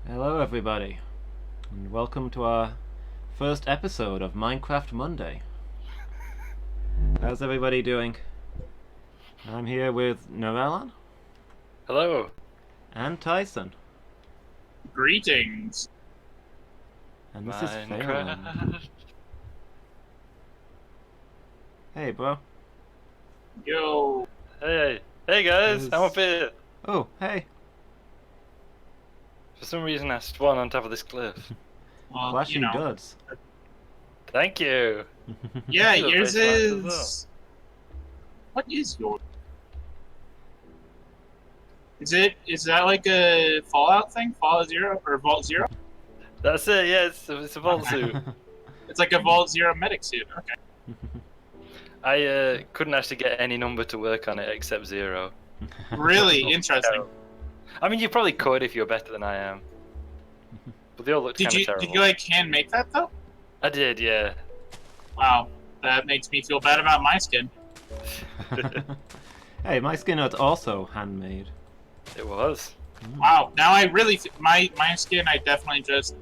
Hello, everybody, and welcome to our first episode of Minecraft Monday. How's everybody doing? I'm here with Norelan Hello. and Tyson, Greetings. and this is Phelan. Minecraft. Hey, bro. Yo. Hey, hey guys, Yes. I'm up here. Oh, hey. For some reason, I spawned on top of this cliff. Well, Flashing you know. duds. Thank you. Yeah, This is a yours place like this is. What is yours? Is that like a Fallout thing? Fallout Zero or Vault Zero? That's it. Yeah, it's a vault suit. It's like a Vault Zero medic suit. Okay. I couldn't actually get any number to work on it except 0. Really interesting. I mean, you probably could if you're better than I am. But they all looked Did kind you of terrible. did you like hand make that though? I did, yeah. Wow, that makes me feel bad about my skin. Hey, my skin is also handmade. It was. Wow, now I really my skin I definitely just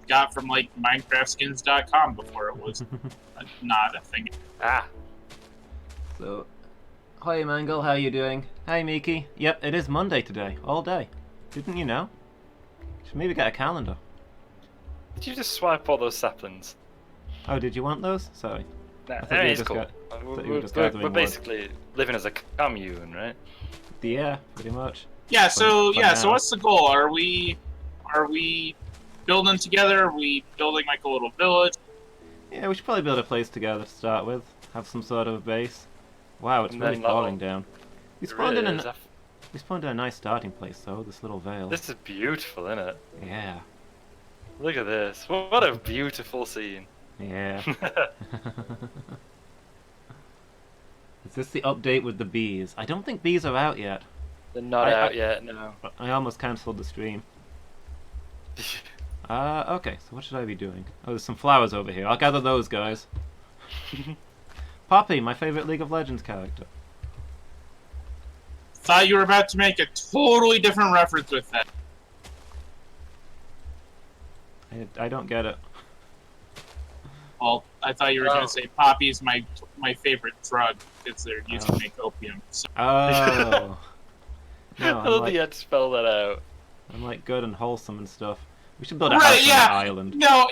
got from like MinecraftSkins.com before it was not a thing. Ah. So, hi Mangle, how you doing? Hi Miki. Yep, it is Monday today, all day. Didn't you know? Should maybe get a calendar. Did you just swipe all those saplings? Oh, did you want those? Sorry. Nah, thought you were it's just cool. thought you were just gathering We're wood. basically living as a commune, right? Yeah, pretty much. Yeah, so For yeah, so now. what's the goal? Are we building together? Are we building like a little village? Yeah, we should probably build a place together to start with. Have some sort of base. Wow, it's And really then falling down. We It spawned really in is. we spawned in a nice starting place though, this little vale. This is beautiful, isn't it? Yeah. Look at this. What a beautiful scene. Yeah. Is this the update with the bees? I don't think bees are out yet. They're not I- out I- yet, no. I almost cancelled the stream. Okay, so what should I be doing? Oh, there's some flowers over here. I'll gather those, guys. Poppy, my favorite League of Legends character. Thought you were about to make a totally different reference with that. I don't get it. Well, I thought you were Oh. gonna say poppy's my favorite drug because they're used to make opium. So, Oh. No, I love that you had to spell that out. I'm like good and wholesome and stuff. We should build a Right, house yeah. on an island. no,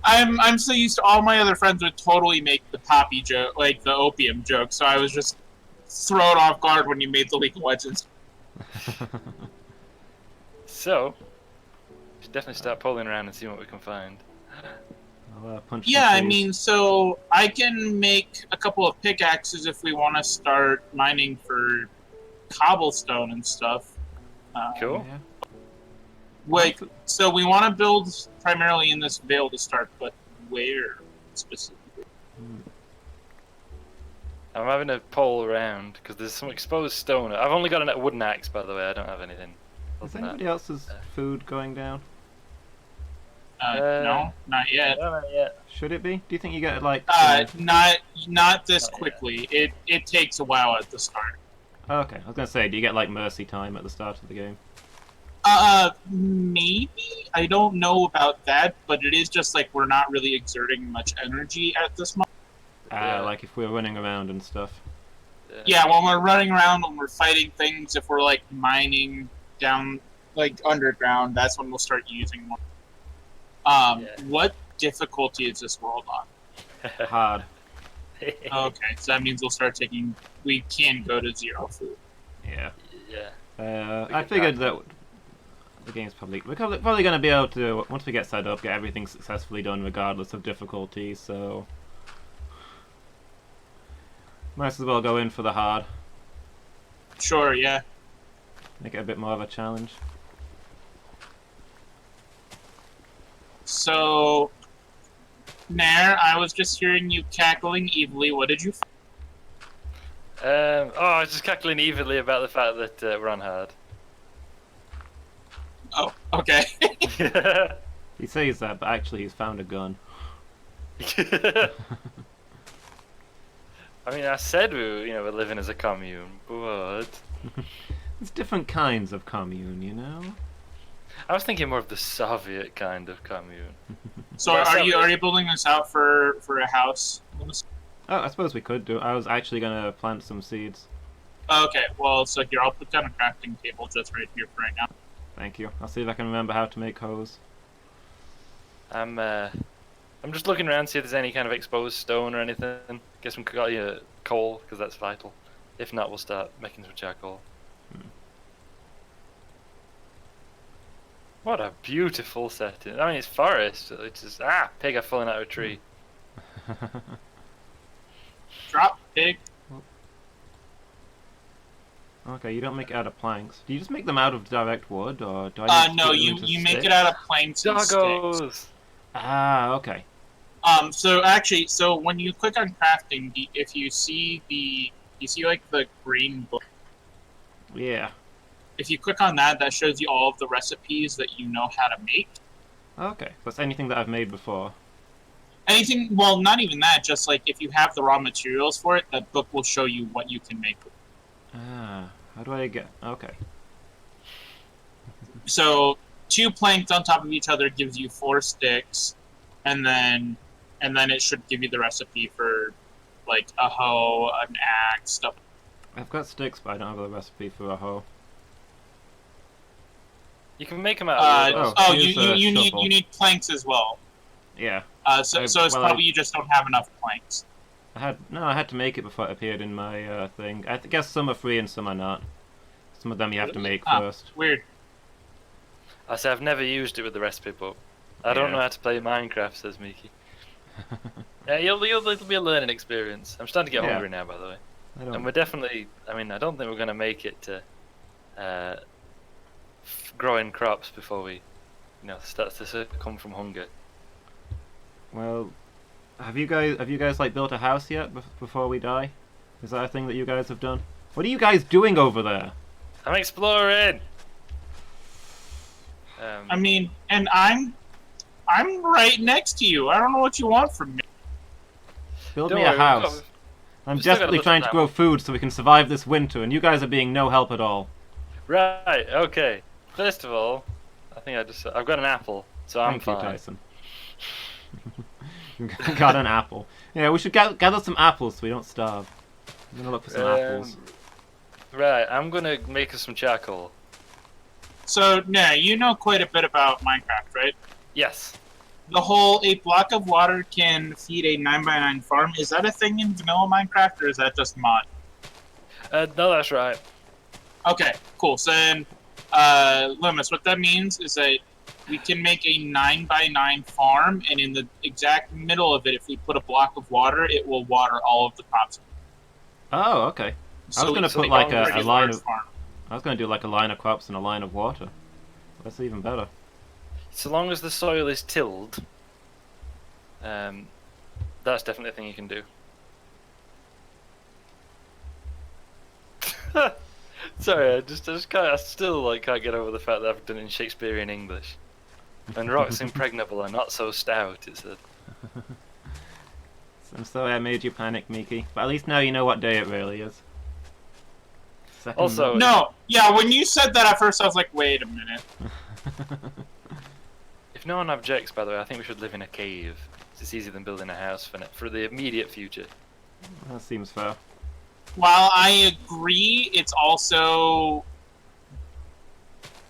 I'm so used to all my other friends would totally make the poppy joke, like the opium joke. So I was just thrown off guard when you made the League of Legends. So, we should definitely start polling around and see what we can find. I'll, punch Yeah, some I trees. mean, so I can make a couple of pickaxes if we want to start mining for cobblestone and stuff. Cool. Yeah. Wait, so we want to build primarily in this vale to start, but where specifically? I'm having a poll around because there's some exposed stone. I've only got a wooden axe, by the way. I don't have anything. Is other than that. anybody else's food going down? No, not yet. No, not yet. Should it be? Do you think you get like? Not this Not yet. quickly. It takes a while at the start. Oh, okay, I was gonna say, do you get like mercy time at the start of the game? Maybe I don't know about that, but it is just like we're not really exerting much energy at this moment. Yeah. Like if we're running around and stuff. Yeah, when we're running around, when we're fighting things, if we're like mining down like underground, that's when we'll start using more. Yeah. What difficulty is this world on? Hard. Okay, so that means we can go to 0 food. Yeah. Yeah. I can figured try. that the game's probably gonna be able to, once we get set up, get everything successfully done regardless of difficulty. So might as well go in for the hard. Sure, yeah. Make it a bit more of a challenge. So, Nair, I was just hearing you cackling evilly. What did you find? I was just cackling evenly about the fact that we're on hard. Oh, okay. He says that, but actually he's found a gun. I mean, I said we're living as a commune, but There's different kinds of commune, you know? I was thinking more of the Soviet kind of commune. So Yeah, are you building this out for a house? Oh, I suppose we could do. I was actually gonna plant some seeds. Okay, well, so here, I'll put down a crafting table just right here for right now. Thank you. I'll see if I can remember how to make hose. I'm just looking around to see if there's any kind of exposed stone or anything. Guess we got you coal because that's vital. If not, we'll start making some charcoal. What a beautiful setting. I mean, it's forest. It's just pig are falling out of a tree. Drop, pig. Okay, you don't make it out of planks. Do you just make them out of direct wood, or do I need to No, put them you into you make sticks? it out of planks and sticks. Doggos! Ah, okay. So actually, so when you click on crafting, if you see like the green book. Yeah. If you click on that, that shows you all of the recipes that you know how to make. Okay. That's anything that I've made before. Anything, well, not even that, just like if you have the raw materials for it, that book will show you what you can make. Ah, how do I get... Okay. So 2 planks on top of each other gives you 4 sticks, and then it should give you the recipe for like a hoe, an axe, stuff. I've got sticks, but I don't have a recipe for a hoe. You can make them out of wood. here's a you shovel. need planks as well. Yeah. So it's probably you just don't have enough planks. I had to make it before it appeared in my thing. I guess some are free and some are not. Some of them you have to make first. Weird. I say I've never used it with the recipe book. I don't know how to play Minecraft, says Miki. Yeah, it'll be a learning experience. I'm starting to get hungry now, by the way. And we're definitely, I mean, I don't think we're going to make it to growing crops before we, start to succumb from hunger. Well, have you guys like built a house yet before we die? Is that a thing that you guys have done? What are you guys doing over there? I'm exploring. I mean, and I'm right next to you. I don't know what you want from me. Build Don't me a worry, house. I'm we've still got a desperately little trying to time. grow food so we can survive this winter, and you guys are being no help at all. Right. Okay. First of all, I've got an apple, so I'm Thank you, fine. Tyson. Got an apple. Yeah, we should gather some apples so we don't starve. I'm gonna look for some apples. Right. I'm gonna make us some charcoal. So, nah, you know quite a bit about Minecraft, right? Yes. The whole a block of water can feed a 9x9 farm. Is that a thing in vanilla Minecraft, or is that just mod? No, that's right. Okay, cool. So then, Loomis, what that means is that we can make a 9x9 farm, and in the exact middle of it, if we put a block of water, it will water all of the crops. Oh, okay. I was gonna put like a line of. I was gonna do like a line of crops and a line of water. That's even better. So long as the soil is tilled, that's definitely a thing you can do. Sorry, I still can't get over the fact that I've done it in Shakespearean English. And rocks impregnable are not so stout, it said. I'm sorry I made you panic, Miki, but at least now you know what day it really is. Also, No, yeah, when you said that at first, I was like, wait a minute. if no one objects, by the way, I think we should live in a cave. It's easier than building a house for the immediate future. That seems fair. While I agree, it's also...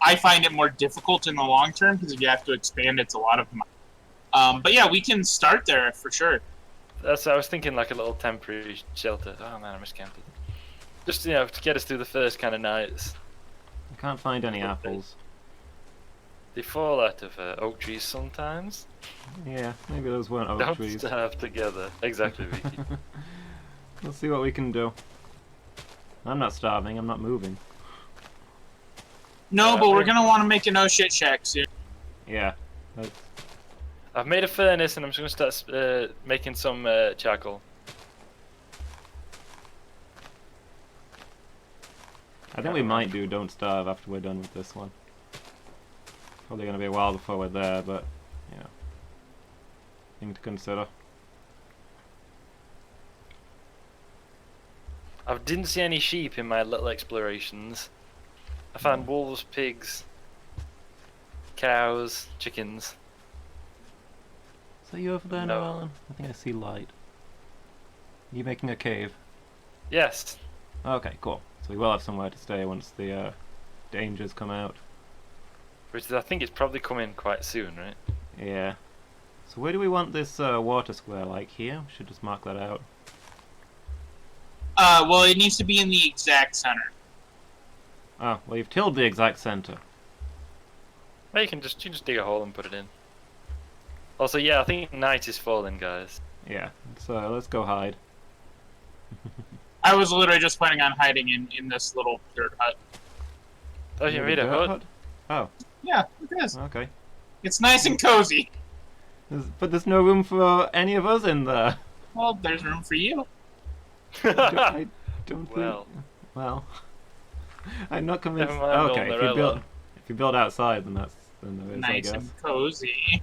I find it more difficult in the long term, because if you have to expand, it's a lot of money. But yeah, we can start there, for sure. I was thinking like a little temporary shelter. Oh man, I miscounted. Just, to get us through the first kind of nights. I can't find any apples. They fall out of oak trees sometimes. Yeah, maybe those weren't oak Don't trees. starve together. Exactly, Vicky. Let's see what we can do. I'm not starving, I'm not moving. No, but we're gonna want to make a no-shit shack soon. Yeah. I've made a furnace and I'm just going to start making some charcoal. I think we might do Don't Starve after we're done with this one. Probably going to be a while before we're there, but, thing to consider. I didn't see any sheep in my little explorations. I found wolves, pigs. cows, chickens. So you over there, No. Alan? I think I see light. You making a cave? Yes. Okay, cool. So we will have somewhere to stay once the dangers come out. Which is, I think it's probably coming quite soon, right? Yeah. So where do we want this water square? Like here? We should just mark that out. Well, it needs to be in the exact center. Oh, well you've tilled the exact center. Well, you can just dig a hole and put it in. Also, yeah, I think night is falling, guys. Yeah. So let's go hide. I was literally just planning on hiding in this little dirt hut. Oh, you made a hut? Oh, Yeah, look at this. okay. It's nice and cozy. But there's no room for any of us in there. Well, there's room for you. I don't Well. think. Well, I'm not convinced. Never mind, Okay, Norella. if you build outside, then there is, I Nice guess. and cozy.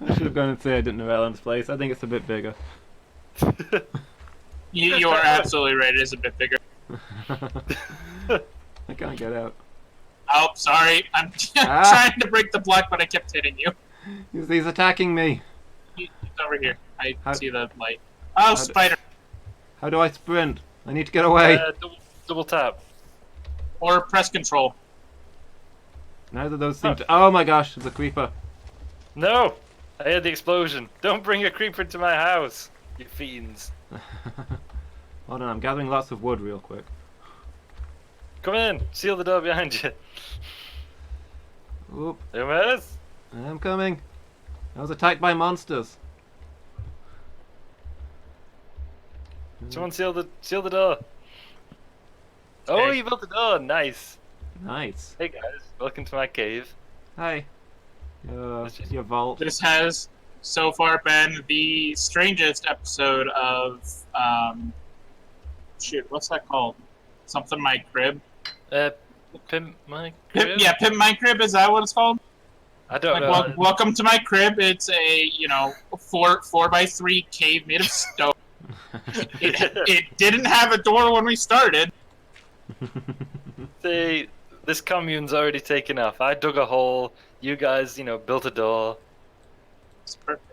I should have gone and say I didn't know Ellen's place. I think it's a bit bigger. You are absolutely right. It is a bit bigger. I can't get out. Oh, sorry. I'm trying to break the block, but I kept hitting you. He's attacking me. He's over here. I How- see the light. Oh, spider. How do I sprint? I need to get away. Double tap. Or press control. Neither of those seem to. Oh my gosh, there's a creeper. No! I heard the explosion. Don't bring a creeper into my house, you fiends. Hold on, I'm gathering lots of wood real quick. Come in. Seal the door behind you. Oop, There it is. I'm coming. I was attacked by monsters. Someone seal the door. Oh, Okay. you built the door. Nice. Nice. Hey guys, welcome to my cave. Hi. Your vault. This has so far been the strangest episode of shoot, what's that called? Something My Crib. Pimp my Pimp, crib? yeah, Pimp My Crib, is that what it's called? I don't Like, know. welcome to my crib. It's a 4x3 cave made of stone. It didn't have a door when we started. See, this commune's already taken off. I dug a hole. You guys, built a door. It's perfect.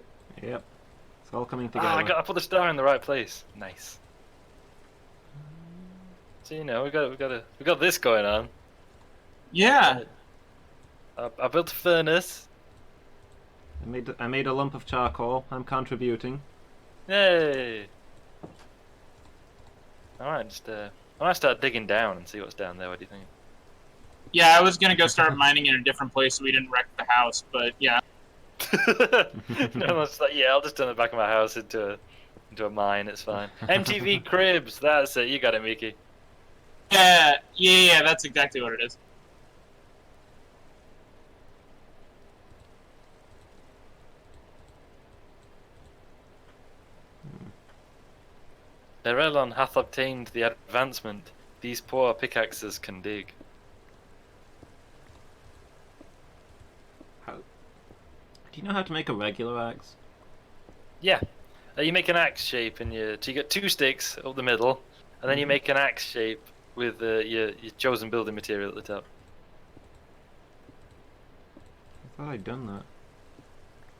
Yep. It's all coming together. I gotta put the star in the right place. Nice. So we got this going on. Yeah. I built a furnace. I made a lump of charcoal. I'm contributing. Yay! Alright, I might start digging down and see what's down there. What do you think? Yeah, I was gonna go start mining in a different place so we didn't wreck the house, but yeah. No, it's like, yeah, I'll just turn the back of my house into a mine. It's fine. MTV Cribs. That's it. You got it, Miki. Yeah, that's exactly what it is. Erelon hath obtained the advancement. These poor pickaxes can dig. Do you know how to make a regular axe? Yeah. You make an axe shape, so you get two sticks up the middle, and then you make an axe shape with your chosen building material at the top. I thought I'd done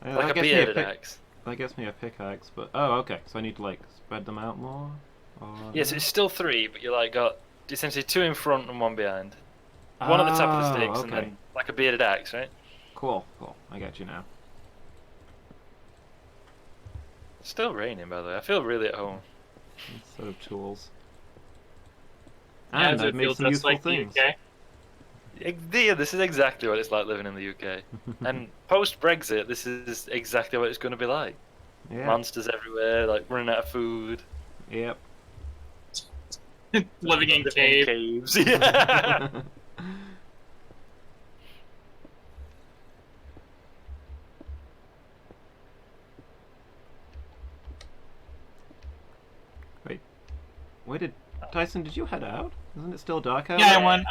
that. Like a bearded axe. That gets me a pickaxe, but oh, okay. So I need to like spread them out more. Or... Yes, it's still three, but you got essentially two in front and one behind. One at the top of the sticks, and okay. then like a bearded axe, right? Cool. I get you now. It's still raining, by the way. I feel really at home. Instead of tools. Yeah, And does I've it made feel some just useful like things. the UK? Yeah, this is exactly what it's like living in the UK. And post-Brexit, this is exactly what it's going to be like. Yeah. Monsters everywhere, like running out of food. Yep. Living in caves. Yeah. Wait. Where did Tyson? Did you head out? Isn't it still dark out? Yeah,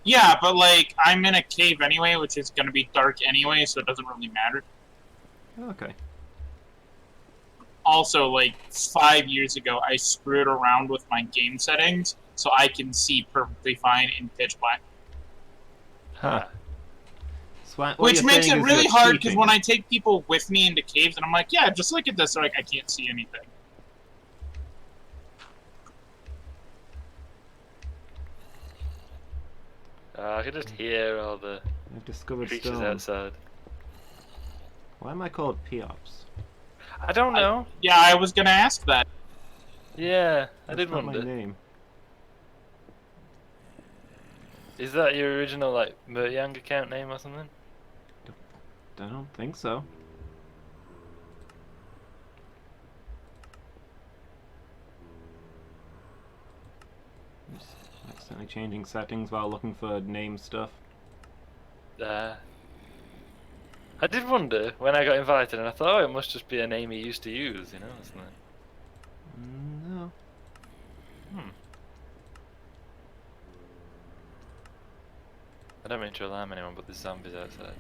yeah, but like I'm in a cave anyway, which is gonna be dark anyway, so it doesn't really matter. Okay. Also, like 5 years ago, I screwed around with my game settings so I can see perfectly fine in pitch black. Huh. So what Which you're makes saying it is really you're hard because cheating. when I take people with me into caves, and I'm like, yeah, just look at this, they're like, I can't see anything. I can just hear all the I've discovered creatures stone. outside. Why am I called Peops? I don't know. Yeah, I was gonna ask that. Yeah, I That's did not my wonder. name. Is that your original like Mojang account name or something? I don't think so. I'm just accidentally changing settings while looking for name stuff. I did wonder when I got invited, and I thought, oh, it must just be a name he used to use, you know? Isn't it? No. I don't mean to alarm anyone, but there's zombies outside.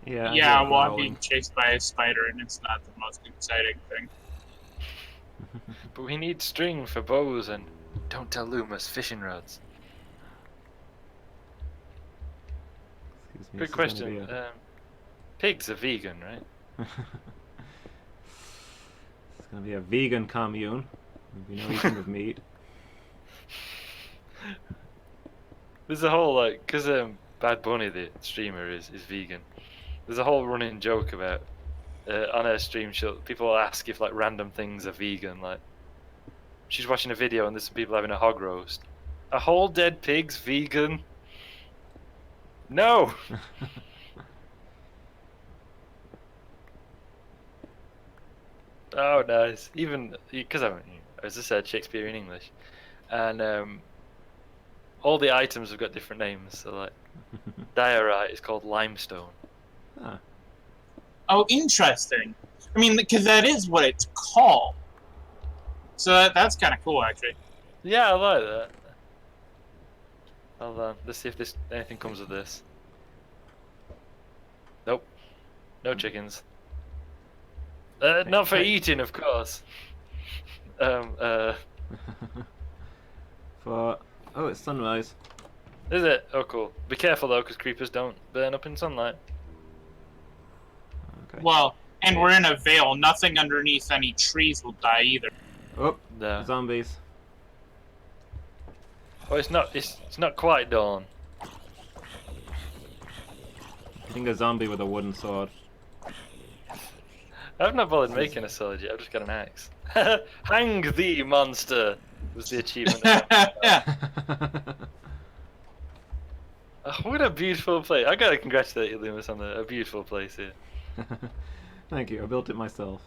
Yeah. Yeah, well, I'm being chased by a spider, and it's not the most exciting thing. But we need string for bows and don't tell Loomis fishing rods. Excuse me. Good question. Pigs are vegan, right? It's gonna be a vegan commune. There'll be no eating of meat. There's a whole like, cause Bad Bunny, the streamer, is vegan. There's a whole running joke about on her stream. People will ask if like random things are vegan. Like she's watching a video and there's some people having a hog roast. A whole dead pig's vegan? No. Oh, nice. Even because I'm, as I said, Shakespeare in English, and all the items have got different names. So like, diorite is called limestone. Huh. Oh, interesting. I mean, because that is what it's called. So that's kind of cool, actually. Yeah, I like that. Let's see if anything comes of this. Nope. No chickens. Not for eating, of course. For oh, it's sunrise. Is it? Oh, cool. Be careful though, because creepers don't burn up in sunlight. Okay. Well, and we're in a vale. Nothing underneath any trees will die either. Oh, No. zombies. Oh, it's not. It's not quite dawn. Hitting a zombie with a wooden sword. I've not bothered making a sword yet. I've just got an axe. Hang thee, monster! Was the achievement. Oh, what a beautiful place! I gotta congratulate you, Loomis, on a beautiful place here. Thank you. I built it myself.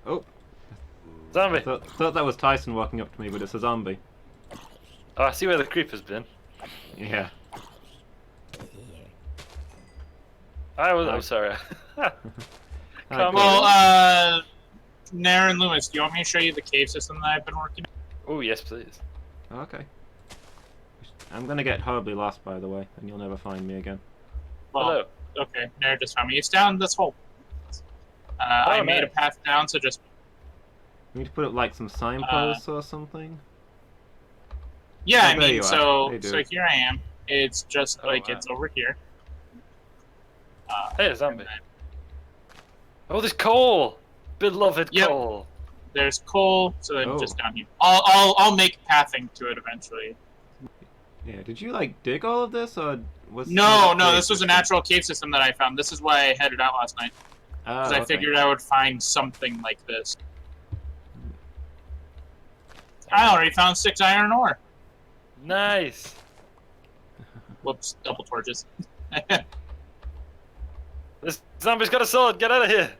Oh. Zombie! Thought that was Tyson walking up to me, but it's a zombie. Oh, I see where the creeper's been. Yeah. I'm sorry. Come Well, Nair and Loomis, do you want me to show you the cave system that I've been working on? Oh, yes, please. Okay. I'm gonna get horribly lost, by the way, and you'll never find me again. Well, Hello. Okay, Nair just found me. It's down this hole. I made a path down, so just... We need to put up, like, some signposts or something? Yeah, Oh, I mean, so here I am. It's just, it's over here. Hey, a zombie. Oh, there's coal! Beloved coal! There's coal, so then just down here. I'll make pathing to it eventually. Yeah, did you, like, dig all of this, or was... No, this was a natural cave system that I found. This is why I headed out last night. Because I figured I would find something like this. I already found 6 iron ore. Nice! Whoops, double torches. This zombie's got a sword! Get out of here!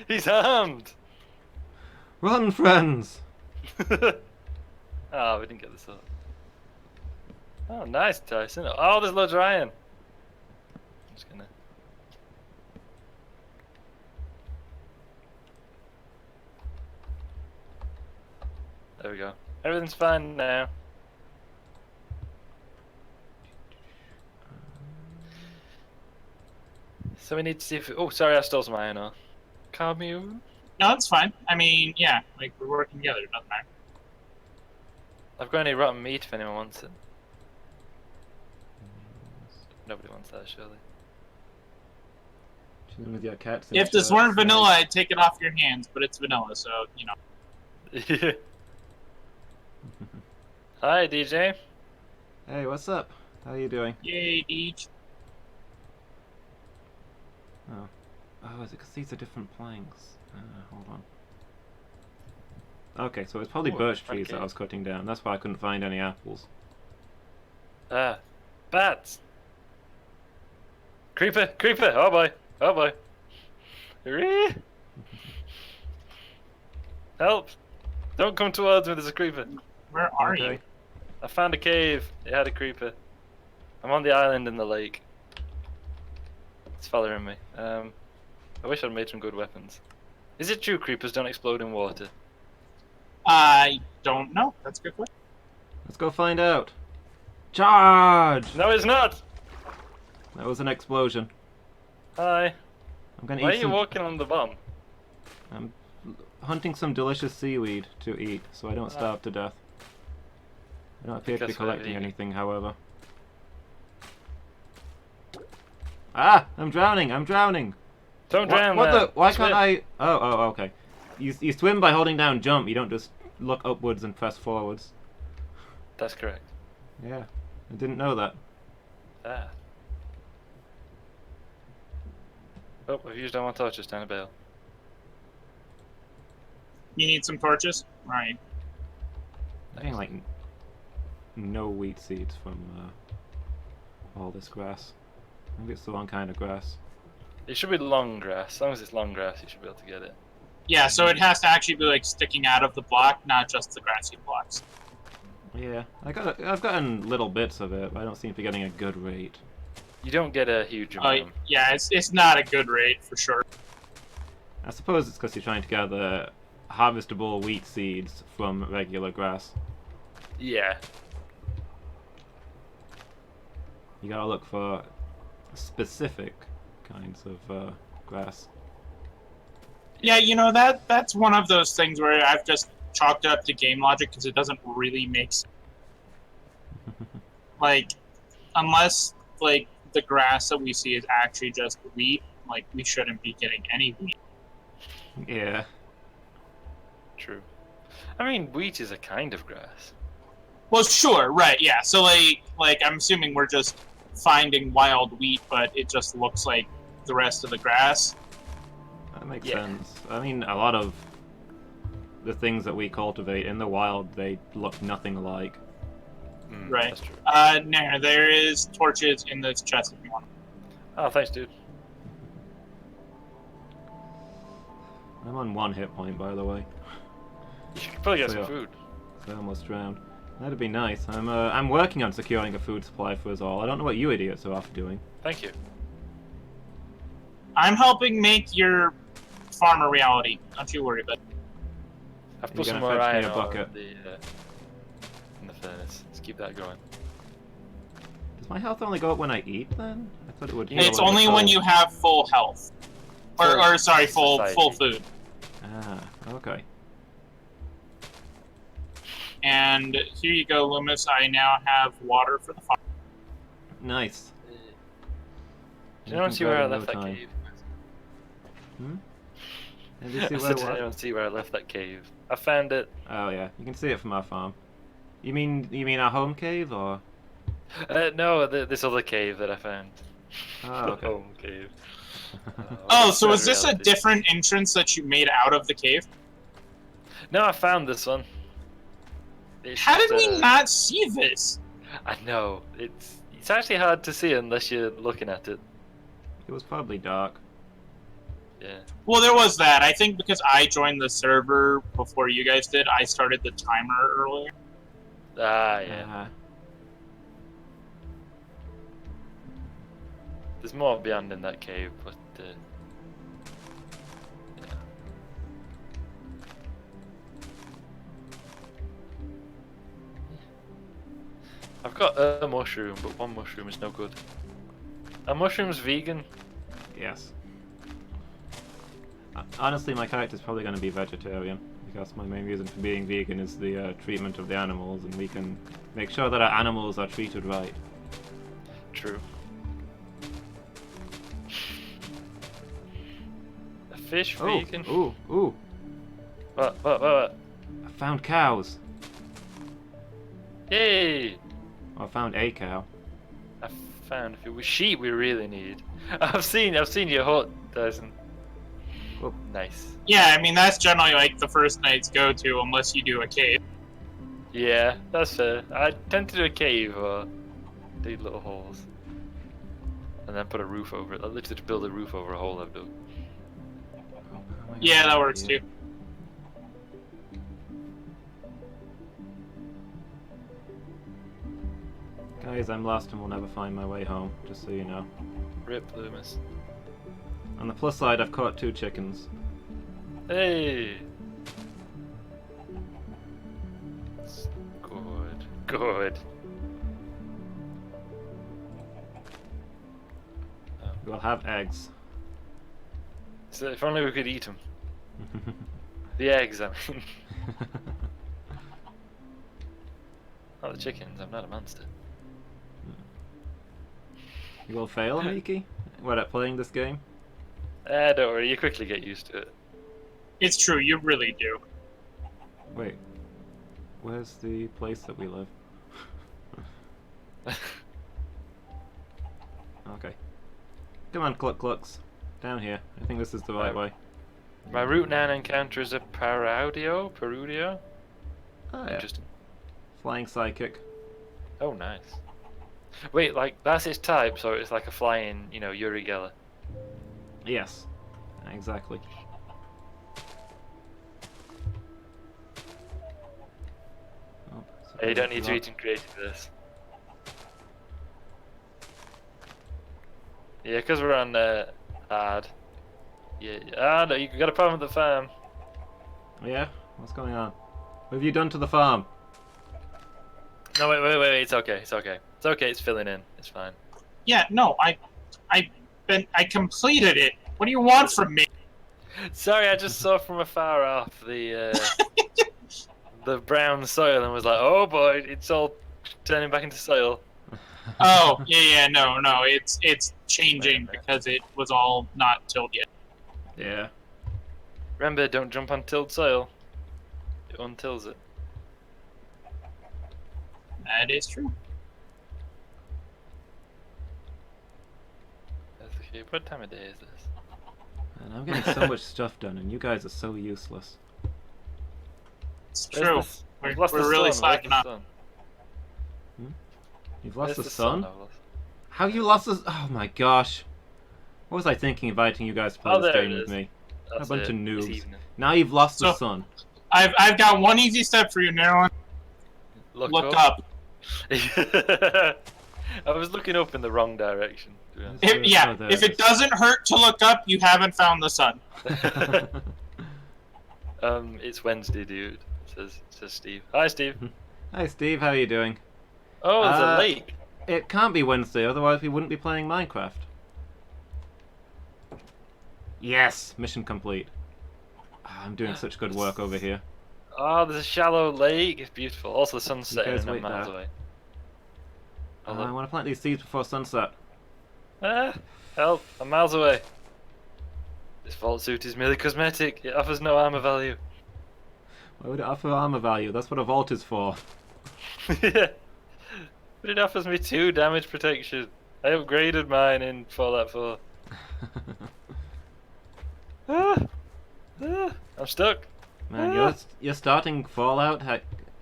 He's armed! Run, friends! Oh, we didn't get the sword. Oh, nice, Tyson. Oh, there's loads of iron. I'm just gonna... There we go. Everything's fine now. So we need to see if... Oh, sorry, I stole some iron ore. Commune? No, that's fine. I mean, yeah, like we're working together. It doesn't matter. I've got any rotten meat if anyone wants it. Nobody wants that, surely. Chilling with your cats. If this weren't vanilla, I'd take it off your hands, but it's vanilla, so you know. Hi, DJ. Hey, what's up? How you doing? Yay, Deej. Oh. Oh, is it because these are different planks? Hold on. Okay, so it's probably Ooh, birch trees that okay. I was cutting down. That's why I couldn't find any apples. Ah, bats. Creeper, creeper. Oh boy, oh boy. Hooray. Help! Don't come towards me. There's a creeper. Where are you? I found a cave. It had a creeper. I'm on the island in the lake. It's following me. I wish I'd made some good weapons. Is it true creepers don't explode in water? I don't know. That's a good question. Let's go find out. Charge! No, it's not! That was an explosion. Hi. I'm gonna Why are eat you some. walking on the bomb? I'm hunting some delicious seaweed to eat, so I don't starve to death. I don't appear to be That's what I collecting eat. anything, however. Ah! I'm drowning! I'm drowning! Don't drown, What man. the? Why Swim. can't I? Oh, okay. You swim by holding down jump. You don't just look upwards and press forwards. That's correct. Yeah, I didn't know that. Ah. Oh, I've used all my torches down a bail. You need some torches? Right. I'm getting like no wheat seeds from all this grass. Maybe it's the wrong kind of grass. It should be long grass. As long as it's long grass, you should be able to get it. Yeah, so it has to actually be like sticking out of the block, not just the grassy blocks. Yeah, I've gotten little bits of it, but I don't seem to be getting a good rate. You don't get a huge amount. Yeah, it's not a good rate for sure. I suppose it's because you're trying to gather harvestable wheat seeds from regular grass. Yeah. You gotta look for specific kinds of grass. Yeah, you know that's one of those things where I've just chalked it up to game logic because it doesn't really make sense. Like, unless like the grass that we see is actually just wheat, like we shouldn't be getting any wheat. Yeah. True. I mean, wheat is a kind of grass. Well, sure, right, yeah. So like I'm assuming we're just finding wild wheat, but it just looks like the rest of the grass. That makes Yeah. sense. I mean, a lot of the things that we cultivate in the wild, they look nothing alike. Right. That's true. No, there is torches in this chest if you want. Oh, thanks, dude. I'm on 1 hit point, by the way. You should probably get So, some yeah. food. So I almost drowned. That'd be nice. I'm working on securing a food supply for us all. I don't know what you idiots are off doing. Thank you. I'm helping make your farm a reality. Don't you worry about it. I've You're put some gonna more fetch me iron a ore bucket. in the furnace. Let's keep that going. Does my health only go up when I eat then? I thought it would. heal It's when I only was when full. you have full health. Or sorry, full society. food. Ah, okay. And here you go, Loomis. I now have water for the farm. Nice. Did anyone see where I left that cave? Hmm? Did you see I where said, did what? anyone see where I left that cave? I found it. Oh yeah, you can see it from our farm. You mean our home cave or? No, this other cave that I found. Oh, okay. Home cave. Oh, so is is this a different entrance that you made out of the cave? No, I found this one. It's How did just, we not see this? I know. It's actually hard to see unless you're looking at it. It was probably dark. Yeah. Well, there was that. I think because I joined the server before you guys did, I started the timer earlier. Ah, yeah. Uh, There's more beyond in that cave, but yeah. I've got a mushroom, but one mushroom is no good. A mushroom's vegan. yes. honestly, my character's probably going to be vegetarian, because my main reason for being vegan is the treatment of the animals, and we can make sure that our animals are treated right. True. A fish vegan? Ooh. What? I found cows. Yay! I found a cow. I found a few sheep we really need. I've seen your hut, Dyson. Oh. Nice. Yeah, I mean that's generally like the first night's go-to, unless you do a cave. Yeah, that's fair. I tend to do a cave or dig little holes, and then put a roof over it. I literally build a roof over a hole I've dug. Yeah, that works too. Guys, I'm lost and will never find my way home, just so you know. Rip Loomis. On the plus side, I've caught 2 chickens. Hey! Good. We'll have eggs. So if only we could eat them. The eggs, I mean. Not the chickens, I'm not a monster. You will fail, Miki? What, at playing this game? Don't worry, you quickly get used to it. It's true, you really do. Wait. Where's the place that we live? Okay. Come on, Clucks. Down here. I think this is the right way. My Route 9 encounter is a Perudio? Oh, yeah. Interesting. Flying psychic. Oh, nice. Wait, like, that's its type, so it's like a flying, Yuri Geller. Yes. Exactly. Oh, Hey, you don't need to eat and creative for this. Yeah, because we're on hard. Yeah, no, you got a problem with the farm. Yeah? What's going on? What have you done to the farm? No, wait, it's okay, it's filling in, it's fine. Yeah, no, I completed it. What do you want from me? Sorry, I just saw from afar off the the brown soil and was like, oh boy, it's all turning back into soil. Oh, yeah, no, it's changing because it was all not tilled yet. Yeah. Remember, don't jump on tilled soil. It untills it. That is true. That's okay. What time of day is this? And I'm getting so much stuff done, and you guys are so useless. It's true. We've lost We're the really sun. slacking Where's off. the sun? You've lost Where's the sun? I've lost? How you lost the... Oh my gosh. What was I thinking inviting you guys to play this there game it with is. me? That's A bunch it. of It's noobs. evening. Now you've lost the So- sun. I've got one easy step for you, Nerlin. Look up. I was looking up in the wrong direction. To be honest. If it doesn't hurt to look up, you haven't found the sun. It's Wednesday, dude. Says Steve. Hi, Steve. Hi Steve, how are you doing? Oh, there's a lake. It can't be Wednesday, otherwise we wouldn't be playing Minecraft. Yes! Mission complete. I'm doing such good work over here. Oh, there's a shallow lake. It's beautiful. Also, the sun's You guys setting and I'm wait miles there. away. I want to plant these seeds before sunset. Help! I'm miles away. This vault suit is merely cosmetic. It offers no armor value. Why would it offer armor value? That's what a vault is for. Yeah. But it offers me 2 damage protection. I upgraded mine in Fallout 4. I'm stuck. Man, you're starting Fallout.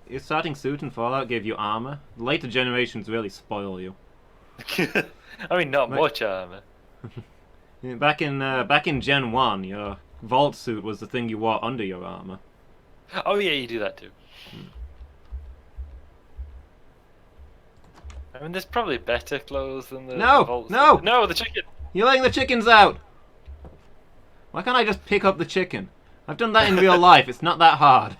Your starting suit in Fallout gave you armor. Later generations really spoil you. I mean, not Wait. much armor. Back in Gen 1, your vault suit was the thing you wore under your armor. Oh yeah, you do that too. I mean, there's probably better clothes than the No! vault No! suit. No, the chicken! You're letting the chickens out! Why can't I just pick up the chicken? I've done that in real life, it's not that hard.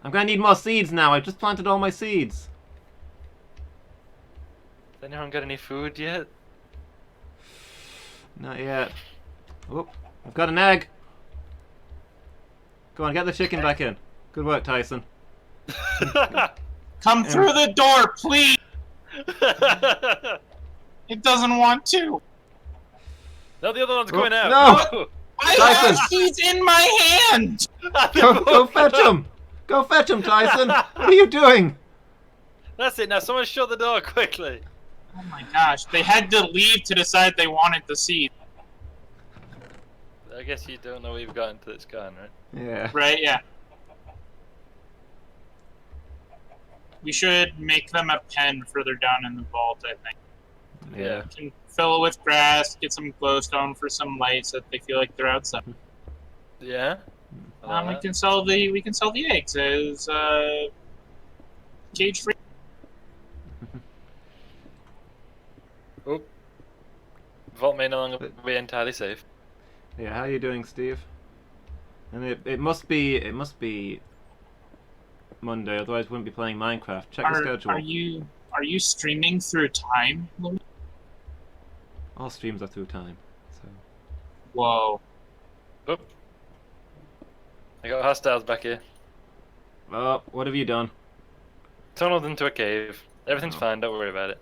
I'm gonna need more seeds now, I've just planted all my seeds. Has anyone got any food yet? Not yet. Oop, I've got an egg. Go on, get the chicken back in. Good work, Tyson. Come through the door, please! It doesn't want to. No, the other one's going out. No! Tyson! He's in my hand! Go fetch him! Go fetch him, Tyson! What are you doing? That's it, now someone shut the door quickly. Oh my gosh, they had to leave to decide they wanted the seed. I guess you don't know what you've got into this gun, right? Yeah. Right, yeah. We should make them a pen further down in the vault, I think. Yeah. We can fill it with grass, get some glowstone for some light so that they feel like they're outside. Yeah? We can sell the eggs as cage free. Oh. Vault may no longer be entirely safe. Yeah, how are you doing, Steve? And it must be Monday, otherwise we wouldn't be playing Minecraft. Check the schedule. Are you streaming through time, Louis? All streams are through time. So. Whoa. Oh. I got hostiles back here. Oh, what have you done? Tunneled into a cave. Everything's fine, don't worry about it.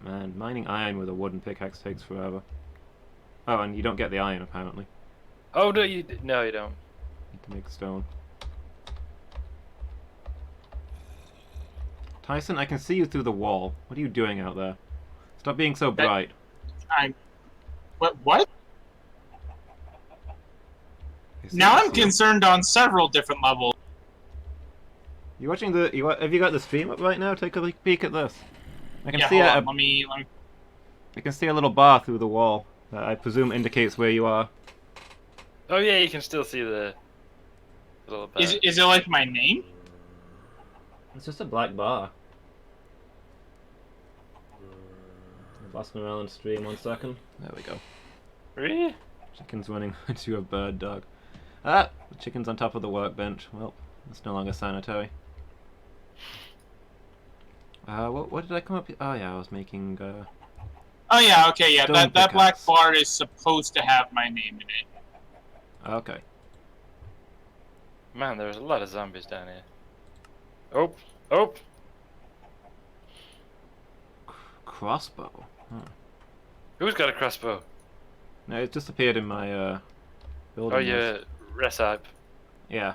Man, mining iron with a wooden pickaxe takes forever. Oh, and you don't get the iron, apparently. Oh, no, you don't. You need to make stone. Tyson, I can see you through the wall. What are you doing out there? Stop being so bright. What? Now I'm concerned on several different levels. You watching the? Have you got the stream up right now? Take a peek at this. I can Yeah, see hold a. on, let me. I can see a little bar through the wall that I presume indicates where you are. Oh yeah, you can still see the little bar. Is it like my name? It's just a black bar. I've lost me around stream 1 second. There we go. Really? Chicken's running into a bird dog. Ah! The chicken's on top of the workbench. Well, it's no longer sanitary. What did I come up with? Oh yeah, I was making, Oh yeah, okay, yeah. Stone That black pickaxe. bar is supposed to have my name in it. Okay. Man, there's a lot of zombies down here. Oh, oh. Crossbow. Huh. Who's got a crossbow? No, it just appeared in my, building. Oh, yeah, recipe. Yeah.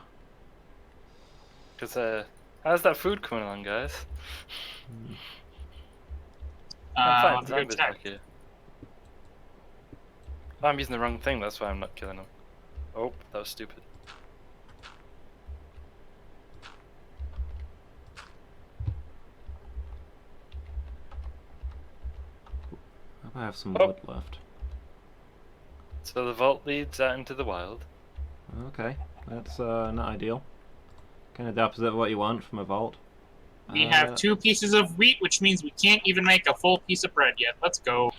Because, how's that food coming along, guys? Let I'm me fine, go zombies check. back here. Oh, I'm using the wrong thing, that's why I'm not killing them. Oh, that was stupid. I have some Oh. wood left. So the vault leads out into the wild. Okay, that's not ideal. Kind of the opposite of what you want from a vault. We have 2 pieces of wheat, which means we can't even make a full piece of bread yet. Let's go.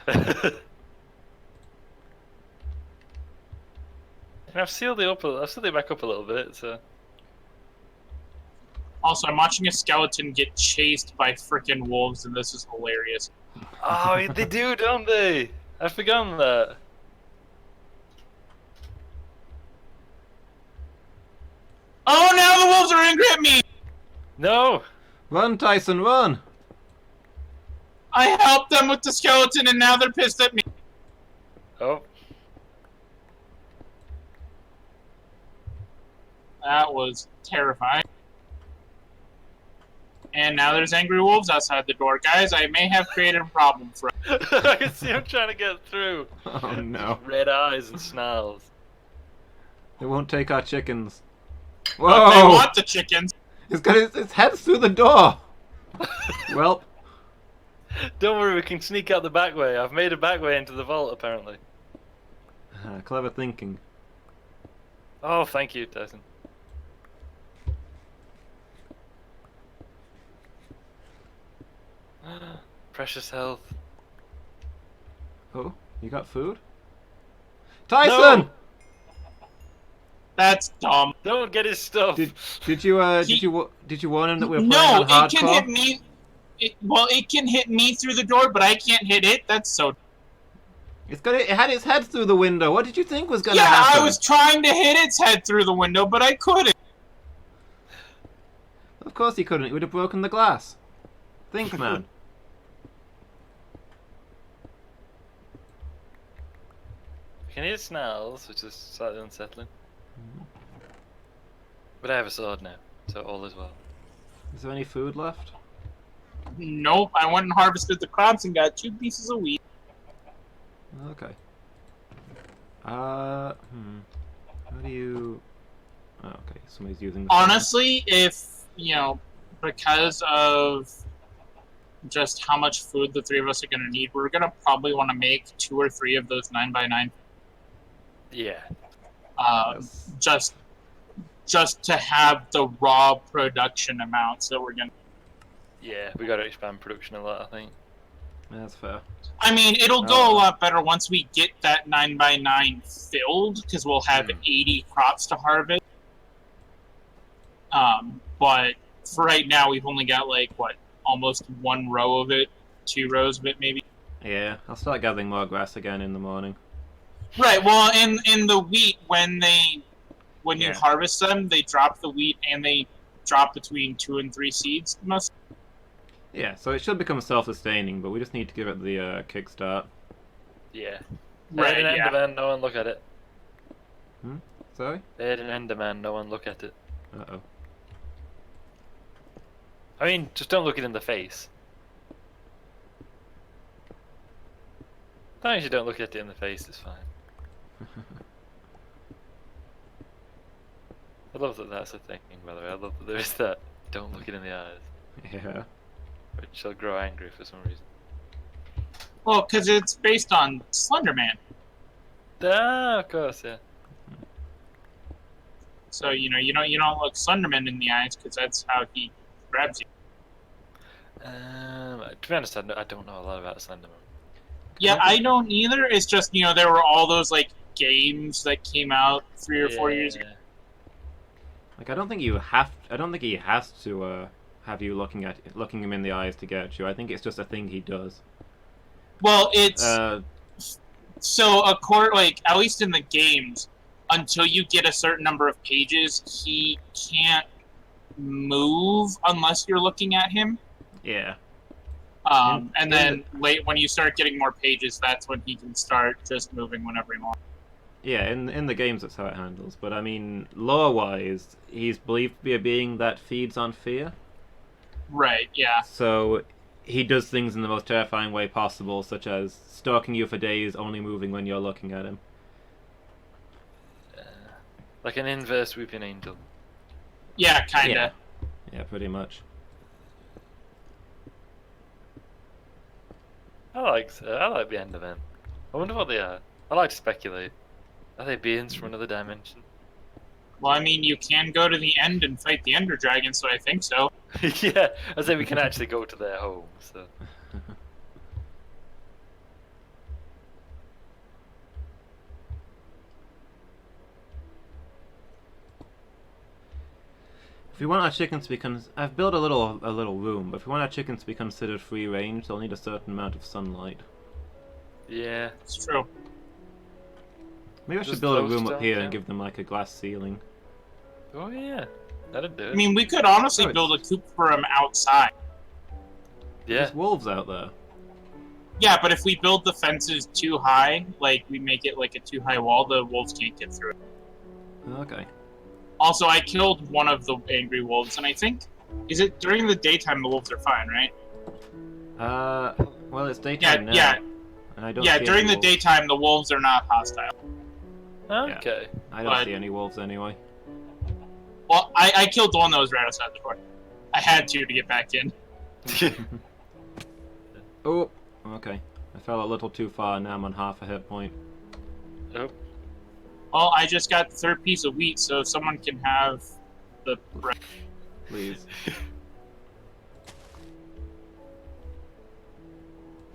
And I've sealed it back up a little bit, so... Also, I'm watching a skeleton get chased by frickin' wolves, and this is hilarious. Oh, they do, don't they? I've forgotten that. Oh, now the wolves are angry at me! No! Run, Tyson, run! I helped them with the skeleton, and now they're pissed at me. Oh. That was terrifying. And now there's angry wolves outside the door. Guys, I may have created a problem for us. I can see him trying to get through. Oh no. Red eyes and snarls. They won't take our chickens. But they Whoa! want the chickens. He's got his head through the door! Well, Don't worry, we can sneak out the back way. I've made a back way into the vault, apparently. clever thinking. Oh, thank you, Tyson. Precious health. Oh, you got food? Tyson! No! That's dumb. Don't get his stuff. Did you warn him that we were playing No, on hardcore? it can hit me. It can hit me through the door, but I can't hit it. That's so. It had its head through the window. What did you think was gonna Yeah, happen? I was trying to hit its head through the window, but I couldn't. Of course you couldn't. It would have broken the glass. Think, man. You can hear snarls, which is slightly unsettling. But I have a sword now, so all is well. Is there any food left? Nope, I went and harvested the crops and got 2 pieces of wheat. Okay. How do you... Oh, okay, somebody's using the... Honestly, if, you know, because of just how much food the 3 of us are going to need, we're going to probably want to make 2 or 3 of those 9x9. Yeah. Yes. Just to have the raw production amounts that we're going to... Yeah, we got to expand production a lot, I think. That's fair. I mean, it'll go a lot better once we get that 9x9 filled, because we'll have 80 crops to harvest. But for right now, we've only got, like, what, almost 1 row of it? 2 rows of it, maybe? Yeah, I'll start gathering more grass again in the morning. Right, well, in the wheat, when you harvest them, they drop the wheat, and they drop between 2 and 3 seeds. Yeah, so it should become self-sustaining, but we just need to give it the kickstart. Yeah. Right, They had an yeah. Enderman, no one look at it. Sorry? They had an Enderman, no one look at it. Uh-oh. I mean, just don't look it in the face. As long as you don't look at it in the face, it's fine. I love that that's a thing, by the way. I love that there is that. Don't look it in the eyes. Yeah. Which she'll grow angry for some reason. Well, because it's based on Slender Man. Ah, of course, yeah. So, you know, you don't look Slenderman in the eyes, because that's how he grabs you. To be honest, I don't know a lot about Slenderman. Yeah, I don't either. It's just, you know, there were all those, like, games that came out 3 or 4 years ago. Like, I don't think he has to have you looking him in the eyes to get you. I think it's just a thing he does. Well, it's so like at least in the games, until you get a certain number of pages, he can't move unless you're looking at him. Yeah. And then when you start getting more pages, that's when he can start just moving whenever he wants. Yeah, in the games that's how it handles. But I mean, lore-wise, he's believed to be a being that feeds on fear. Right, yeah. So he does things in the most terrifying way possible, such as stalking you for days, only moving when you're looking at him. Like an inverse Weeping Angel. Yeah, kinda. Yeah, pretty much. I like the Endermen. I wonder what they are. I like to speculate. Are they beings from another dimension? Well, I mean, you can go to the end and fight the Ender Dragon, so I think so. Yeah, I say we can actually go to their home, so... If we want our chickens to be I've built a little room, but if we want our chickens to be considered free range, they'll need a certain amount of sunlight. Yeah. It's true. Maybe I should Just build a those room up don't here and count? give them like a glass ceiling. Oh yeah. That'd do it. I mean, we could honestly Oh, build a coop for him outside. yeah. There's wolves out there. Yeah, but if we build the fences too high, like we make it like a too high wall, the wolves can't get through it. Okay. Also, I killed one of the angry wolves, and I think... Is it during the daytime the wolves are fine, right? Well, it's daytime now. Yeah. And I don't Yeah, see during any the wolves. daytime the wolves are not hostile. Okay. I don't see any wolves anyway. Well, I killed the one that was right outside the door. I had to get back in. Oh, okay. I fell a little too far, now I'm on half a hit point. Oh. Well, I just got the 3rd piece of wheat, so someone can have the bread. Please.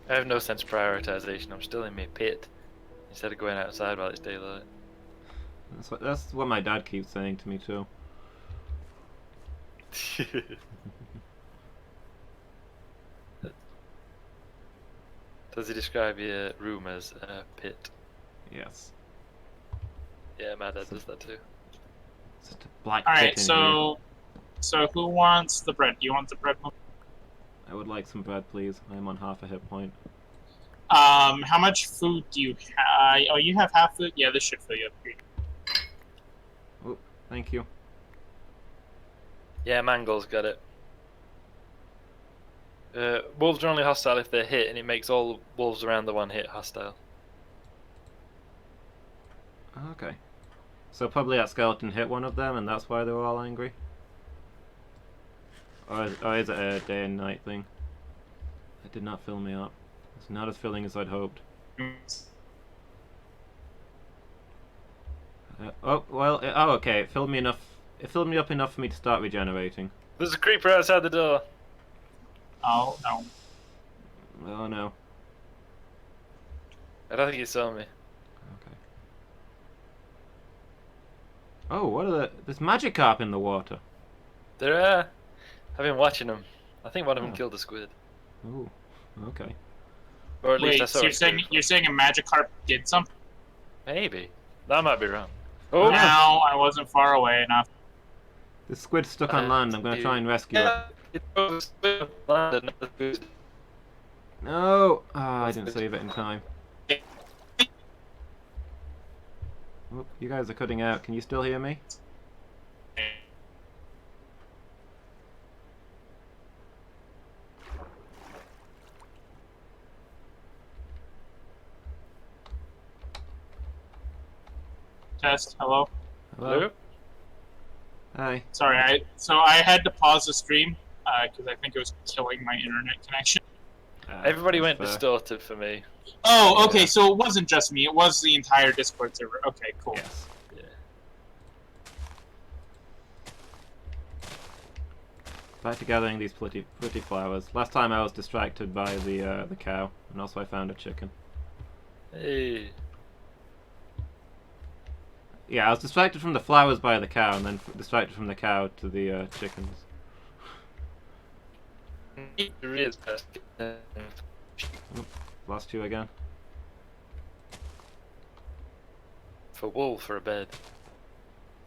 I have no sense of prioritization. I'm still in my pit instead of going outside while it's daylight. That's what my dad keeps saying to me too. Does he describe your room as a pit? Yes. Yeah, my dad does that too. It's just a black All pit right, in so who wants the bread? Do you want the bread? here. I would like some bread, please. I am on half a hit point. How much food do you have? Oh, you have half food? Yeah, this should fill you up. Here. Oh, thank you. Yeah, Mangle's got it. Wolves are only hostile if they're hit, and it makes all wolves around the one hit hostile. Okay. So probably that skeleton hit one of them, and that's why they were all angry? Or is it a day and night thing? It did not fill me up. It's not as filling as I'd hoped. Oh, well, oh, okay, it filled me enough. It filled me up enough for me to start regenerating. There's a creeper outside the door. Oh no. Oh no. I don't think he saw me. Okay. Oh, what are the... There's Magikarp in the water. There are. I've been watching them. I think one of them Oh. killed a squid. Ooh, okay. Or at least I Wait, saw so it. you're saying a Magikarp did something? Maybe. That might be wrong. Oh, No, I wasn't far away enough. The squid's stuck on land. I'm going to try and rescue it. It was landed, not the food. No! Ah, I didn't save it in time. Oh, you guys are cutting out. Can you still hear me? Test. Hello. Hello? Hi. Sorry, I had to pause the stream because I think it was killing my internet connection. Everybody that's went fair. distorted for me. Oh, okay. Yeah. So it wasn't just me; it was the entire Discord server. Okay, cool. Yes. Yeah. Back to gathering these pretty flowers. Last time I was distracted by the cow, and also I found a chicken. Hey. Yeah, I was distracted from the flowers by the cow, and then distracted from the cow to the chickens. Lost you again. For wool for a bed.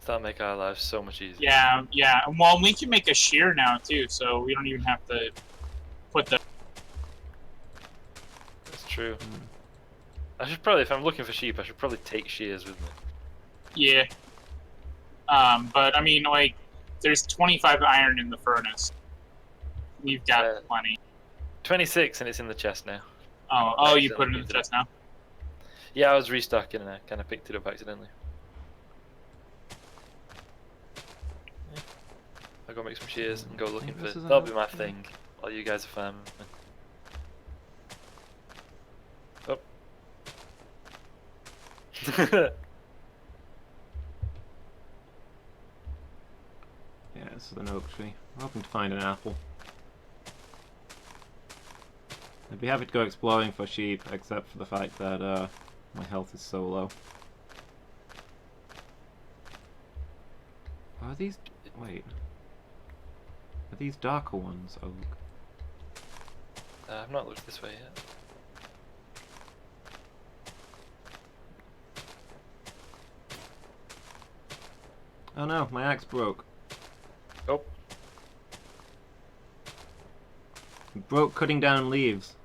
That'll make our lives so much easier. Yeah, yeah. Well, we can make a shear now too, so we don't even have to put the. That's true. Mm. I should probably, if I'm looking for sheep, I should probably take shears with me. Yeah. But I mean, like, there's 25 iron in the furnace. We've got plenty. 26 and it's in the chest now. Oh, you put it in the chest now? Yeah, I was restocking and I kind of picked it up accidentally. Yeah. I'll go make some shears and go looking for... That'll be my thing while you guys are farming. Oh. Yeah, this is an oak tree. I'm hoping to find an apple. I'd be happy to go exploring for sheep, except for the fact that my health is so low. Are these... wait. Are these darker ones oak? I've not looked this way yet. Oh no, my axe broke. Oh. It broke cutting down leaves.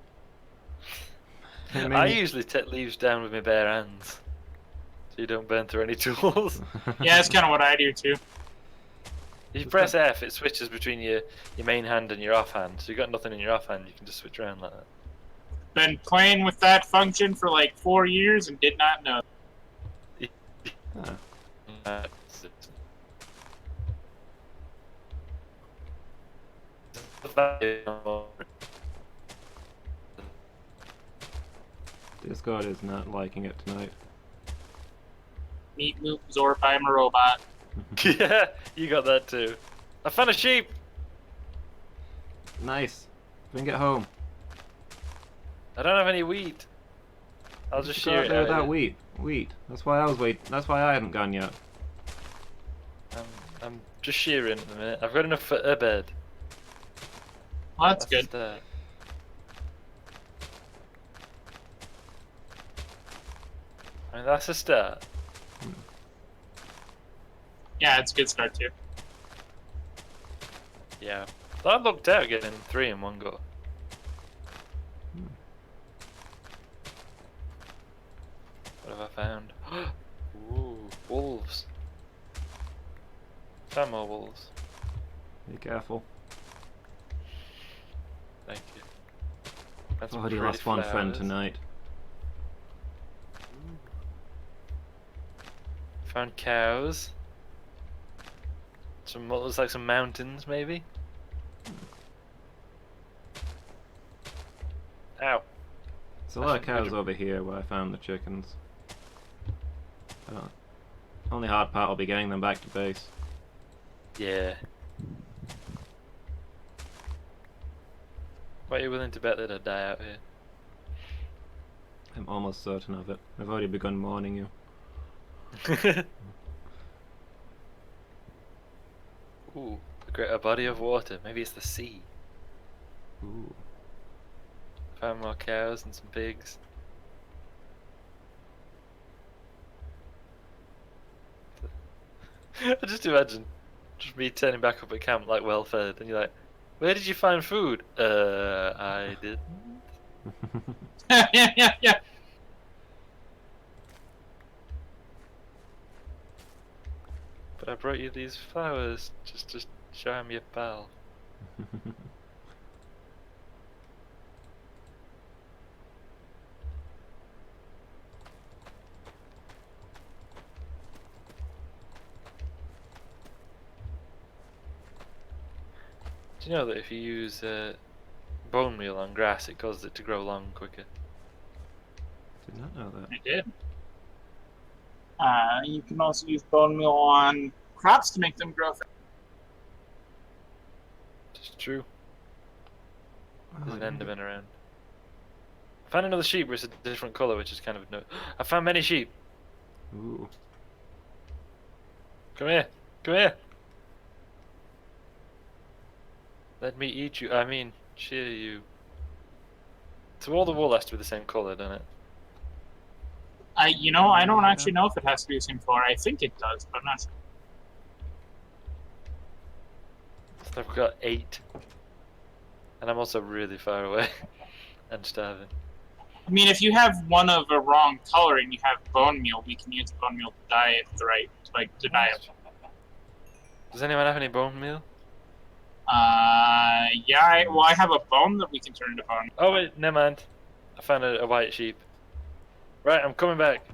I usually take leaves down with my bare hands. So you don't burn through any tools. Yeah, that's kind of what I do too. If you press F, it switches between your main hand and your offhand. So you got nothing in your offhand, you can just switch around like that. Been playing with that function for like 4 years and did not know. Ah. Discord is not liking it tonight. Meat Moop Zorp, I'm a robot. Yeah, you got that too. I found a sheep! Nice. Bring it home. I don't have any wheat. I'll just Go shear out it there out without here. wheat. Wheat. That's why I was waiting. That's why I hadn't gone yet. I'm just shearing at the minute. I've got enough for a bed. Well, that's good. That. I mean, that's a start. Yeah, it's a good start too. Yeah. I looked out getting 3 in one go. What have I found? Ooh, wolves. Found more wolves. Be careful. Thank you. That's Already pretty lost one friend flowers. tonight. Found cows. Some what looks like some mountains, maybe. Ow. There's a lot of cows over here where I found the chickens. Only hard part will be getting them back to base. Yeah. What are you willing to bet that I'd die out here? I'm almost certain of it. I've already begun mourning you. Ooh, a body of water. Maybe it's the sea. Ooh. Found more cows and some pigs. I just imagine just me turning back up at camp like well fed, and you're like, "Where did you find food?" I did. Yeah. But I brought you these flowers just to show I'm your pal. Do you know that if you use bone meal on grass, it causes it to grow long quicker? Did not know that. I did. You can also use bone meal on crops to make them grow fast. It's true. There's Oh, an Enderman around. I found another sheep, but it's a different colour, which is kind of no. I found many sheep. Ooh. Come here. Come here. Let me eat you. I mean, cheer you. So all the wool has to be the same colour, doesn't it? I don't actually know if it has to be the same color. I think it does, but I'm not sure. So I've got 8. And I'm also really far away. and starving. I mean, if you have one of a wrong color and you have bone meal, we can use bone meal to dye it the right, to dye it. Does anyone have any bone meal? Yeah, I have a bone that we can turn into bone. Oh wait, never mind. I found a white sheep. Right, I'm coming back.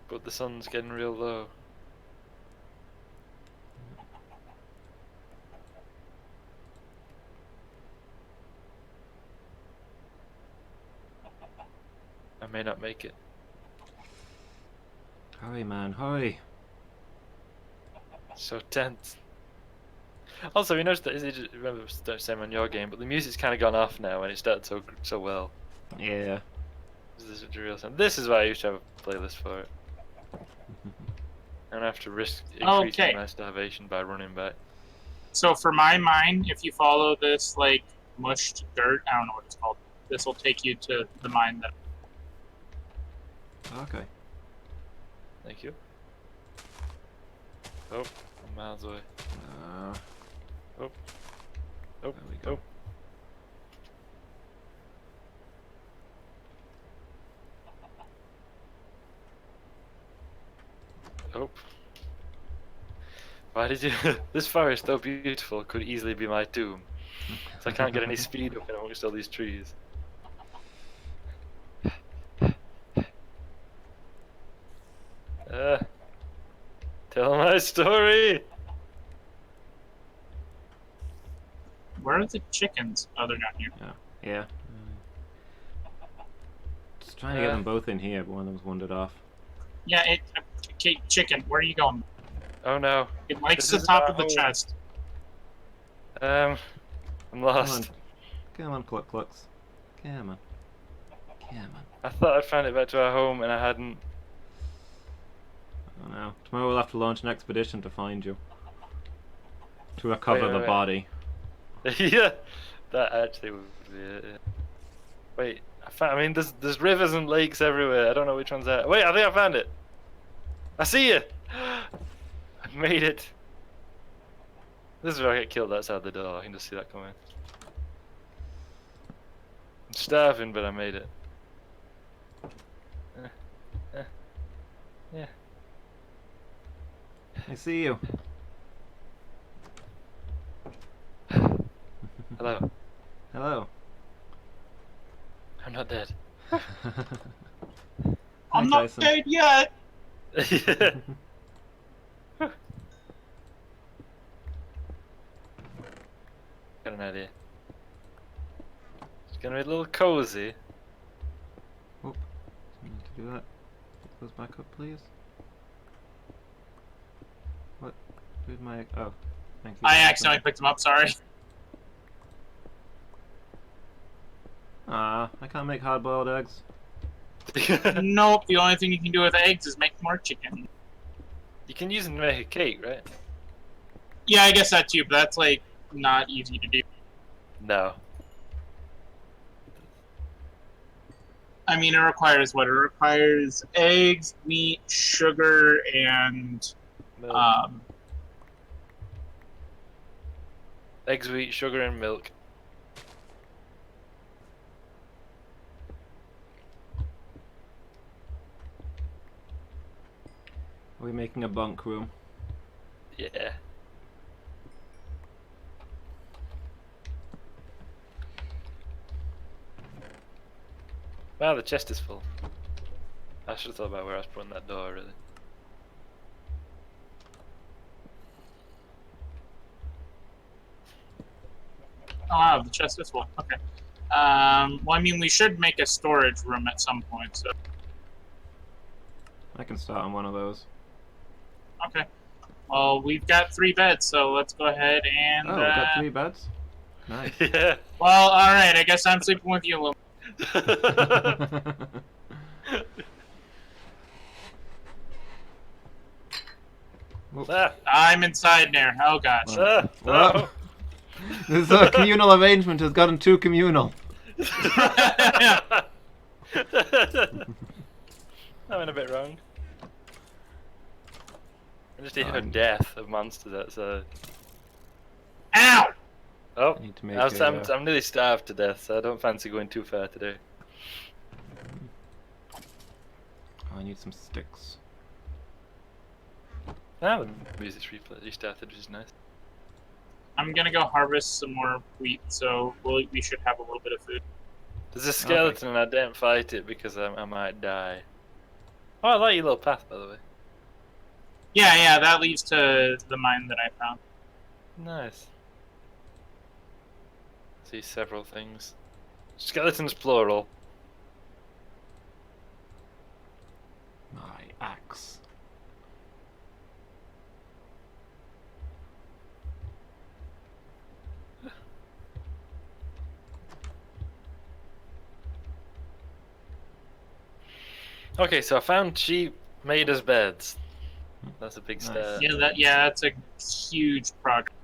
But the sun's getting real low. I may not make it. Hurry, man, hurry. So tense. Also, we noticed that, remember the same on your game, but the music's kind of gone off now and it started so well. Yeah. This is a real sound. This is why I used to have a playlist for it. I don't have to risk increasing my starvation by running back. So for my mine, if you follow this like mushed dirt, I don't know what it's called. This will take you to the mine that. Okay. Thank you. Oh, I'm miles away. Oh. There we go. Oh. Why did you... This forest, though beautiful, could easily be my tomb. So I can't get any speed up in amongst all these trees. Tell my story! Where are the chickens? Oh, they're down here. Yeah. Just trying to get them both in here, but one of them's wandered off. Yeah, okay, chicken, where are you going? Oh no. It likes the top of the chest. I'm lost. Come on, Cluck Clucks. Come on. Come on. I thought I'd found it back to our home and I hadn't. Oh no. Tomorrow we'll have to launch an expedition to find you. To recover the body. Yeah, that actually would be it. Yeah. Wait, I mean, there's rivers and lakes everywhere. I don't know which one's that. Wait, I think I found it. I see you. I made it. This is where I get killed outside the door. I can just see that coming. I'm starving, but I made it. Yeah. I see you. Hello. Hello. I'm not dead. I'm not Tyson. dead yet. Yeah. Got an idea. It's gonna be a little cozy. Oh, I need to do that. Pick those back up, please. What? Where's my... Oh, thank you. I accidentally picked him up, sorry. Ah, I can't make hard-boiled eggs. Nope, the only thing you can do with eggs is make more chicken. You can use them to make a cake, right? Yeah, I guess that too, but that's like not easy to do. No. I mean, it requires what? It requires eggs, wheat, sugar, and Milk. Eggs, wheat, sugar, and milk. Are we making a bunk room? Yeah. Wow, the chest is full. I should have thought about where I was putting that door, really. oh wow, the chest is full. Okay. Well, I mean, we should make a storage room at some point. So I can start on one of those. okay. Well, we've got 3 beds, so let's go ahead and. Oh, we got 3 beds? Nice. Yeah. Well, all right. I guess I'm sleeping with you, Lou. Ah, I'm inside there. Oh gosh. ah, Well, no. this communal arrangement has gotten too communal. I went a bit wrong. I just heard death of monsters outside. Ow! Oh, I need to make I'm nearly starved to death, so I don't fancy going too far today. Oh, I need some sticks. Ah, the music's restarted, which is nice. I'm gonna go harvest some more wheat, so we should have a little bit of food. There's a skeleton and I didn't fight it because I might die. Oh, I like your little path, by the way. Yeah, that leads to the mine that I found. Nice. See several things. Skeletons plural. My axe. Okay, so I found sheep made as beds. That's a big Nice. start. Yeah, that's a huge progress.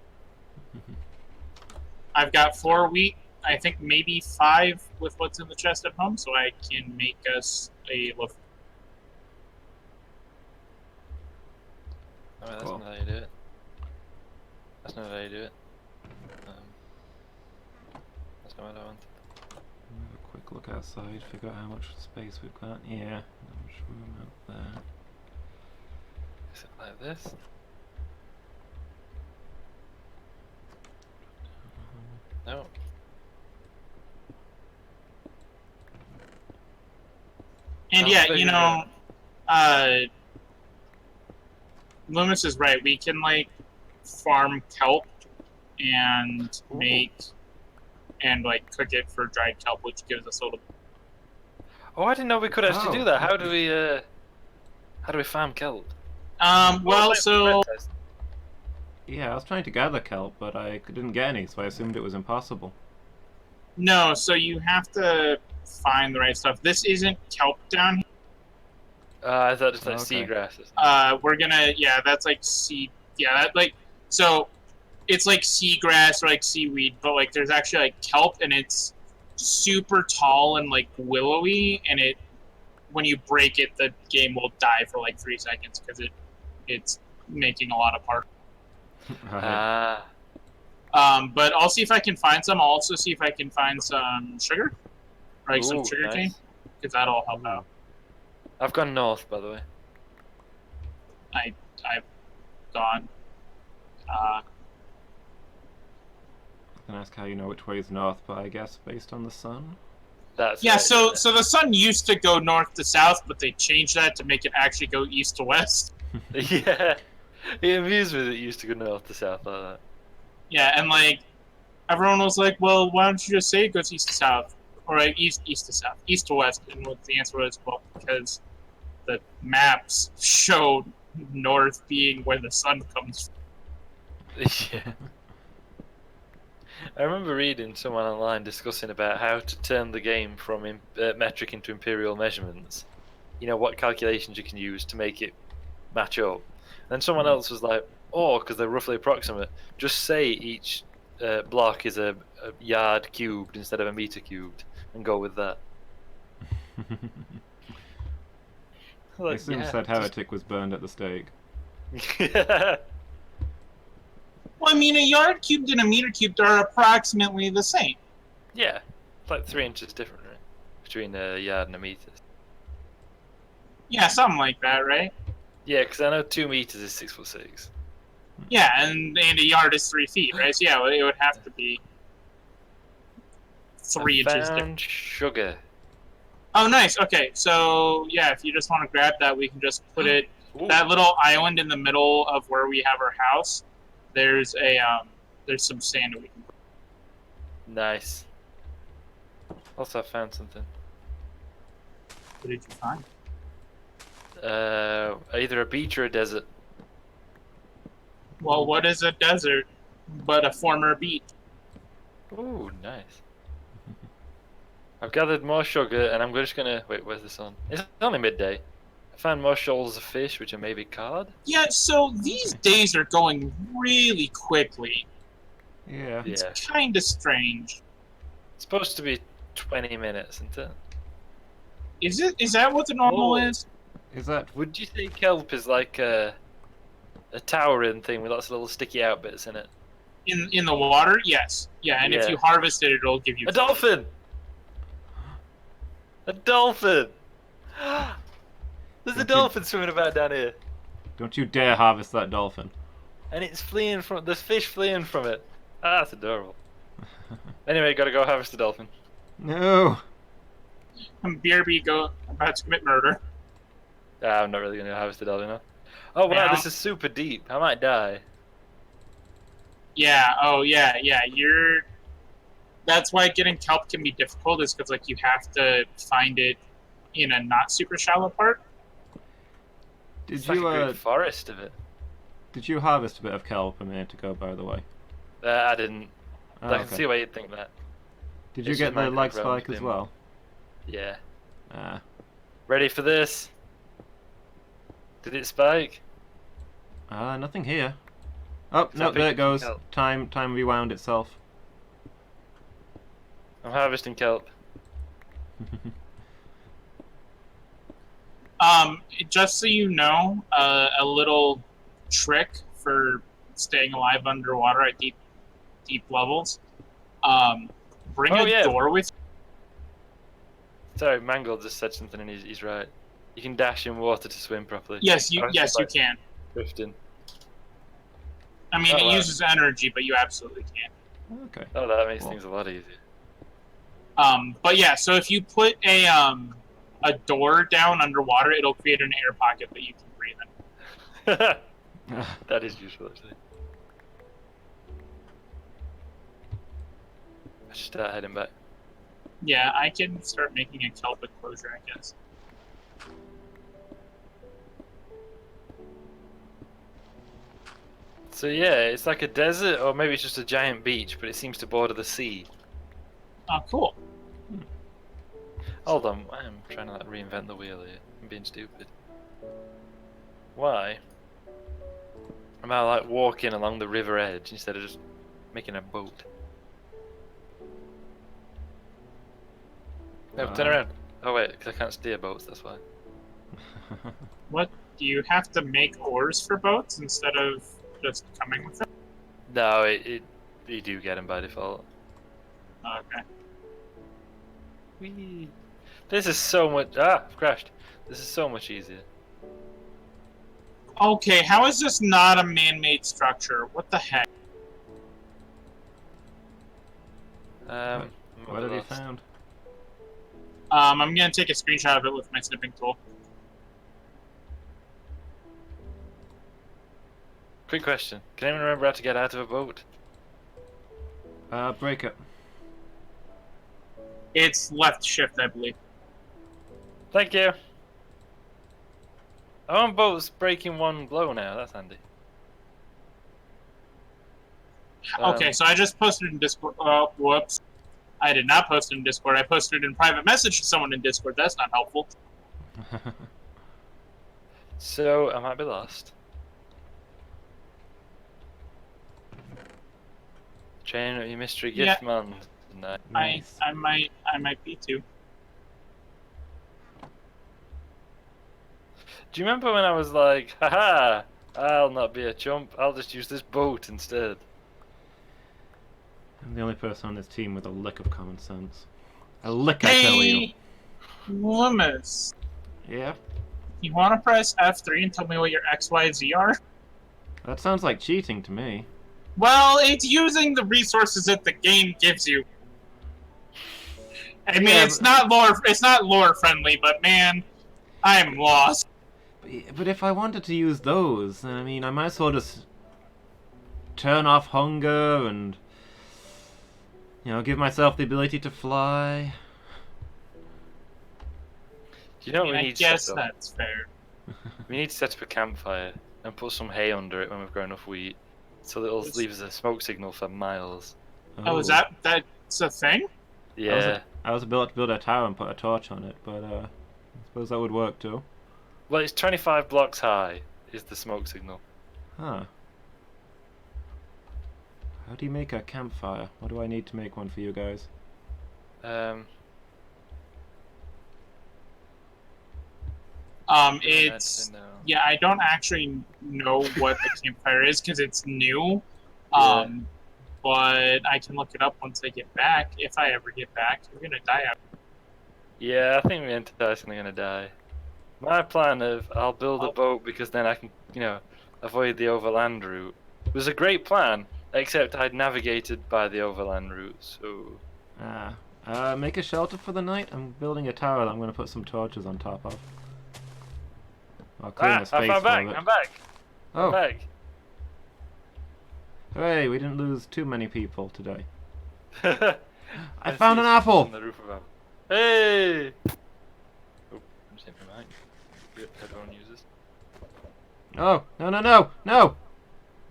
I've got 4 wheat. I think maybe 5 with what's in the chest at home, so I can make us a loaf. Oh, that's Cool. not how you do it. That's not how you do it. That's not what I want. Have a quick look outside, figure out how much space we've got. Yeah, not much room out there. Is it like this? No. And Oh, yeah, there you you know, Loomis is right. We can like farm kelp and make and like cook it for dried kelp, which gives us a little. Oh, I didn't know we could actually do Oh. that. How do we farm kelp? Well, so Yeah, I was trying to gather kelp, but I didn't get any, so I assumed it was impossible. no, so you have to find the right stuff. This isn't kelp down here. I thought it's like Okay. seagrass or something. We're gonna that's like sea that like so it's like seagrass or like seaweed, but like there's actually like kelp and it's super tall and like willowy, and when you break it, the game will die for like 3 seconds because it's making a lot of parts. Right. But I'll see if I can find some. I'll also see if I can find some sugar, or like some sugar cane, because that'll help out. I've gone north, by the way. I've gone. I can ask how you know which way is north, but I guess based on the sun. That's yeah. Right, so the sun used to go north to south, but they changed that to make it actually go east to west. Yeah, it amused me that it used to go north to south like that. Yeah, and like everyone was like, "Well, why don't you just say it goes east to south, or like east to south, east to west?" And what the answer was, well, because the maps showed north being where the sun comes from. Yeah. I remember reading someone online discussing about how to turn the game from metric into imperial measurements. You know, what calculations you can use to make it match up. And then someone else was like, oh, because they're roughly approximate, just say each block is a yard cubed instead of a meter cubed, and go with that. I assume said heretic was burned at the stake. Yeah. Well, I mean, a yard cubed and a meter cubed are approximately the same. Yeah, it's like 3 inches different, right? Between a yard and a meter. Yeah, something like that, right? Yeah, because I know 2 meters is 6'6". Yeah, and a yard is 3 feet, right? So yeah, it would have to be 3 inches different. Sugar. Oh, nice. Okay, so yeah, if you just want to grab that, we can just put it that little island in the middle of where we have our house. There's some sand that we can put. Nice. Also, I found something. What did you find? Either a beach or a desert. Well, what is a desert but a former beach? Ooh, nice. I've gathered more sugar, and I'm just gonna wait. Where's the sun? It's only midday. I found more shoals of fish, which are maybe cod. Yeah. So these days are going really quickly. Yeah. It's kind of strange. It's supposed to be 20 minutes, isn't it? Is it? Is that what the normal is? Is that? Would you say kelp is like a towering thing with lots of little sticky out bits in it? In the water, yes. Yeah, and if you harvest it, it'll give you a dolphin. A dolphin. There's a dolphin swimming about down here. Don't you dare harvest that dolphin. And it's fleeing from. There's fish fleeing from it. Ah, that's adorable. Anyway, gotta go harvest the dolphin. No. BRB go about to commit murder. I'm not really gonna harvest the dolphin, huh? Oh wow, this is super deep. I might die. Yeah. Oh yeah. Yeah. That's why getting kelp can be difficult. Is because like you have to find it in a not super shallow part. It's like a great forest of it. Did you harvest a bit of kelp a minute ago, by the way? I didn't. Oh, I can see why you'd think that. Did you get the lag spike as well? Yeah. Ah. Ready for this? Did it spike? Nothing here. Oh, no, there it goes. Time rewound itself. I'm harvesting kelp. Just so you know, a little trick for staying alive underwater at deep levels. Bring a door with you. Sorry, Mangold just said something and he's right. You can dash in water to swim properly. Yes, you can. Drifting. I mean, it uses energy, but you absolutely can. Okay. Oh, that makes things a lot easier. But yeah, so if you put a door down underwater, it'll create an air pocket that you can breathe in. That is useful, actually. I should start heading back. Yeah, I can start making a kelp enclosure, I guess. So yeah, it's like a desert, or maybe it's just a giant beach, but it seems to border the sea. Oh, cool. Hold on, I'm trying to like reinvent the wheel here. I'm being stupid. Why am I like walking along the river edge instead of just making a boat? No, turn around. Oh wait, because I can't steer boats, that's why. What? Do you have to make oars for boats instead of just coming with them? No, you do get them by default. Okay. Whee! This is so much. Ah, I've crashed. This is so much easier. Okay, how is this not a man-made structure? What the heck? What have you found? I'm gonna take a screenshot of it with my snipping tool. Quick question. Can anyone remember how to get out of a boat? Break it. It's left shift, I believe. Thank you. I want boats breaking one blow now. That's handy. Okay, so I just posted in Discord. Oh, whoops. I did not post it in Discord. I posted it in private message to someone in Discord. That's not helpful. So I might be lost. Chain of your mystery gift man. Nice. I might be too. Do you remember when I was like, haha, I'll not be a chump, I'll just use this boat instead? I'm the only person on this team with a lick of common sense. A lick, I tell you. Hey, Loomis. Yeah? You want to press F3 and tell me what your XYZ are? That sounds like cheating to me. Well, it's using the resources that the game gives you. I mean, Yeah, it's not lore friendly, but man, I'm lost. But if I wanted to use those, I mean, I might as well just turn off hunger and, you know, give myself the ability to fly. Do you know what we I need to guess set up? that's fair. We need to set up a campfire and put some hay under it when we've grown enough wheat, so that it'll leave us a smoke signal for miles. Oh, is that's a thing? Yeah. I was about to build a tower and put a torch on it, but I suppose that would work too. Well, it's 25 blocks high, is the smoke signal. Huh. How do you make a campfire? What do I need to make one for you guys? It's yeah. I don't actually know what a campfire is because it's new. But I can look it up once I get back. If I ever get back, we're gonna die out. Yeah, I think me and Tyson are gonna die. My plan of I'll build a boat because then I can, you know, avoid the overland route was a great plan, except I'd navigated by the overland route, so... Make a shelter for the night? I'm building a tower that I'm going to put some torches on top of. I'll clear the space I'm back, for it. I'm back! Oh. I'm back! Hooray, we didn't lose too many people today. I see found an apple! on the roof of our... Hey! Oh, I'm just hitting my mic. Everyone uses. Oh, no!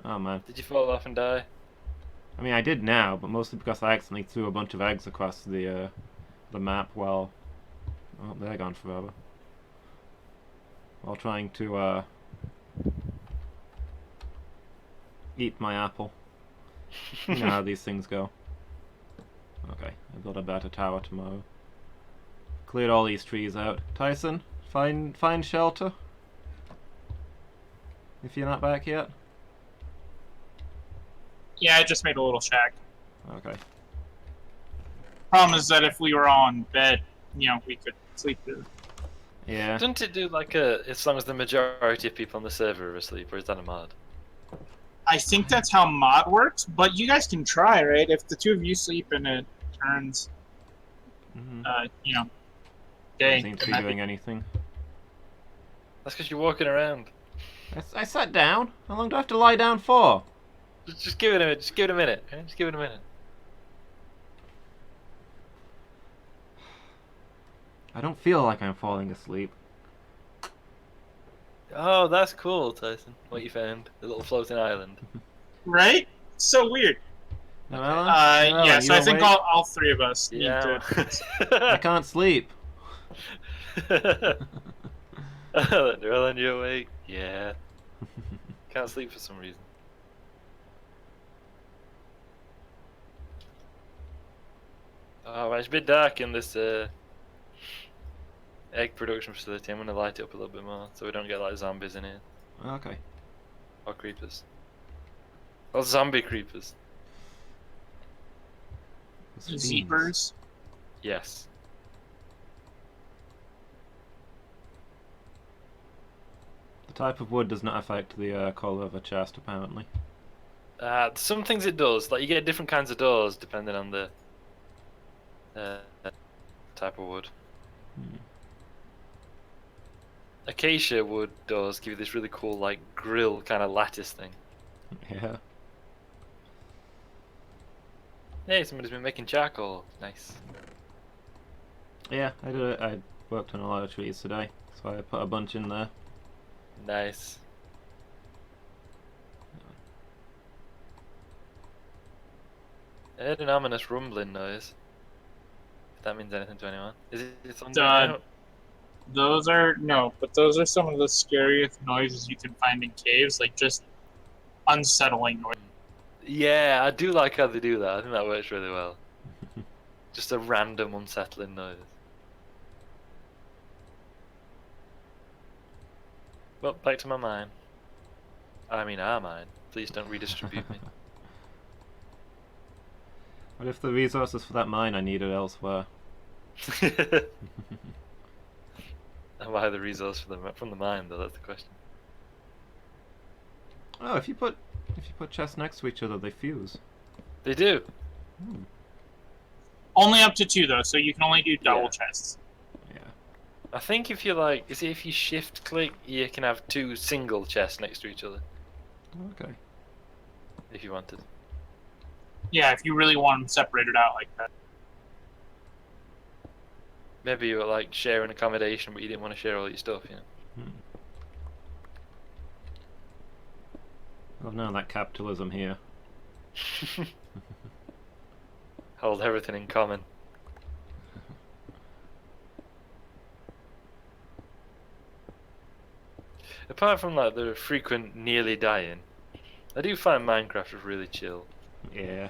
Oh man. Did you fall off and die? I mean, I did now, but mostly because I accidentally threw a bunch of eggs across the map while... Oh, they're gone forever. While trying to, eat my apple. You know how these things go. Okay, I built a better tower tomorrow. Cleared all these trees out. Tyson, find shelter? If you're not back yet? Yeah, I just made a little shack. Okay. Problem is that if we were all in bed, you know, we could sleep there. Yeah. Doesn't it do like a, as long as the majority of people on the server are asleep, or is that a mod? I think that's how mod works, but you guys can try, right? If the two of you sleep and it turns, you know, day. Doesn't seem to be doing anything. That's because you're walking around. I sat down. How long do I have to lie down for? Just give it a minute. Just give it a minute. Okay? Just give it a minute. I don't feel like I'm falling asleep. Oh, that's cool, Tyson. What you found? The little floating island. Right? So weird. No, Ellen? Yeah, so I you think awake? all three of us need Yeah. to... I can't sleep. Ellen, you awake? Yeah. Can't sleep for some reason. Oh, it's a bit dark in this egg production facility. I'm gonna light it up a little bit more so we don't get like zombies in here. Okay. Or creepers. Or zombie creepers. Zeepers. Yes. The type of wood does not affect the colour of a chest, apparently. Some things it does. Like you get different kinds of doors depending on the type of wood. Acacia wood doors give you this really cool like grill kind of lattice thing. Yeah. Hey, somebody's been making charcoal. Nice. Yeah, I worked on a lot of trees today, so I put a bunch in there. Nice. I heard an ominous rumbling noise. If that means anything to anyone. Is it something out? Those are but those are some of the scariest noises you can find in caves, like just unsettling noise. Yeah, I do like how they do that. I think that works really well. Just a random unsettling noise. Well, back to my mine. I mean our mine. Please don't redistribute me. What if the resources for that mine I needed elsewhere? And why the resource from the mine though, that's the question. Oh, if you put chests next to each other, they fuse. They do. Only up to 2 though, so you can only do double chests. Yeah. I think if you if you shift click, you can have 2 single chests next to each other. Okay. If you wanted. Yeah, if you really want them separated out like that. Maybe you were like sharing accommodation, but you didn't want to share all your stuff, you know. Well, no, that capitalism here. Hold everything in common. Apart from like the frequent nearly dying, I do find Minecraft is really chill. Yeah.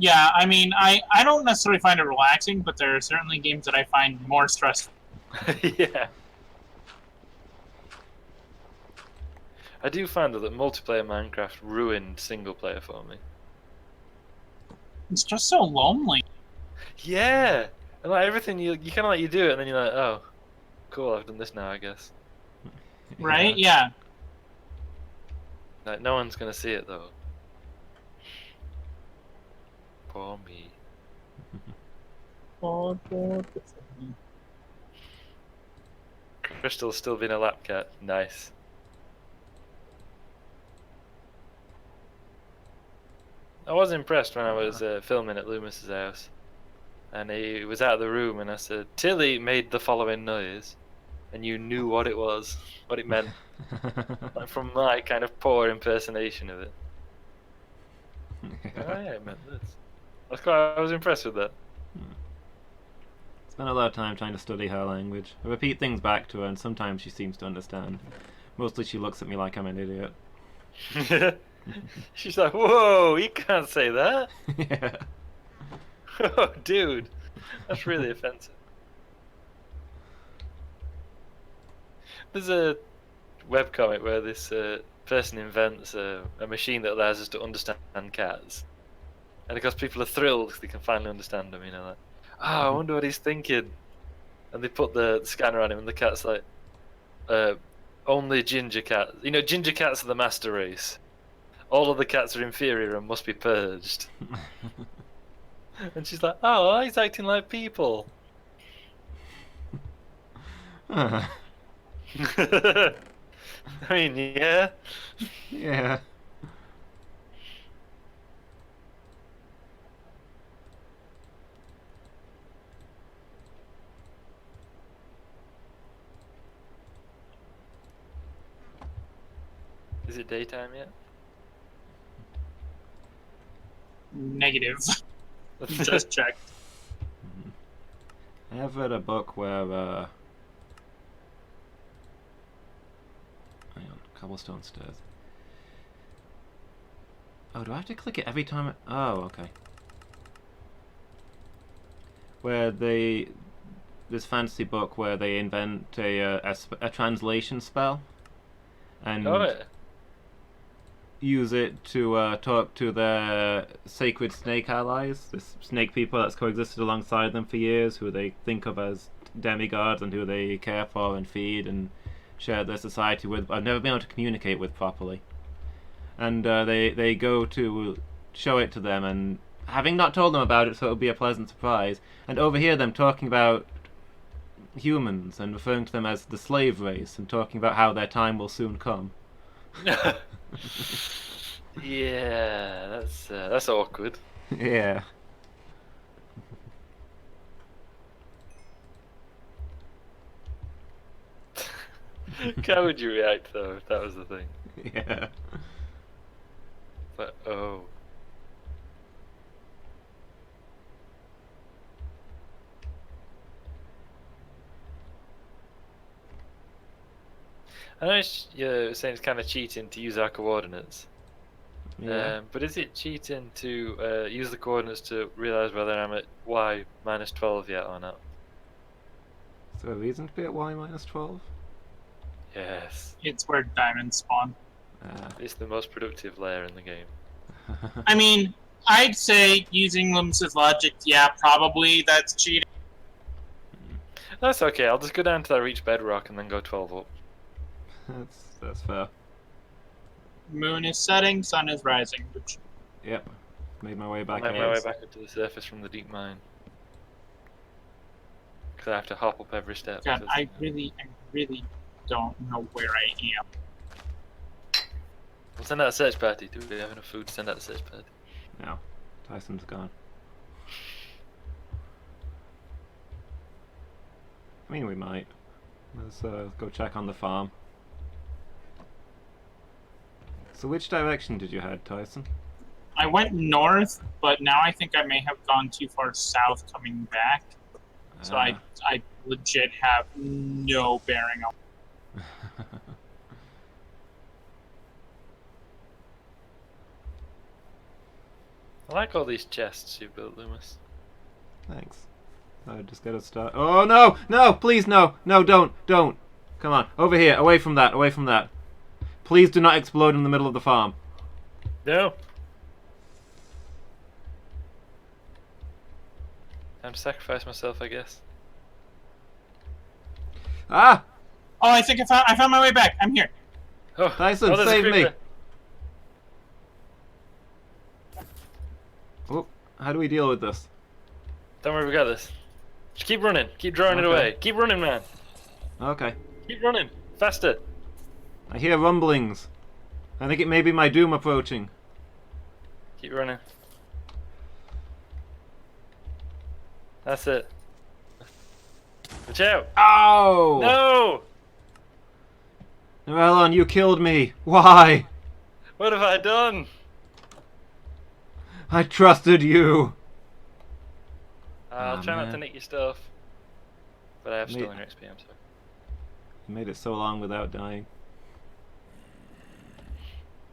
Yeah, I mean, I don't necessarily find it relaxing, but there are certainly games that I find more stressful. Yeah. I do find that multiplayer Minecraft ruined single player for me. It's just so lonely. Yeah, and like everything you kind of like you do it, and then you're like, oh, cool, I've done this now, I guess. Right? Yeah. Like no one's gonna see it though. Poor me. Crystal's still being a lap cat. Nice. I was impressed when I was filming at Loomis's house, and he was out of the room, and I said, "Tilly made the following noise," and you knew what it was, what it meant, like from my kind of poor impersonation of it. Oh yeah, it meant this. I was impressed with that. Spent a lot of time trying to study her language. I repeat things back to her, and sometimes she seems to understand. Mostly she looks at me like I'm an idiot. She's like, "Whoa, you can't say that." Yeah. Oh, dude, that's really offensive. There's a webcomic where this person invents a machine that allows us to understand cats. And of course people are thrilled because they can finally understand them, you know, like, oh, I wonder what he's thinking. And they put the scanner on him and the cat's like, only ginger cats. You know, ginger cats are the master race. All of the cats are inferior and must be purged. And she's like, oh, he's acting like people. I mean, yeah. Yeah. Is it daytime yet? Negative. Just checked. I have read a book where hang on, cobblestone stairs. Oh, do I have to click it every time? Oh, okay. where this fantasy book where they invent a translation spell and Oh, yeah. use it to talk to their sacred snake allies, this snake people that's coexisted alongside them for years, who they think of as demigods and who they care for and feed and share their society with. I've never been able to communicate with properly, and they go to show it to them, and having not told them about it, so it'll be a pleasant surprise, and overhear them talking about humans and referring to them as the slave race and talking about how their time will soon come. Yeah, that's awkward. Yeah. How would you react though if that was the thing? Yeah. But oh. I know you're saying it's kind of cheating to use our coordinates. Yeah. But is it cheating to use the coordinates to realise whether I'm at y minus 12 yet or not? Is there a reason to be at y minus 12? Yes. It's where diamonds spawn. It's the most productive layer in the game. I mean, I'd say using Loomis's logic, yeah, probably that's cheating. That's okay, I'll just go down till I reach bedrock and then go 12 up. That's fair. Moon is setting, sun is rising. Which... Yep. Made my way back I'll make out. my way back up to the surface from the deep mine. Because I have to hop up every step. God, I really don't know where I am. We'll send out a search party. Do we have enough food to send out a search party? No. Tyson's gone. I mean, we might. Let's go check on the farm. So which direction did you head, Tyson? I went north, but now I think I may have gone too far south coming back. So I legit have no bearing on. I like all these chests you built, Loomis. Thanks. I just gotta start. Oh no! No! Please no! No! Don't! Come on, over here, away from that, away from that. Please do not explode in the middle of the farm. No. Time to sacrifice myself, I guess. Ah! Oh, I think I found my way back. I'm here. Oh, Tyson, there's a save me! creeper. Oh, how do we deal with this? Don't worry, we got this. Just keep running. Keep drawing it away. Keep running, man. Okay. Keep running. Faster. I hear rumblings. I think it may be my doom approaching. Keep running. That's it. Watch out. Oh! No! Noelon, you killed me. Why? What have I done? I trusted you. I'll try not to man. nick your stuff. But I have Me- stolen your XP, I'm sorry. You made it so long without dying.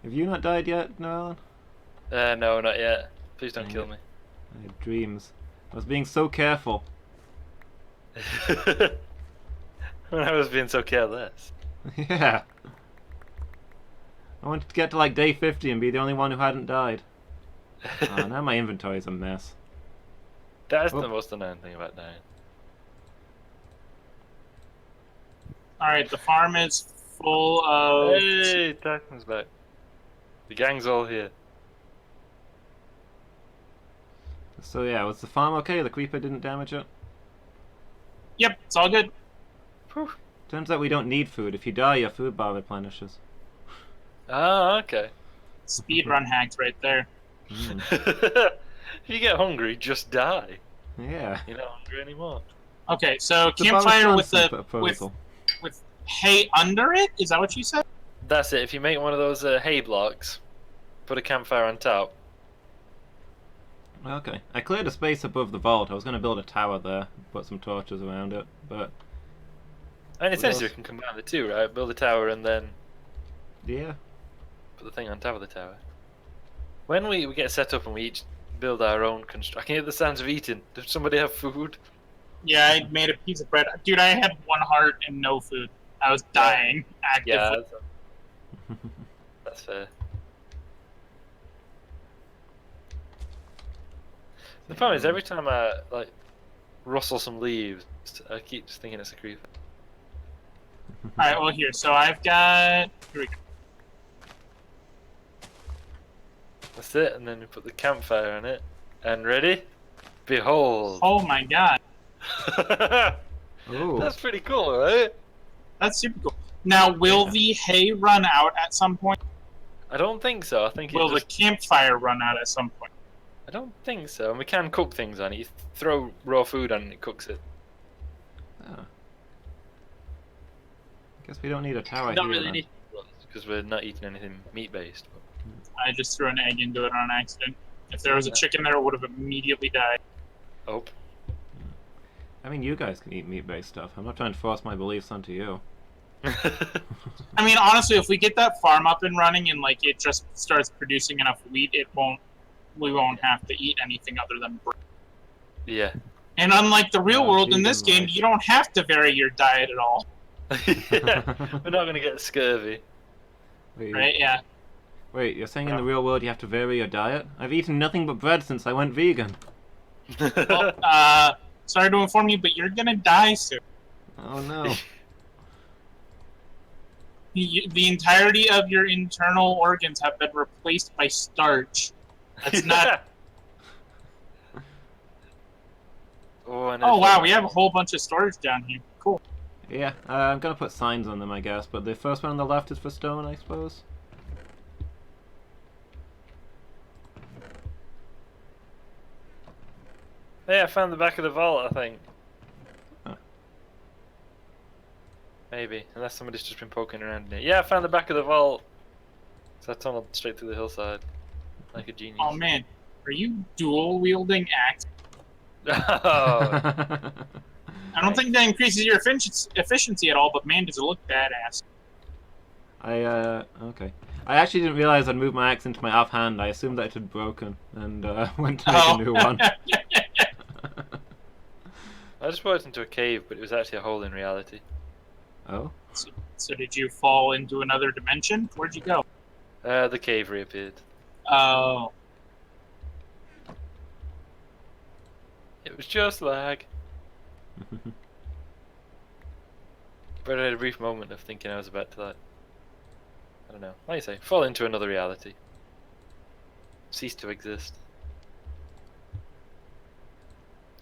Have you not died yet, Noelon? No, not yet. Please don't Dang kill it. me. I had dreams. I was being so careful. When I was being so careless. Yeah. I wanted to get to like day 50 and be the only one who hadn't died. Oh, now my inventory's a mess. That is Oh. the most annoying thing about dying. Alright, the farm is full of... Hey, Tyson's back. The gang's all here. So yeah, was the farm okay? The creeper didn't damage it? Yep, it's all good. Whew. Turns out we don't need food. If you die, your food bar replenishes. Ah, okay. Speedrun hacks right there. Mm. If you get hungry, just die. Yeah. You're not hungry anymore. Okay, so It's a campfire Boris with Johnson the proposal. with hay under it? Is that what you said? That's it. If you make one of those hay blocks, put a campfire on top. Okay. I cleared a space above the vault. I was going to build a tower there, put some torches around it, but And essentially, else? we can combine the two, right? Build a tower and then yeah. put the thing on top of the tower. When we get set up and we each build our own construct. I can hear the sounds of eating. Does somebody have food? Yeah, I made a piece of bread. Dude, I had 1 heart and no food. I was dying actively. Yeah, that's fair. The problem is, every time I like rustle some leaves, I keep just thinking it's a creeper. Alright, well here, so I've got... Here we go. That's it, and then we put the campfire on it. And ready? Behold! Oh my god. Oh. That's pretty cool, right? That's super cool. Now, will the hay run out at some point? I don't think so. I think Will the campfire run out at some point? I don't think so. And we can cook things on it. You throw raw food on it and it cooks it. Oh. I guess we don't need a tower Not here, really then. need because we're not eating anything meat-based. I just threw an egg into it on accident. If there was a chicken there, it would have immediately died. Oh. I mean, you guys can eat meat-based stuff. I'm not trying to force my beliefs onto you. I mean, honestly, if we get that farm up and running and like it just starts producing enough wheat, we won't have to eat anything other than bread. Yeah. And unlike the real world in vegan this game, life. you don't have to vary your diet at all. Yeah. We're not gonna get scurvy. Wait, Right? Yeah. wait, you're saying in the real world you have to vary your diet? I've eaten nothing but bread since I went vegan. Well, sorry to inform you, but you're gonna die soon. Oh no. The entirety of your internal organs have been replaced by starch. That's not. Oh wow, we have a whole bunch of storage down here. Cool. Yeah, I'm gonna put signs on them, I guess, but the first one on the left is for stone, I suppose. Hey, I found the back of the vault, I think. Huh. Maybe, unless somebody's just been poking around in it. Yeah, I found the back of the vault. So I tunneled straight through the hillside. Like a genius. Oh man, are you dual wielding axe? Oh. I don't think that increases your efficiency at all, but man, does it look badass. Okay. I actually didn't realize I'd moved my axe into my offhand. I assumed that it had broken, and went to make a new one. I just walked into a cave, but it was actually a hole in reality. Oh? So did you fall into another dimension? Where'd you go? The cave reappeared. Oh. It was just lag. But I had a brief moment of thinking I was about to, like, I don't know, like you say, fall into another reality. Cease to exist.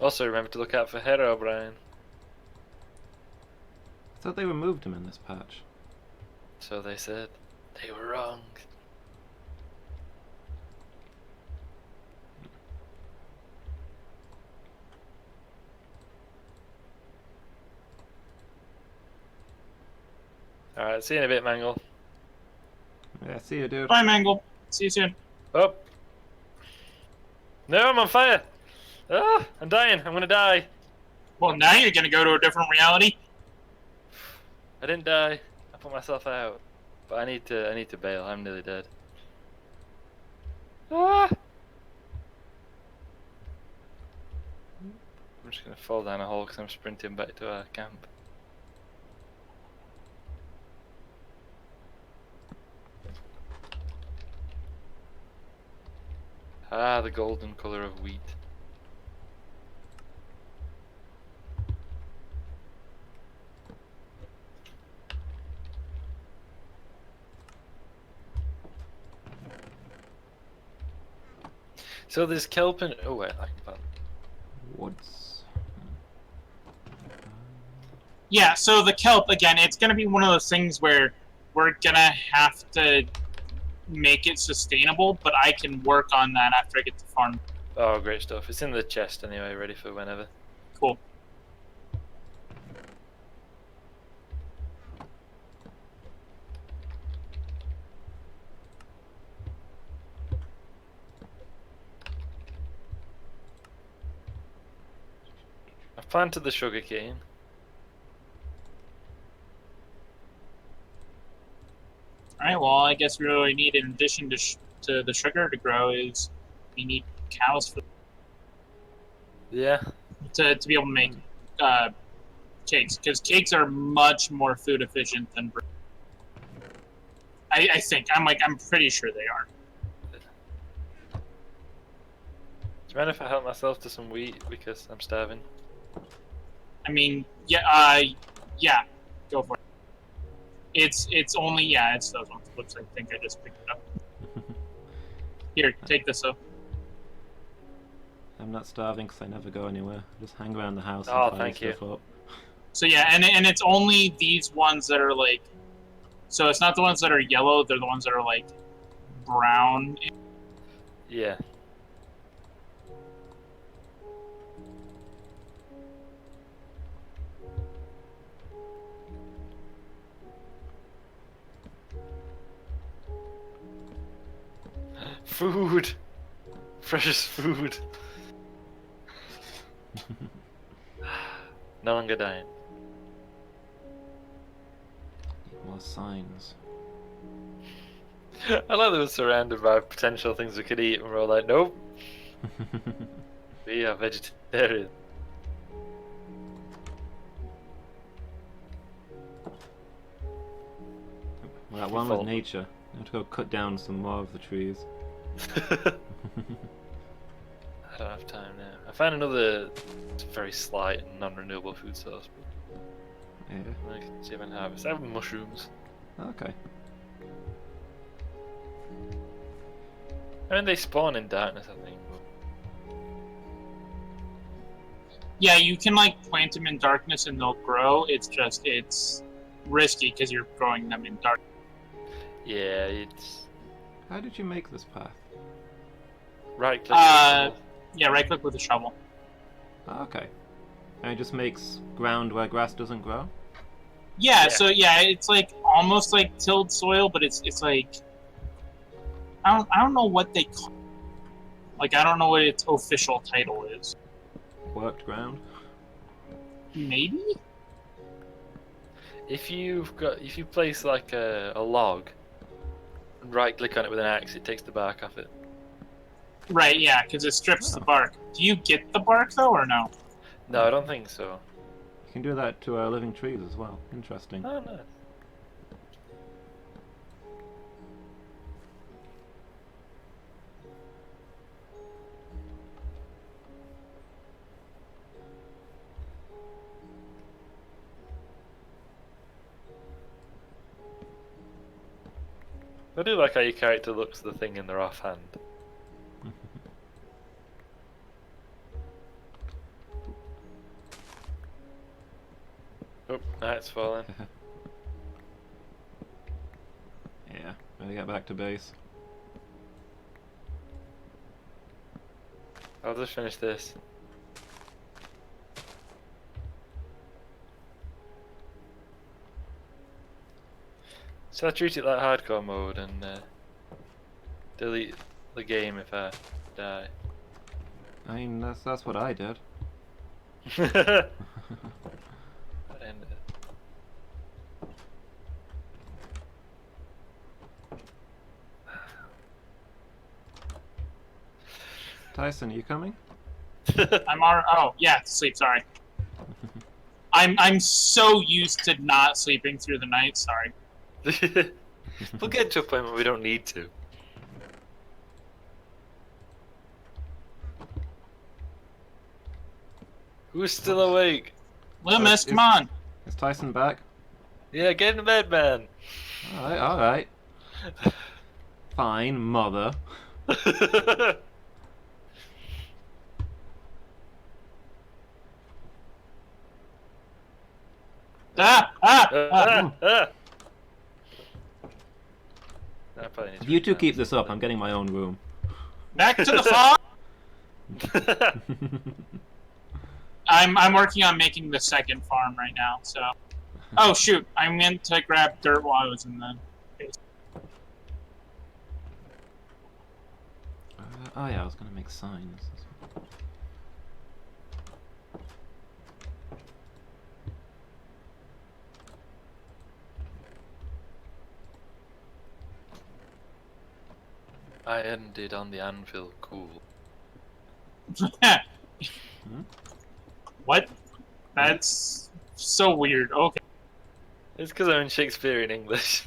Also remember to look out for Herobrine. I thought they removed him in this patch. So they said. They were wrong. Alright, see you in a bit, Mangle. Yeah, see you, dude. Bye, Mangle. See you soon. Oh! No, I'm on fire! Ah, I'm dying. I'm gonna die. Well, now you're gonna go to a different reality. I didn't die. I put myself out. But I need to bail. I'm nearly dead. Ah! I'm just gonna fall down a hole because I'm sprinting back to our camp. Ah, the golden colour of wheat. So there's kelp and oh wait, I can find. Woods. Yeah, so the kelp, again, it's gonna be one of those things where we're gonna have to make it sustainable, but I can work on that after I get the farm. Oh, great stuff. It's in the chest anyway, ready for whenever. Cool. I've planted the sugar cane. Alright, well, I guess we really need, in addition to the sugar to grow, is we need cow's food Yeah. to be able to make cakes, because cakes are much more food efficient than bread. I think. I'm pretty sure they are. Do you mind if I help myself to some wheat because I'm starving? I mean, yeah, go for it. It's only, yeah, it's those ones. Looks like I think I just picked it up. Here, take this up. I'm not starving because I never go anywhere. I just hang around the house Oh, and tidy thank you. stuff up. So yeah, and it's only these ones that are like, so it's not the ones that are yellow, they're the ones that are like brown. Yeah. Food! Precious food! No longer dying. More signs. I like that we're surrounded by potential things we could eat and we're all like, nope, we are vegetarian. Well, that one was nature. I have to go cut down some more of the trees. I don't have time now. I found another very slight and non-renewable food source. Yeah. I can see if I can harvest. I have mushrooms. Okay. I mean, they spawn in darkness, I think. Yeah, you can like plant them in darkness and they'll grow. It's just, it's risky because you're growing them in dark. Yeah, it's How did you make this path? right click. Yeah, right click with a shovel. Okay. And it just makes ground where grass doesn't grow? Yeah, Yeah. so yeah, it's like almost like tilled soil, but it's like I don't know what they call. Like, I don't know what its official title is. Worked ground? Maybe? If you place like a log and right click on it with an axe, it takes the bark off it. Right, yeah, because it strips the bark. Do you get the bark, though, or no? No, I don't think so. You can do that to living trees as well. Interesting. Oh no. I do like how your character looks at the thing in their offhand. Oh, night's falling. Yeah, better get back to base. I'll just finish this. So I treat it like hardcore mode and delete the game if I die. I mean, that's what I did. And, Tyson, are you coming? Oh, yeah, sleep, sorry. I'm so used to not sleeping through the night, sorry. we'll get to a point where we don't need to. Who's still awake? Loomis, come on! Is Tyson back? Yeah, get in bed, man. Alright, alright. Fine, mother. If you two keep this up, I'm getting my own room. Back to the farm! I'm working on making the second farm right now, so... Oh, shoot, I meant to grab dirt while I was in the base. Oh yeah, I was gonna make signs. I ended on the anvil, cool. What? That's so weird. Okay. It's because I'm in Shakespearean English.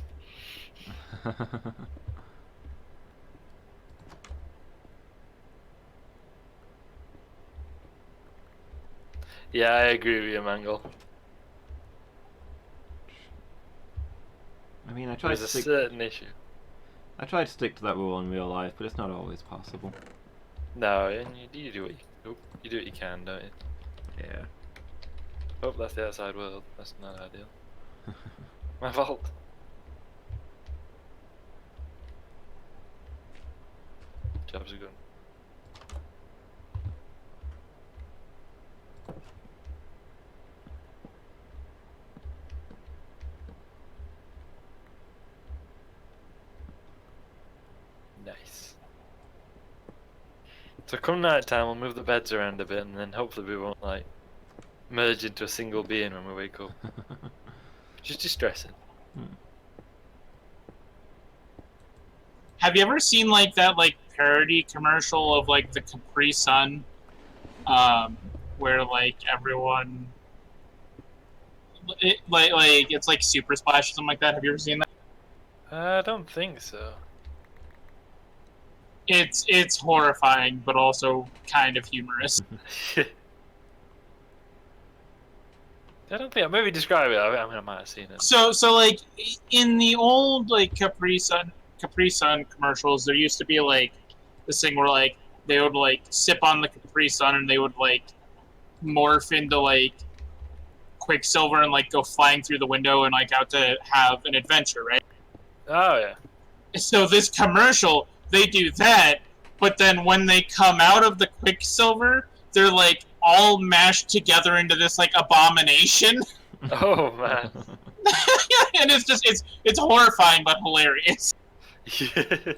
Yeah, I agree with you, Mangle. I mean, I tried There's a certain issue. I try to stick to that rule in real life, but it's not always possible. No, and you do what you do what you can, don't you? Yeah. Oh, that's the outside world. That's not ideal. My fault. Jobs are good. Nice. So come night time, we'll move the beds around a bit, and then hopefully we won't like merge into a single being when we wake up. Just distressing. Have you ever seen like that like parody commercial of like the Capri Sun, where like everyone, like it's like Super Splash or something like that? Have you ever seen that? I don't think so. It's horrifying, but also kind of humorous. I don't think. Maybe describe it. I mean, I might have seen it. So like in the old like Capri Sun commercials, there used to be like this thing where like they would like sip on the Capri Sun and they would like morph into like Quicksilver and like go flying through the window and like out to have an adventure, right? Oh yeah. So this commercial, they do that, but then when they come out of the Quicksilver, they're like all mashed together into this like abomination. Oh man. And it's just it's horrifying but hilarious. Yeah.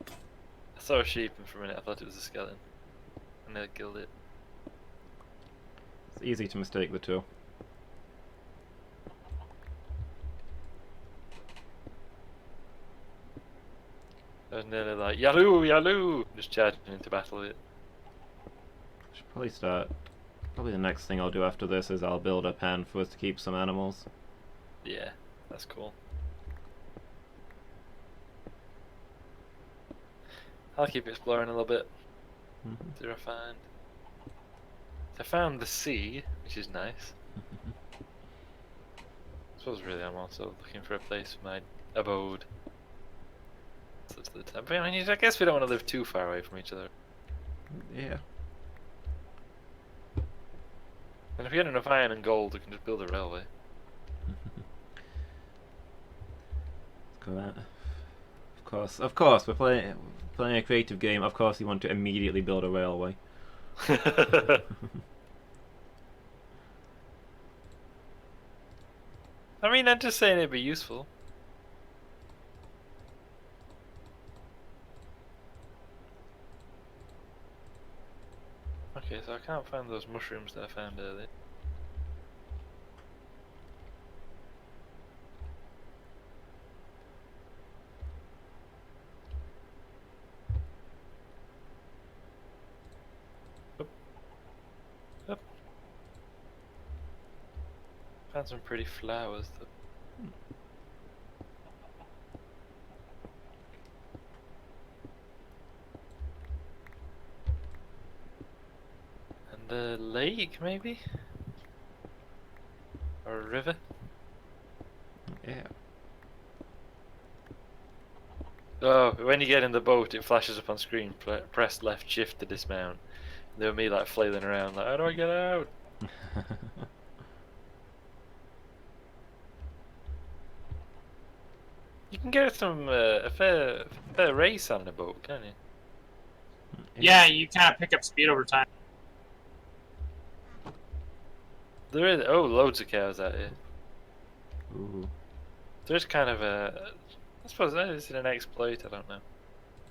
I saw a sheep and for a minute I thought it was a skeleton. And they killed it. It's easy to mistake the two. I was nearly like, Yaloo, Yaloo! Just charging into battle with it. Should probably start. Probably the next thing I'll do after this is I'll build a pen for us to keep some animals. Yeah, that's cool. I'll keep exploring a little bit. See what I find. I found the sea, which is nice. I suppose really I'm also looking for a place for my abode. But I mean, I guess we don't want to live too far away from each other. Yeah. And if we get enough iron and gold, we can just build a railway. Let's go out. Of course, we're playing a creative game. Of course, you want to immediately build a railway. I mean, I'm just saying it'd be useful. Okay, so I can't find those mushrooms that I found earlier. Up. Found some pretty flowers though. And a lake, maybe? Or a river? Yeah. Oh, when you get in the boat, it flashes up on screen. Press left shift to dismount. And there were me like flailing around, like, how do I get out? You can get some a fair race on a boat, can't you? Yeah, you kind of pick up speed over time. There is loads of cows out here. Ooh. There's kind of I suppose that is an exploit. I don't know.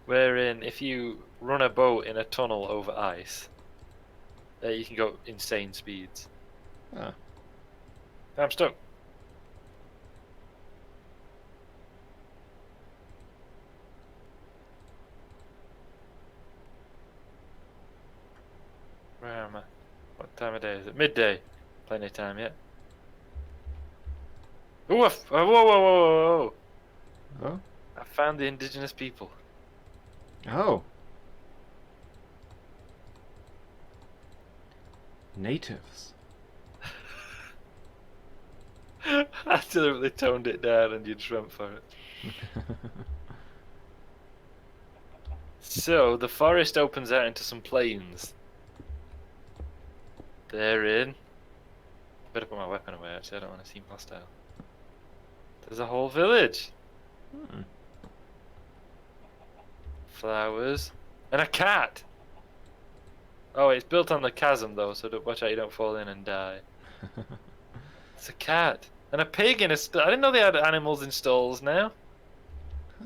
Wherein if you run a boat in a tunnel over ice, you can go insane speeds. Ah. I'm stuck. time of day is it? Midday. Plenty of time yet. Ooh, whoa, whoa, whoa, whoa, whoa! Oh. I found the indigenous people. Oh. Natives. I deliberately toned it down and you just went for it. So, the forest opens out into some plains. They're in. Better put my weapon away actually, I don't want to seem hostile. There's a whole village. Hmm. Flowers. And a cat! Oh, it's built on the chasm though, so watch out you don't fall in and die. It's a cat. And a pig in a stall. I didn't know they had animals in stalls now.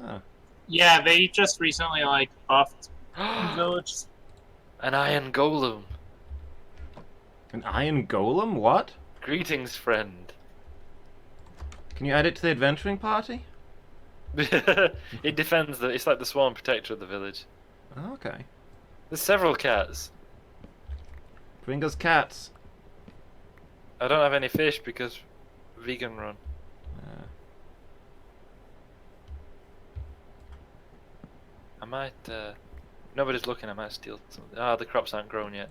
Huh. Yeah, they just recently like buffed the village. An iron golem. An iron golem? What? Greetings, friend. Can you add it to the adventuring party? It defends the. It's like the sworn protector of the village. Oh, okay. There's several cats. Bring us cats. I don't have any fish because vegan run. I might. Nobody's looking. I might steal something. Ah, the crops aren't grown yet.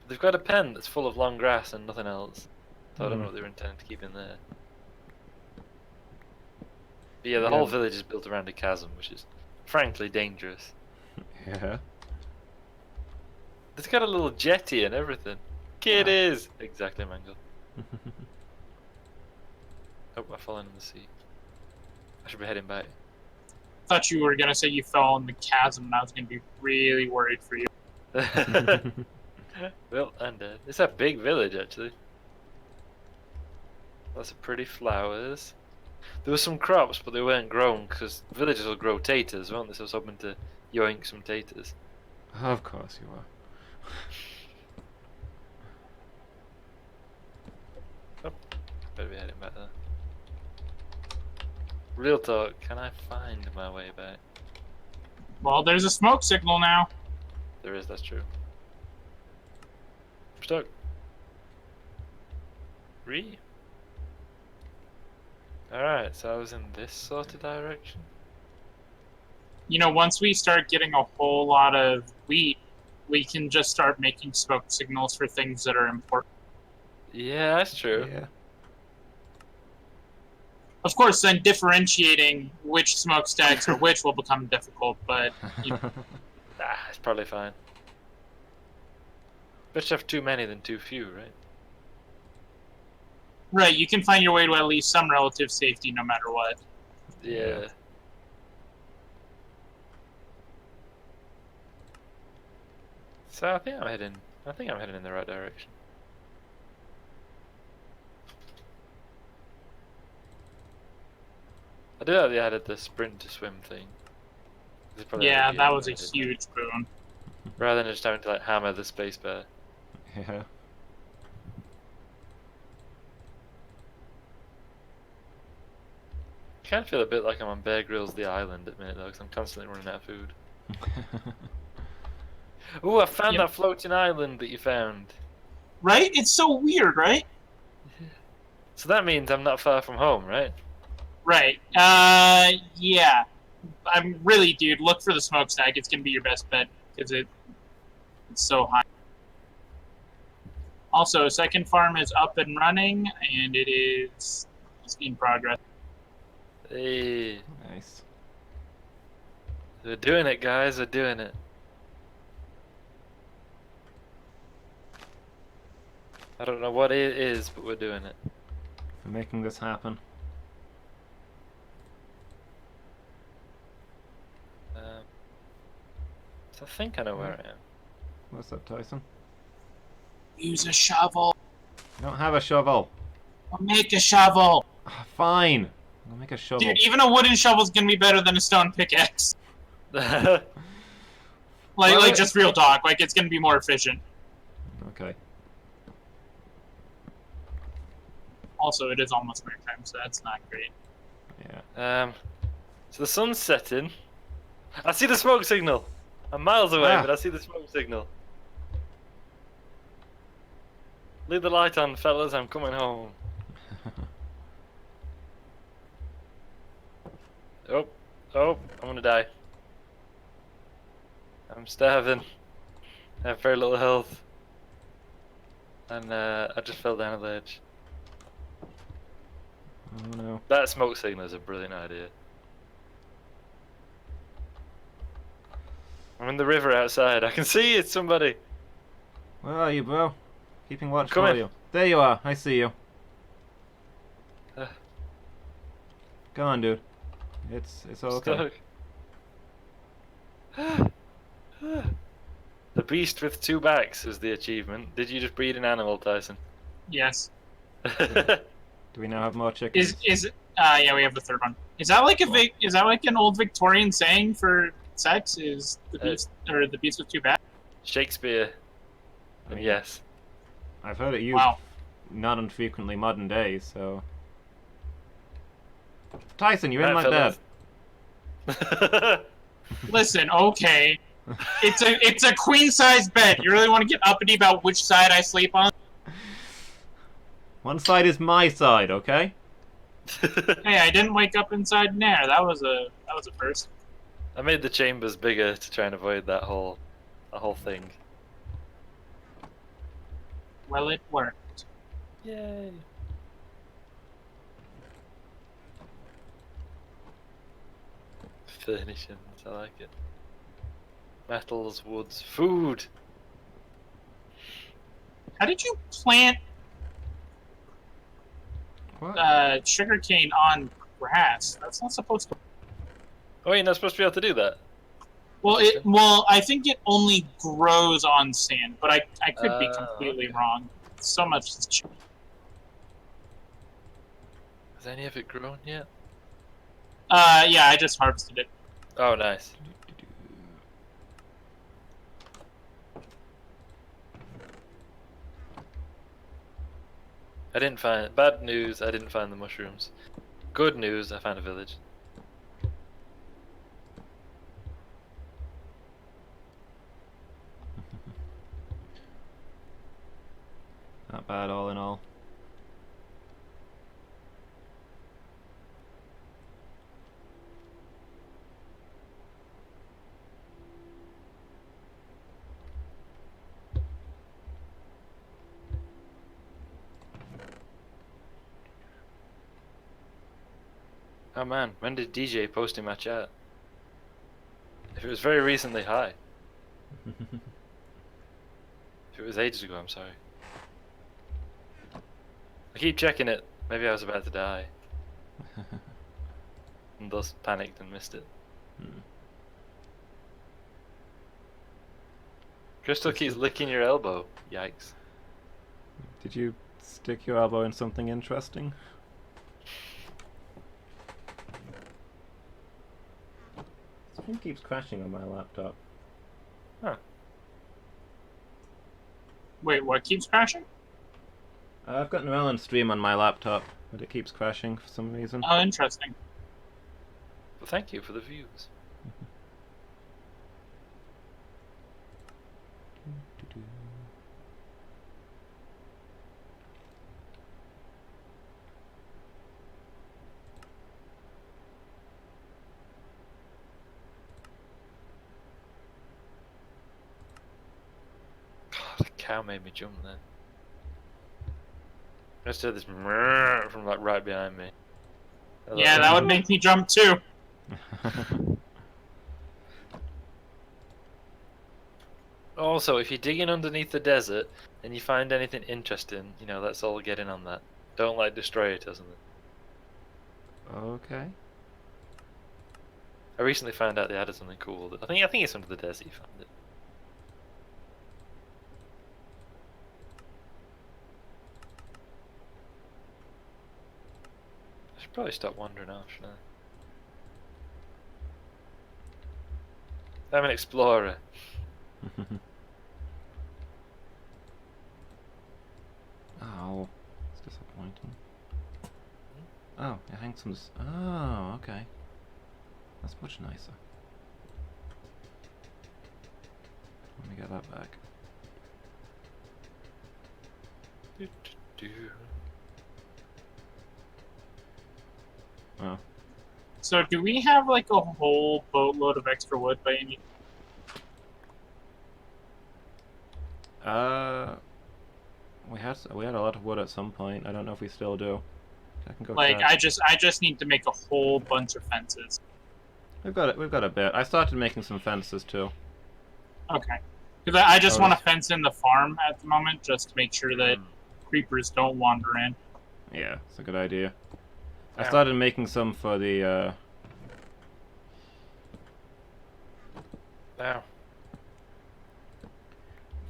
They've got a pen that's full of long grass and nothing else. So I don't know what they were intending to keep in there. But yeah, the whole village is built around a chasm, which is frankly dangerous. Yeah. It's got a little jetty and everything. Kiddies! Exactly, Mango. Oh, I've fallen in the sea. I should be heading back. Thought you were gonna say you fell in the chasm, and I was gonna be really worried for you. Well, and it's a big village actually. Lots of pretty flowers. There were some crops, but they weren't grown because villagers will grow taters, won't they? So I was hoping to yoink some taters. Of course you are. Oh, better be heading back there. Real talk, can I find my way back? Well, there's a smoke signal now. There is, that's true. I'm stuck. Alright, so I was in this sort of direction. You know, once we start getting a whole lot of wheat, we can just start making smoke signals for things that are important. Yeah, that's true. Yeah. Of course, then differentiating which smokestacks are which will become difficult, but It's probably fine. Better to have too many than too few, right? right, you can find your way to at least some relative safety no matter what. Yeah. So I think I'm heading in the right direction. I do like they added the sprint to swim thing. Yeah, that was a huge boon. Rather than just having to like hammer the spacebar. Yeah. I kind of feel a bit like I'm on Bear Grylls The Island at the minute though, because I'm constantly running out of food. Ooh, I found that floating island that you found. Right? It's so weird, right? So that means I'm not far from home, right? Right. Yeah. I'm really, dude, look for the smokestack. It's gonna be your best bet, because it's so high. Also, second farm is up and running, and it is in progress. Hey, Nice. they're doing it, guys. They're doing it. I don't know what it is, but we're doing it. For making this happen. So I think I know where I am. What's up, Tyson? Use a shovel. I don't have a shovel. I'll make a shovel. Fine. I'll make a shovel. Dude, even a wooden shovel's gonna be better than a stone pickaxe. Like just real talk. Like, it's gonna be more efficient. Okay. Also, it is almost nighttime, so that's not great. Yeah. So the sun's setting. I see the smoke signal. I'm miles away, but I see the smoke signal. Leave the light on, fellas. I'm coming home. Oh, oh, I'm gonna die. I'm starving. I have very little health. And I just fell down a ledge. Oh no. That smoke signal is a brilliant idea. I'm in the river outside. I can see it, somebody. Where are you, bro? Keeping watch Come for in. you. There you are. I see you. Come on, dude. It's okay. Stuck. The beast with two backs is the achievement. Did you just breed an animal, Tyson? Yes. Do we now have more chickens? Yeah, we have the third one. Is that like is that like an old Victorian saying for sex? Is the beast or the beast with two backs? Shakespeare. I mean, Yes. I've heard it used Wow. not infrequently modern day, so. Tyson, you're in Right, my bed. Listen, okay. It's a queen size bed. You really want to get uppity about which side I sleep on? One side is my side, okay? Hey, I didn't wake up inside Nair. That was a first. I made the chambers bigger to try and avoid that whole thing. Well, it worked. Yay. Furnishings, I like it. Metals, woods, food! How did you plant What? sugarcane on grass? That's not supposed to. Oh, you're not supposed to be able to do that? Well, I think it only grows on sand, but I could be completely okay. wrong. So much has changed. Has any of it grown yet? Yeah, I just harvested it. Oh, nice. I didn't find... Bad news, I didn't find the mushrooms. Good news, I found a village. Not bad, all in all. Oh man, when did DJ post in my chat? If it was very recently, hi. If it was ages ago, I'm sorry. I keep checking it. Maybe I was about to die. And thus panicked and missed it. Crystal keeps licking your elbow. Yikes. Did you stick your elbow in something interesting? Something keeps crashing on my laptop. Huh. Wait, what keeps crashing? I've got Llewellyn Stream on my laptop, but it keeps crashing for some reason. Oh, interesting. Well, thank you for the views. God, the cow made me jump then. I just heard this mrrr from like right behind me. Yeah, that would make me jump too. Also, if you're digging underneath the desert and you find anything interesting, you know, let's all get in on that. Don't like destroy it or something. Okay. I recently found out they added something cool. I think it's under the desert you found it. I should probably stop wandering off, shouldn't I? I'm an explorer. Oh, it's disappointing. Oh, it hangs from this. Oh, okay. That's much nicer. Let me get that back. Oh. So do we have like a whole boatload of extra wood by any? We had a lot of wood at some point. I don't know if we still do. I can go Like check. I just need to make a whole bunch of fences. We've got a bit. I started making some fences too. Okay. Because I just want to fence in the farm at the moment, just to make sure that creepers don't wander in. Yeah, it's a good idea. I started making some for the.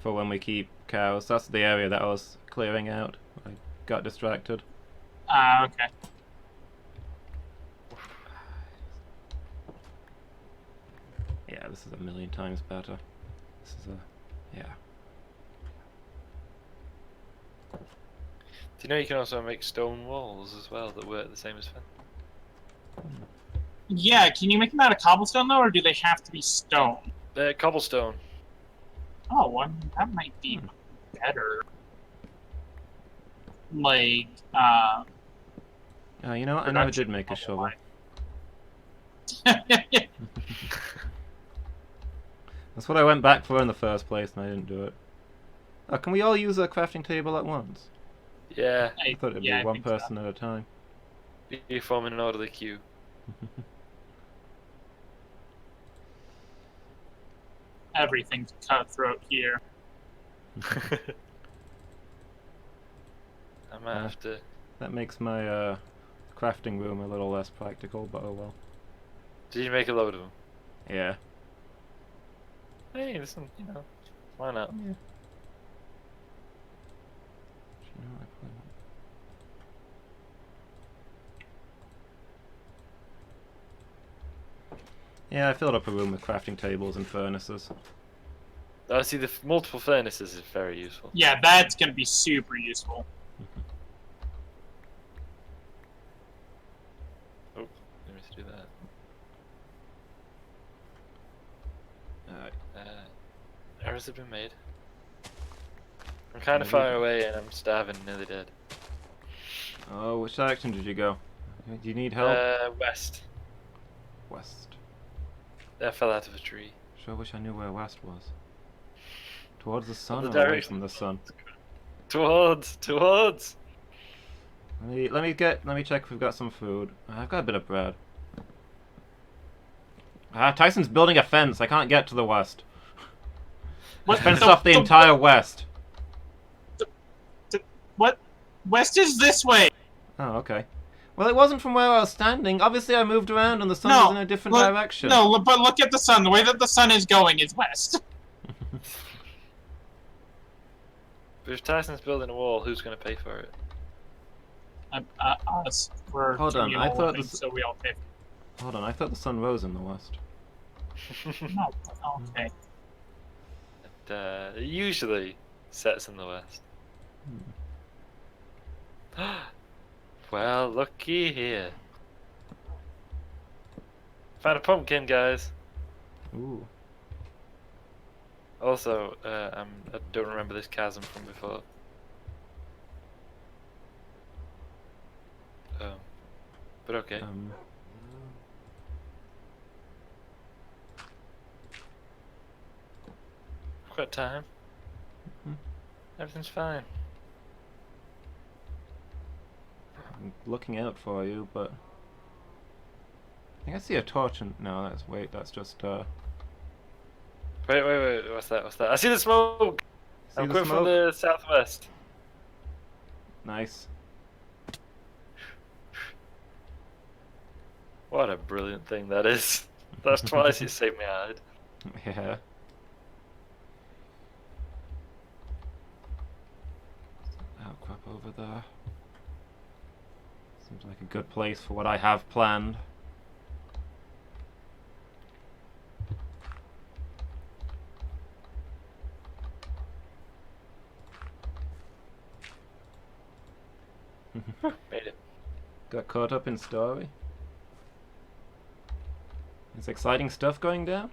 For when we keep cows. That's the area that I was clearing out. I got distracted. Okay. Yeah, this is a million times better. This is a... yeah. Do you know you can also make stone walls as well that work the same as fence? Yeah, can you make them out of cobblestone though, or do they have to be stone? Cobblestone. Oh, well, that might be better. Like, you know what? I never did make a shovel. That's what I went back for in the first place, and I didn't do it. Oh, can we all use a crafting table at once? Yeah. I thought it'd be one person at a time. You form an orderly queue. Everything's cutthroat here. I might have to... That makes my crafting room a little less practical, but oh well. Did you make a load of them? Yeah. Hey, listen, you know, why not? Yeah. Yeah, I filled up a room with crafting tables and furnaces. Oh, see, the multiple furnaces is very useful. Yeah, that's going to be super useful. Oh, let me do that. Alright. Arrows have been made. I'm kind of far away and I'm starving, nearly dead. Oh, which direction did you go? Do you need help? West. West. I fell out of a tree. Sure wish I knew where west was. Towards the sun The or away direction. from the sun? Towards! Let me check if we've got some food. I've got a bit of bread. Tyson's building a fence. I can't get to the west. What? Fenced off the entire west. What? West is this way. Oh, okay. Well, it wasn't from where I was standing. Obviously, I moved around and the sun was in a different direction. No, but look at the sun. The way that the sun is going is west. But if Tyson's building a wall, who's going to pay for it? Us. We're Hold on, I thought so we all pay. Hold on, I thought the sun rose in the west. No, okay. It usually sets in the west. Well, looky here. Found a pumpkin, guys. Ooh. Also, I don't remember this chasm from before. But okay. I've got time. Everything's fine. I'm looking out for you, but I think I see a torch and no, that's just Wait, what's that? I see the smoke! I'm coming from the southwest. Nice. What a brilliant thing that is. That's twice you saved me hide. Yeah. Outcrop over there. Seems like a good place for what I have planned. Made it. Got caught up in story. Is exciting stuff going down?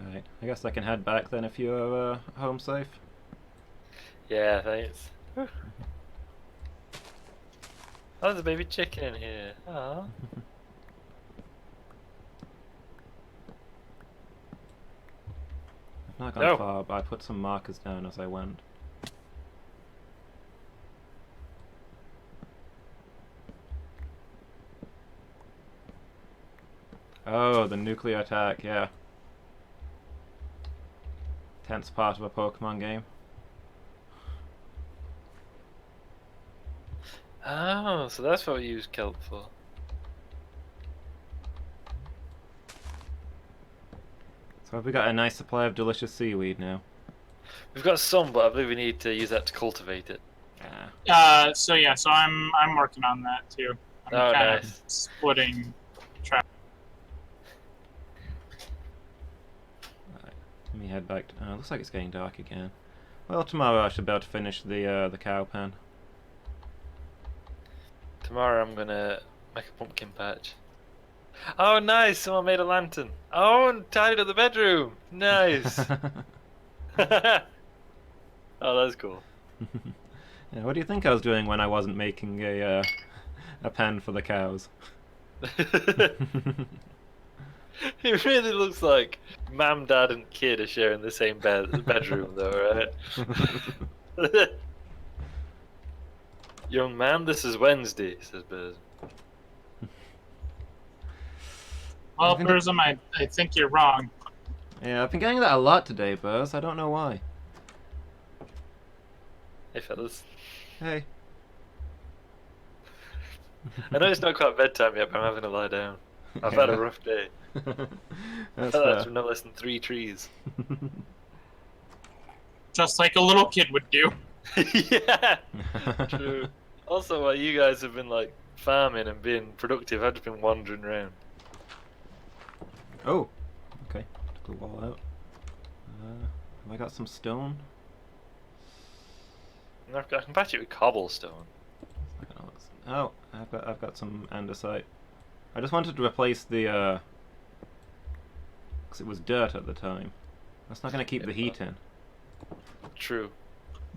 Right. I guess I can head back then if you're home safe. Yeah, thanks. Oh, there's a baby chicken in here. Aww. I've not gone No. far, but I put some markers down as I went. Oh, the nuclear attack, yeah. Tense part of a Pokemon game. Oh, so that's what we use kelp for. So have we got a nice supply of delicious seaweed now? We've got some, but I believe we need to use that to cultivate it. Yeah. So I'm working on that too. I'm Oh, kind nice. of splitting track. Right. Let me head back. Looks like it's getting dark again. Well, tomorrow I should be able to finish the cow pen. Tomorrow I'm gonna make a pumpkin patch. Oh, nice! Someone made a lantern. Oh, and tidied up the bedroom. Nice. Oh, that's cool. Yeah, what do you think I was doing when I wasn't making a pen for the cows? It really looks like Mum, Dad, and kid are sharing the same bedroom, though, right? Young man, this is Wednesday, says Buzz. Well, Burzum, I think you're wrong. Yeah, I've been getting that a lot today, Buzz. I don't know why. Hey, fellas. Hey. I know it's not quite bedtime yet, but I'm having to lie down. I've had a rough day. That's That's no less than 3 trees. Just like a little kid would do. Yeah, true. Also, while you guys have been like farming and being productive, I've just been wandering around. Oh, okay. Took the wall out. Have I got some stone? I can patch it with cobblestone. Oh, I've got some andesite. I just wanted to replace the because it was dirt at the time. That's not going to keep the heat in. True.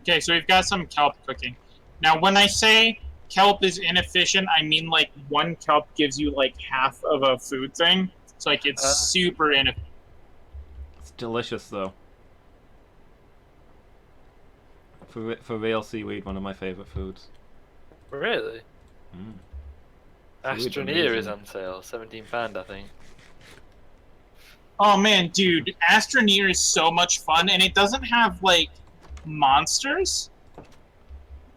Okay, so we've got some kelp cooking. Now, when I say kelp is inefficient, I mean like 1 kelp gives you like half of a food thing. It's like it's super inefficient. It's delicious though. For real seaweed, one of my favorite foods. Really? Mm. Astroneer is on sale, £17, I think. Oh man, dude, Astroneer is so much fun, and it doesn't have like monsters.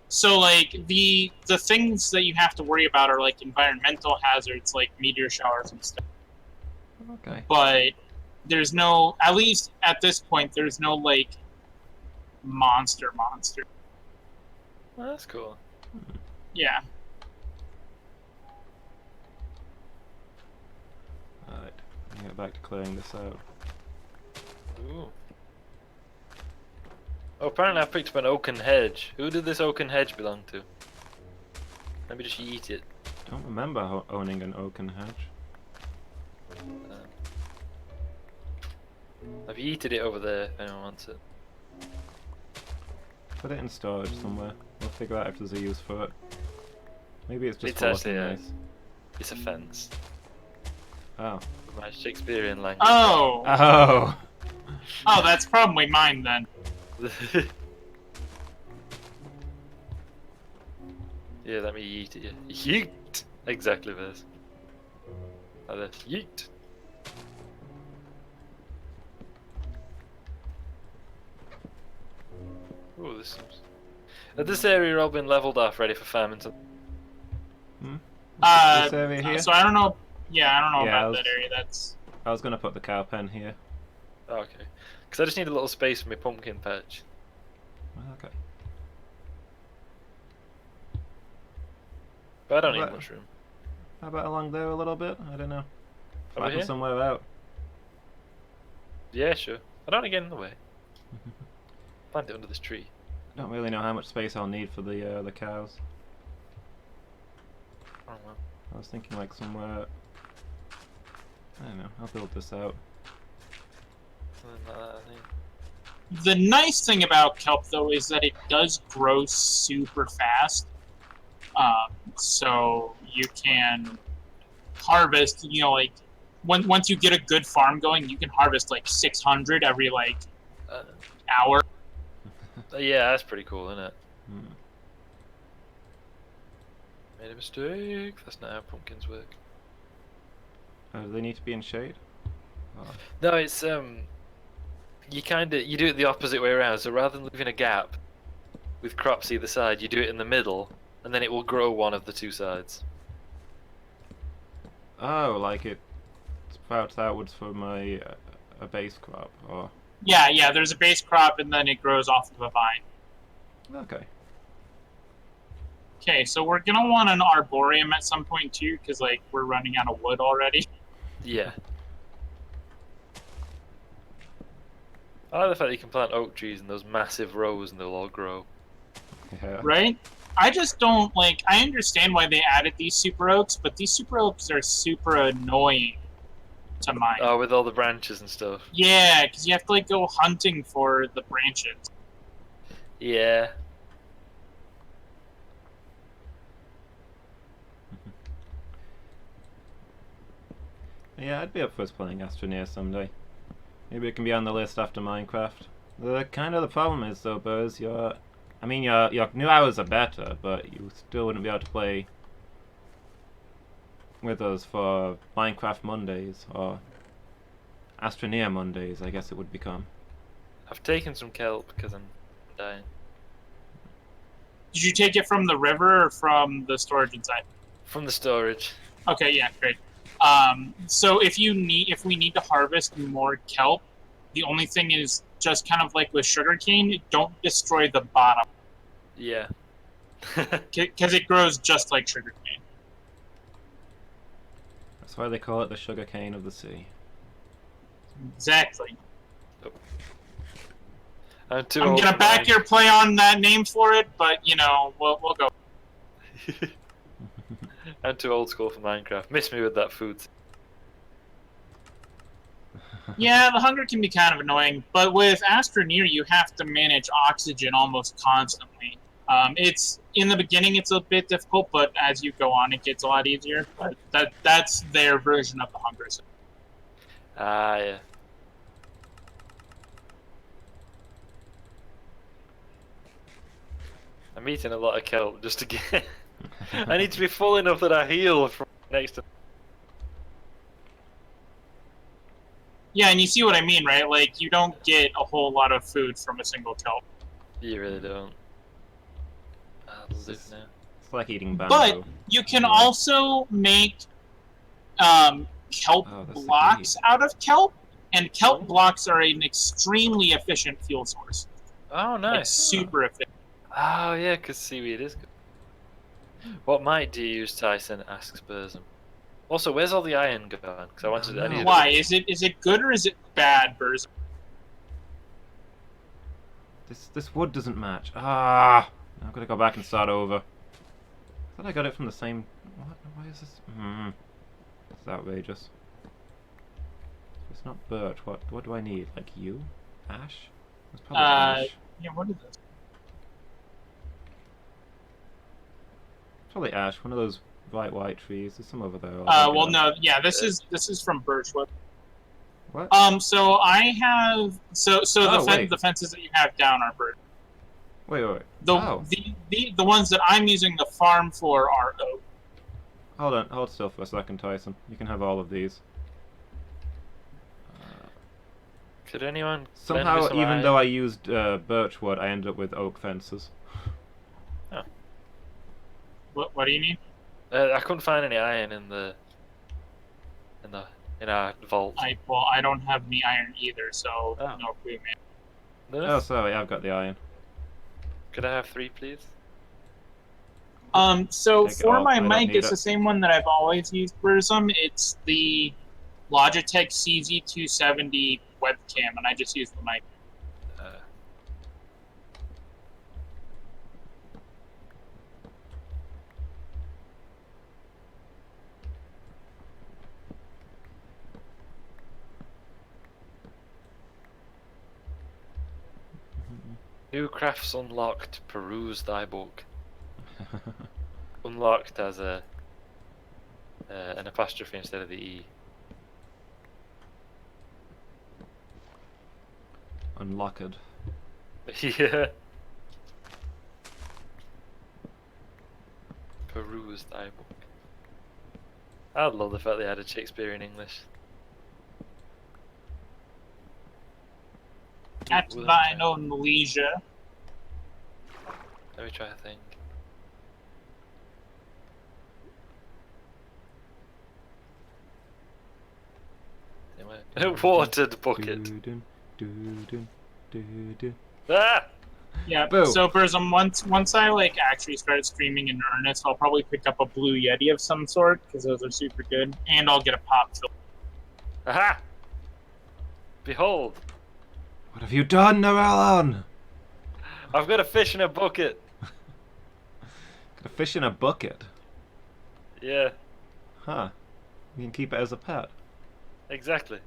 So like the things that you have to worry about are like environmental hazards, like meteor showers and stuff. Okay. But there's no, at least at this point, there's no like monster. Oh, that's cool. Yeah. Alright, let me get back to clearing this out. Ooh. Oh, apparently I picked up an oaken hedge. Who did this oaken hedge belong to? Let me just eat it. Don't remember owning an oaken hedge. I've yeeted it over there if anyone wants it. Put it in storage somewhere. We'll figure out if there's a use for it. Maybe it's just It's for actually looking nice. It's a fence. Oh. My Shakespearean language. Oh. Oh! Oh, that's probably mine then. Yeah, let me yeet it. Yeah. Yeet! Exactly this. Like this. Yeet! Oh, this seems... Has this area all been leveled off, ready for farming? Hmm? Uh, This area here? So I don't know. Yeah, I don't know Yeah, about that area. That's. I was gonna put the cow pen here. Oh, okay. Because I just need a little space for my pumpkin patch. Okay. But I don't What? need much room. How about along there a little bit? I don't know. Over Flatten here? somewhere out. Yeah, sure. I don't want to get in the way. Plant it under this tree. I don't really know how much space I'll need for the cows. I don't know. I was thinking like somewhere. I don't know. I'll build this out. something like that, I think. The nice thing about kelp, though, is that it does grow super fast. So you can harvest, like, once you get a good farm going, you can harvest, like, 600 every, like, hour. Yeah, that's pretty cool, isn't it? Hmm. Made a mistake. That's not how pumpkins work. Do they need to be in shade? Oh. No, it's you do it the opposite way around. So rather than leaving a gap with crops either side, you do it in the middle, and then it will grow one of the two sides. Oh, like it sprouts outwards from a base crop, or... Yeah, there's a base crop, and then it grows off of a vine. Okay. Okay, so we're gonna want an arboreum at some point, too, because, like, we're running out of wood already. Yeah. I like the fact that you can plant oak trees in those massive rows and they'll all grow. Yeah. Right? I just don't, like, I understand why they added these super oaks, but these super oaks are super annoying to mine. Oh, with all the branches and stuff. Yeah, because you have to, like, go hunting for the branches. Yeah. Yeah, I'd be up for us playing Astroneer someday. Maybe it can be on the list after Minecraft. The problem is though, Buzz, your new hours are better, but you still wouldn't be able to play with us for Minecraft Mondays or Astroneer Mondays, I guess it would become. I've taken some kelp because I'm dying. Did you take it from the river or from the storage inside? From the storage. Okay, yeah, great. So if we need to harvest more kelp, the only thing is just kind of like with sugarcane, don't destroy the bottom. Yeah. Because it grows just like sugarcane. That's why they call it the sugar cane of the sea. Exactly. I'm I'm gonna back your play on that name for it, but we'll go. I'm too old school for Minecraft. Miss me with that food. Yeah, the hunger can be kind of annoying, but with Astroneer, you have to manage oxygen almost constantly. It's in the beginning, it's a bit difficult, but as you go on, it gets a lot easier. But that's their version of the hunger. Ah, yeah. I'm eating a lot of kelp just to get. I need to be full enough that I heal from next to. Yeah, and you see what I mean, right? Like, you don't get a whole lot of food from a single kelp. You really don't. I'll live now. It's like eating bamboo. But you can also make kelp blocks out of kelp, and kelp blocks are an extremely efficient fuel source. Oh, nice. Like, super efficient. Oh, yeah, because seaweed is good. What might do you use, Tyson? Asks Burzum. Also, where's all the iron gone? Because I wanted to. Why? Is it good or is it bad, Burzum? This wood doesn't match. Ah! I've got to go back and start over. I thought I got it from the same... What? Why is this... It's outrageous. It's not birch. What do I need? Like you? Ash? It's probably ash. Yeah, what is this? Probably ash. One of those bright white trees. There's some over there. Well, no. Yeah, this is from birchwood. What? So I have... So the fences that you have down are birch. Wait. The ones that I'm using the farm for are oak. Hold still for a second, Tyson. You can have all of these. Could anyone... Somehow, even though I used birch wood, I ended up with oak fences. Oh. What do you need? I couldn't find any iron in our vault. I don't have any iron either, so no clue, man. Oh, sorry, I've got the iron. Could I have 3, please? So for my mic, it's the same one that I've always used for some. It's the Logitech CZ270 webcam, and I just use the mic. New crafts unlocked. Peruse thy book. Unlocked as an apostrophe instead of the E. Unlocked. Yeah. Peruse thy book. I love the fact they added Shakespeare in English. At thine own leisure. Let me try to think. Watered bucket. Ah! Yeah. Boo. So Burzum, once I like actually start streaming in earnest, I'll probably pick up a blue Yeti of some sort because those are super good, and I'll get a pop filter. Aha! Behold, What have you done, Narellan? I've got a fish in a bucket. Got a fish in a bucket. Yeah, Huh. You can keep it as a pet. exactly.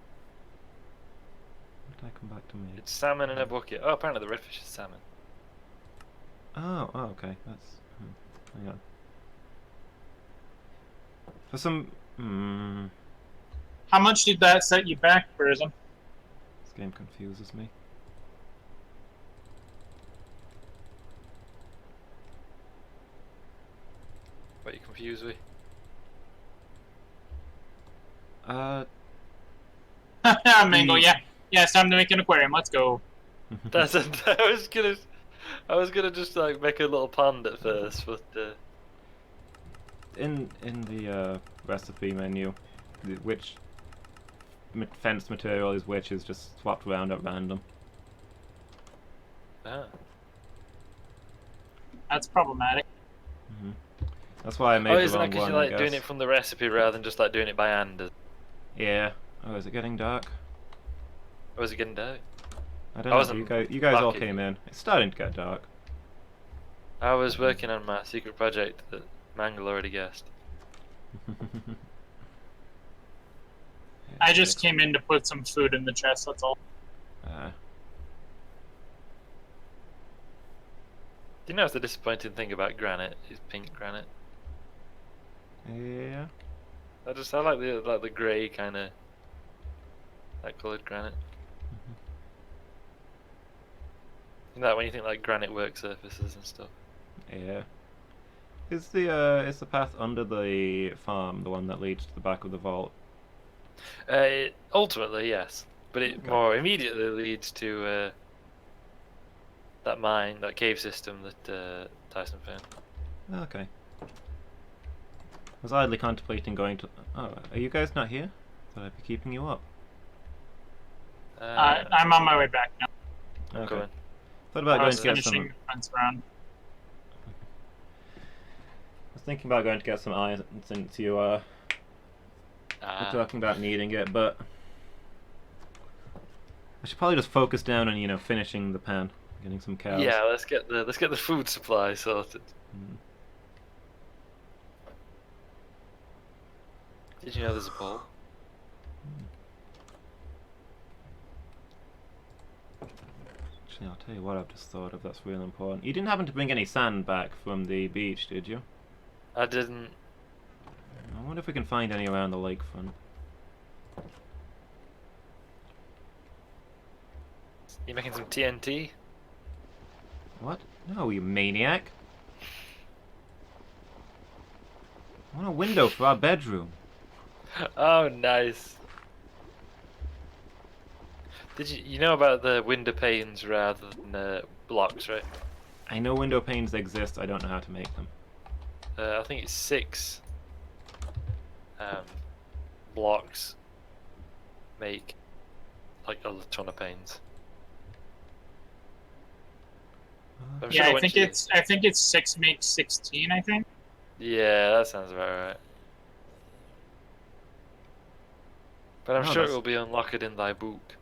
When did I come back to me? It's salmon in a bucket. Oh, apparently the redfish is salmon. Oh, okay. That's. Hang on. For some. How much did that set you back, Burzum? This game confuses me. What are you confused with? Mango, yeah. Yeah, it's time to make an aquarium. Let's go. That's a, I was gonna just like make a little pond at first, but in the recipe menu, which fenced material is which is just swapped around at random. That's problematic. That's why I made oh, the isn't that wrong because one, you're I like guess. doing it from the recipe rather than just like doing it by hand? Yeah. Oh, is it getting dark? Or is it getting dark? I don't know. You guys all came in. It's starting to get dark. I was working on my secret project that Mangle already guessed. I just came in to put some food in the chest, that's all. Do you know the disappointing thing about granite is pink granite? Yeah. I like the grey kind of that coloured granite. You know that when you think like granite work surfaces and stuff. Yeah. Is the path under the farm the one that leads to the back of the vault? Ultimately, yes, but it more immediately leads to that mine, that cave system that Tyson found. Okay. I was idly contemplating going to. Oh, are you guys not here? Thought I'd be keeping you up. I'm on my way back now. I'm coming. Thought about I going was to get finishing some. the fence round. I was thinking about going to get some iron since you were talking about needing it, but I should probably just focus down on finishing the pen, getting some cows. Yeah, let's get the food supply sorted. Did you know there's a poll? Actually, I'll tell you what I've just thought of that's really important. You didn't happen to bring any sand back from the beach, did you? I didn't. I wonder if we can find any around the lakefront. You making some TNT? What? No, you maniac! I want a window for our bedroom. Oh, nice. Did you know about the window panes rather than blocks, right? I know window panes exist, I don't know how to make them. I think it's 6 blocks make like a ton of panes. I'm Yeah, sure I think it's 6 makes 16, I think. Yeah, that sounds about right. But I'm sure it will be unlocked in thy book.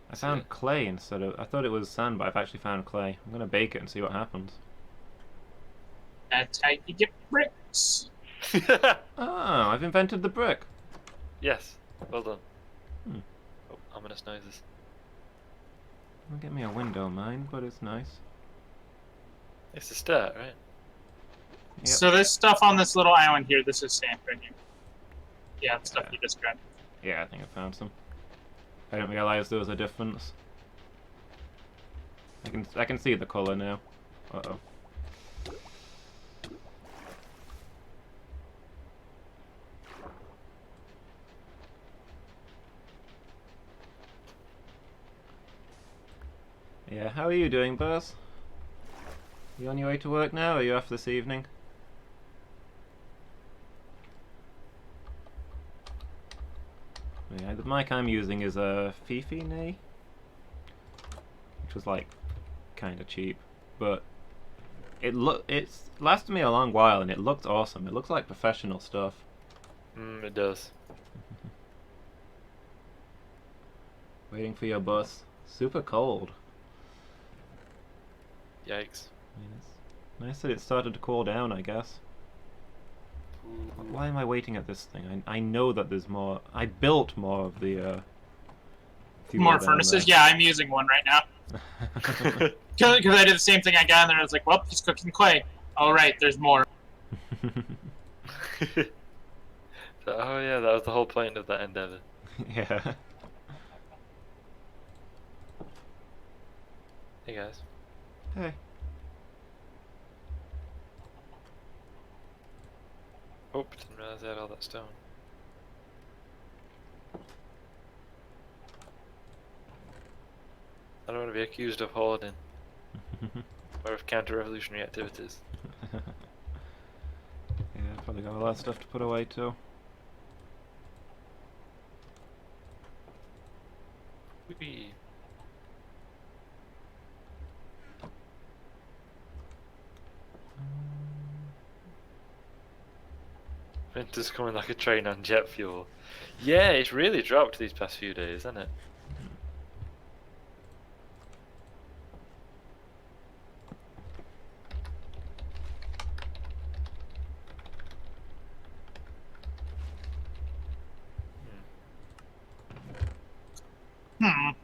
I found clay instead of. I thought it was sand, but I've actually found clay. I'm gonna bake it and see what happens. That's how you get bricks. Oh, I've invented the brick. Yes, well done. Oh, ominous noises. Don't get me a window mine, but it's nice. It's a start, right? Yep. So this stuff on this little island here, this is sand right here. Yeah, the stuff you just grabbed. Yeah, I think I found some. I didn't realize there was a difference. I can see the color now. Uh-oh. Yeah, how are you doing, Buzz? You on your way to work now, or are you off this evening? Yeah, the mic I'm using is a Fifi knee, which was like kind of cheap, but it's lasted me a long while and it looked awesome. It looks like professional stuff. It does. Waiting for your bus. Super cold. Yikes. I mean, it's nice that it started to cool down, I guess. Why am I waiting at this thing? I know that there's more. I built more of the fuel More down furnaces? there. Yeah, I'm using one right now. Because I did the same thing. I got in there. I was like, well, he's cooking clay. All right, there's more. Oh yeah, that was the whole point of that endeavor. Yeah. Hey guys. Hey. Oh, didn't realize I had all that stone. I don't want to be accused of hoarding or of counter-revolutionary activities. Yeah, probably got a lot of stuff to put away too. Whee. Winter's coming like a train on jet fuel. Yeah, it's really dropped these past few days, hasn't it? What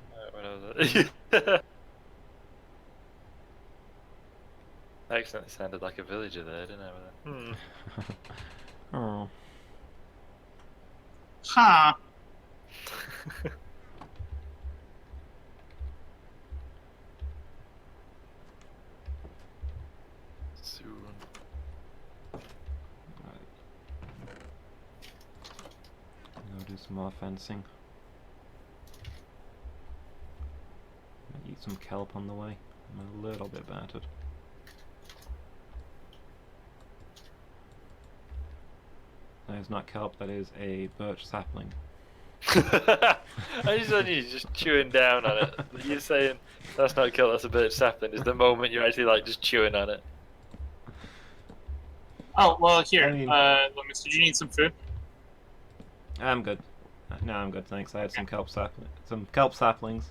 was it? I accidentally sounded like a villager there, didn't I? Oh. Huh. Soon. I'll do some more fencing. Might eat some kelp on the way. I'm a little bit battered. That is not kelp, that is a birch sapling. I just want you just chewing down on it. You're saying that's not kill, that's a birch sapling. Is the moment you're actually like just chewing on it. Oh, well, here. I mean- Loomis, did you need some food? I'm good. No, I'm good, thanks. I had some kelp saplings.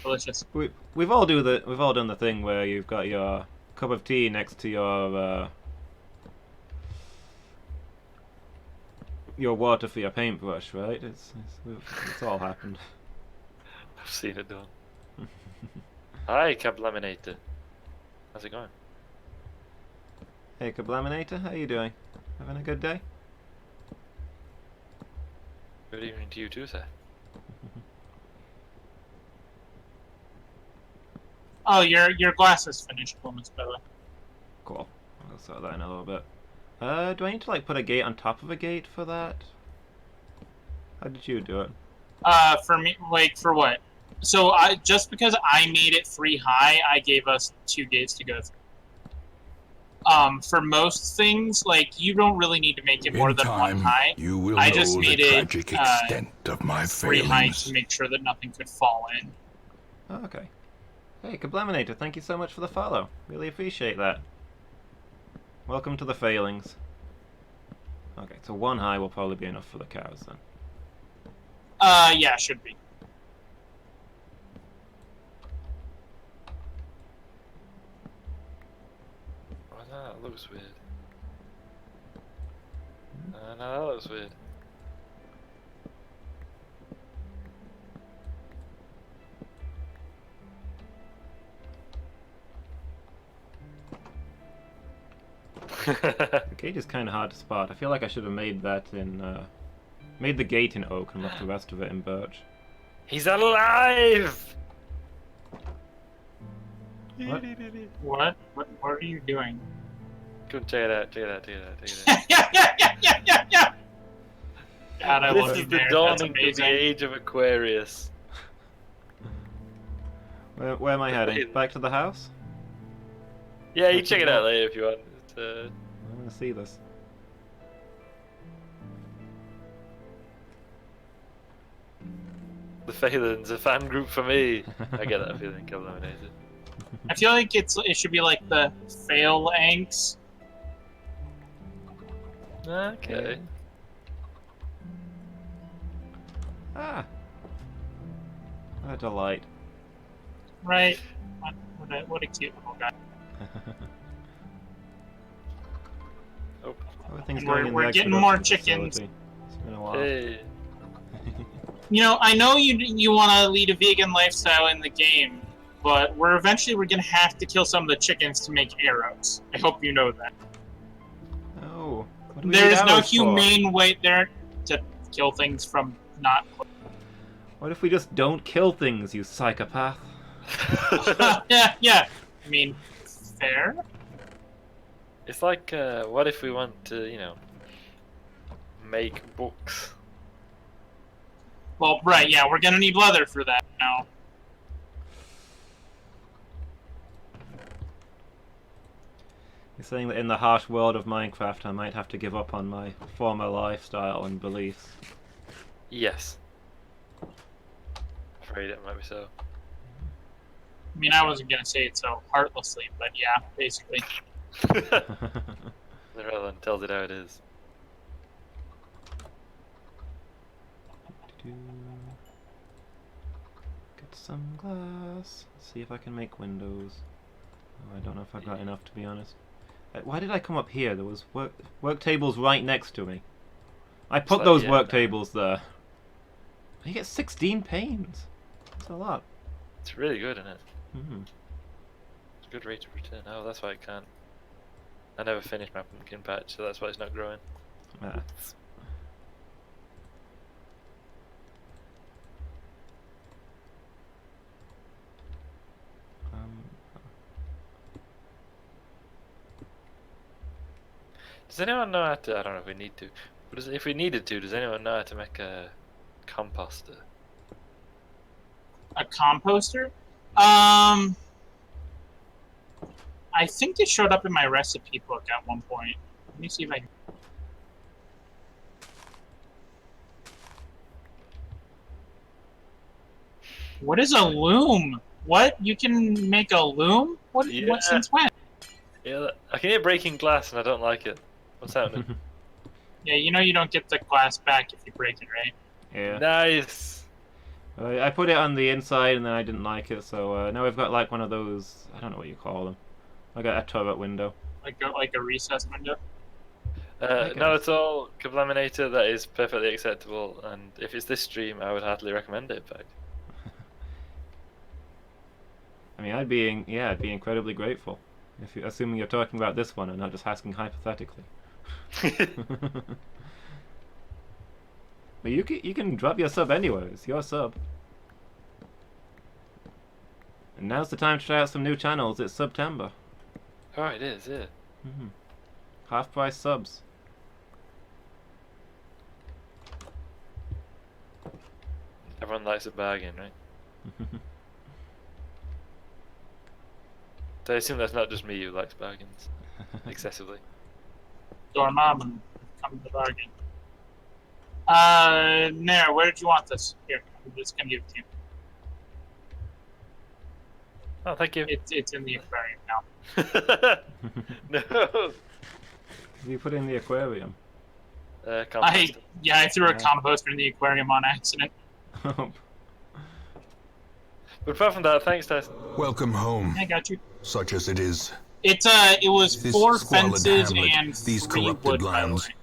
Delicious. We've all done the thing where you've got your cup of tea next to your water for your paintbrush, right? It's all happened. I've seen it done. Hi, Cablaminator. How's it going? Hey, Kablaminator, how you doing? Having a good day? Good evening to you too, sir. Oh, your glass is finished, Loomis, by the way. Cool. I'll sort that in a little bit. Do I need to like put a gate on top of a gate for that? How did you do it? For me, like, for what? So, just because I made it 3 high, I gave us 2 gates to go through. For most things, like, you don't really need to make it more than 1 high. You will I know just made the it, tragic extent of my 3 high failings. to make sure that nothing could fall in. Oh, okay. Hey, Kablaminator, thank you so much for the follow. Really appreciate that. Welcome to the failings. Okay, so 1 high will probably be enough for the cows then. Yeah, should be. Oh, no, that looks weird. No, that looks weird. The gate is kind of hard to spot. I feel like I should have made that in, made the gate in oak and left the rest of it in birch. He's alive! What? What are you doing? Come check it out, check it out, check it out, check it out. Yeah. God, I love This you, is the Bear. That's dawning of the amazing. age of Aquarius. Where am I heading? Back to the house? Yeah, you check it out later if you want. It's, I want to see this. the Phalans, a fan group for me. I get that feeling, Eliminated. I feel like it should be like the Phalanx. Okay. Ah! What a delight. Right. What a cute little guy. Oh. How are things And going in we're the getting egg more production chickens. facility? It's been a while. Hey. You know, I know you want to lead a vegan lifestyle in the game, but we're gonna have to kill some of the chickens to make arrows. I hope you know that. Oh. What do we There need is no arrows for? humane way there to kill things from not. What if we just don't kill things, you psychopath? yeah. I mean, fair. It's like, what if we want to, make books? Well, right, yeah, we're gonna need leather for that now. You're saying that in the harsh world of Minecraft I might have to give up on my former lifestyle and beliefs. Yes. Afraid it might be so. I mean, I wasn't gonna say it so heartlessly, but yeah, basically. The Relevant tells it how it is. Get some glass. See if I can make windows. Oh, I don't know if I've got enough, to be honest. Why did I come up here? There was work tables right next to me. I put So, those yeah, work no. tables there. You get 16 panes. That's a lot. It's really good, isn't it? Mm-hmm. It's a good rate of return. Oh, that's why I can't. I never finished my pumpkin patch, so that's why it's not growing. Ah. Does anyone know how to? I don't know if we need to, but if we needed to, does anyone know how to make a composter? A composter? I think it showed up in my recipe book at one point. Let me see if I can. What is a loom? What? You can make a loom? What? Yeah. What? Since when? Yeah, I can hear breaking glass and I don't like it. What's happening? Yeah, you know you don't get the glass back if you break it, right? Yeah. Nice. I put it on the inside and then I didn't like it, so now we've got like one of those, I don't know what you call them. Like a turret window. Like a recess window. Not at all. Kablaminator, that is perfectly acceptable, and if it's this stream, I would heartily recommend it, in fact. I mean, I'd be incredibly grateful. If you, assuming you're talking about this one and not just asking hypothetically. But you can drop your sub anywhere. It's your sub. And now's the time to try out some new channels. It's September. Oh, it is, yeah. Mm-hmm. Half price subs. Everyone likes a bargain, right? So I assume that's not just me who likes bargains excessively. Dormammu and come to the bargain. Nair, where did you want this? Here, I'm just gonna give it to you. Oh, thank you. It's in the aquarium now. No. You put in the aquarium. Composter. I threw a composter in the aquarium on accident. Oh, But apart from that, thanks, Tyson. Welcome home, I got you. such as it is. It was This 4 squalid fences hamlet, and these 3 corrupted wood, by the lands. way.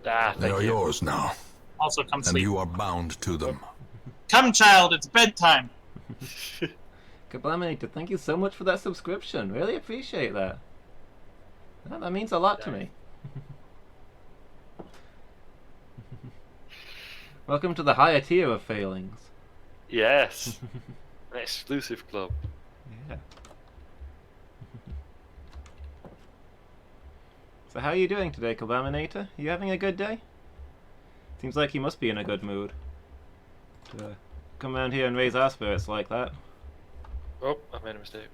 Ah, They thank are you. yours now, Also, come and sleep. you are bound to them. Come, child, it's bedtime. Kablaminator, thank you so much for that subscription. Really appreciate that. Well, that means a lot to me. Welcome to the higher tier of failings. Yes. An exclusive club. Yeah. So how are you doing today, Kabaminator? You having a good day? Seems like you must be in a good mood. To come around here and raise our spirits like that. Oh, I made a mistake.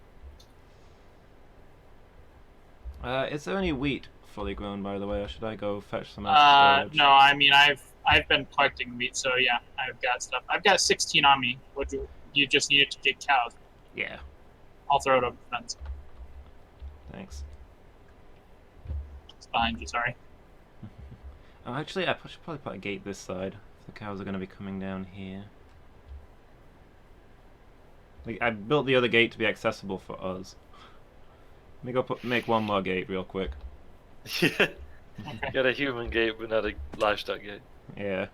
Is there any wheat fully grown, by the way, or should I go fetch some out of storage? No, I mean I've been collecting wheat, so yeah, I've got stuff. I've got 16 on me. What you just needed to get cows? Yeah. I'll throw it over the fence. Thanks. It's behind you. Sorry. Oh, actually, I should probably put a gate this side. If the cows are going to be coming down here. Like, I built the other gate to be accessible for us. Let me go make one more gate real quick. Yeah. Okay. Got a human gate, but not a livestock gate. Yeah.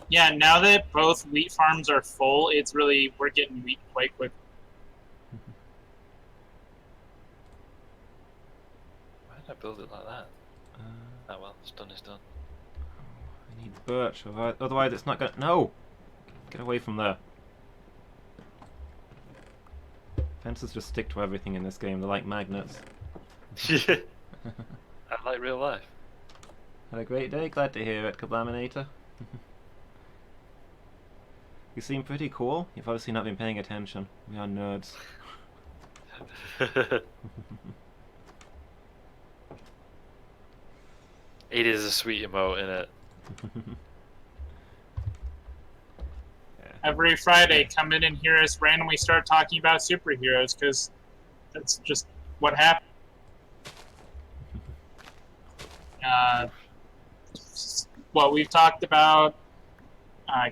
Yeah, now that both wheat farms are full, we're getting wheat quite quick. Why did I build it like that? Oh well, it's done, it's done. I need birch, otherwise it's not gonna... No! Get away from there. Fences just stick to everything in this game, they're like magnets. Yeah. I like real life. Had a great day, glad to hear it, Kablaminator. You seem pretty cool. You've obviously not been paying attention. We are nerds. It is a sweet emote, innit? Every Friday, come in and hear us randomly start talking about superheroes, because that's just what happened. What we've talked about,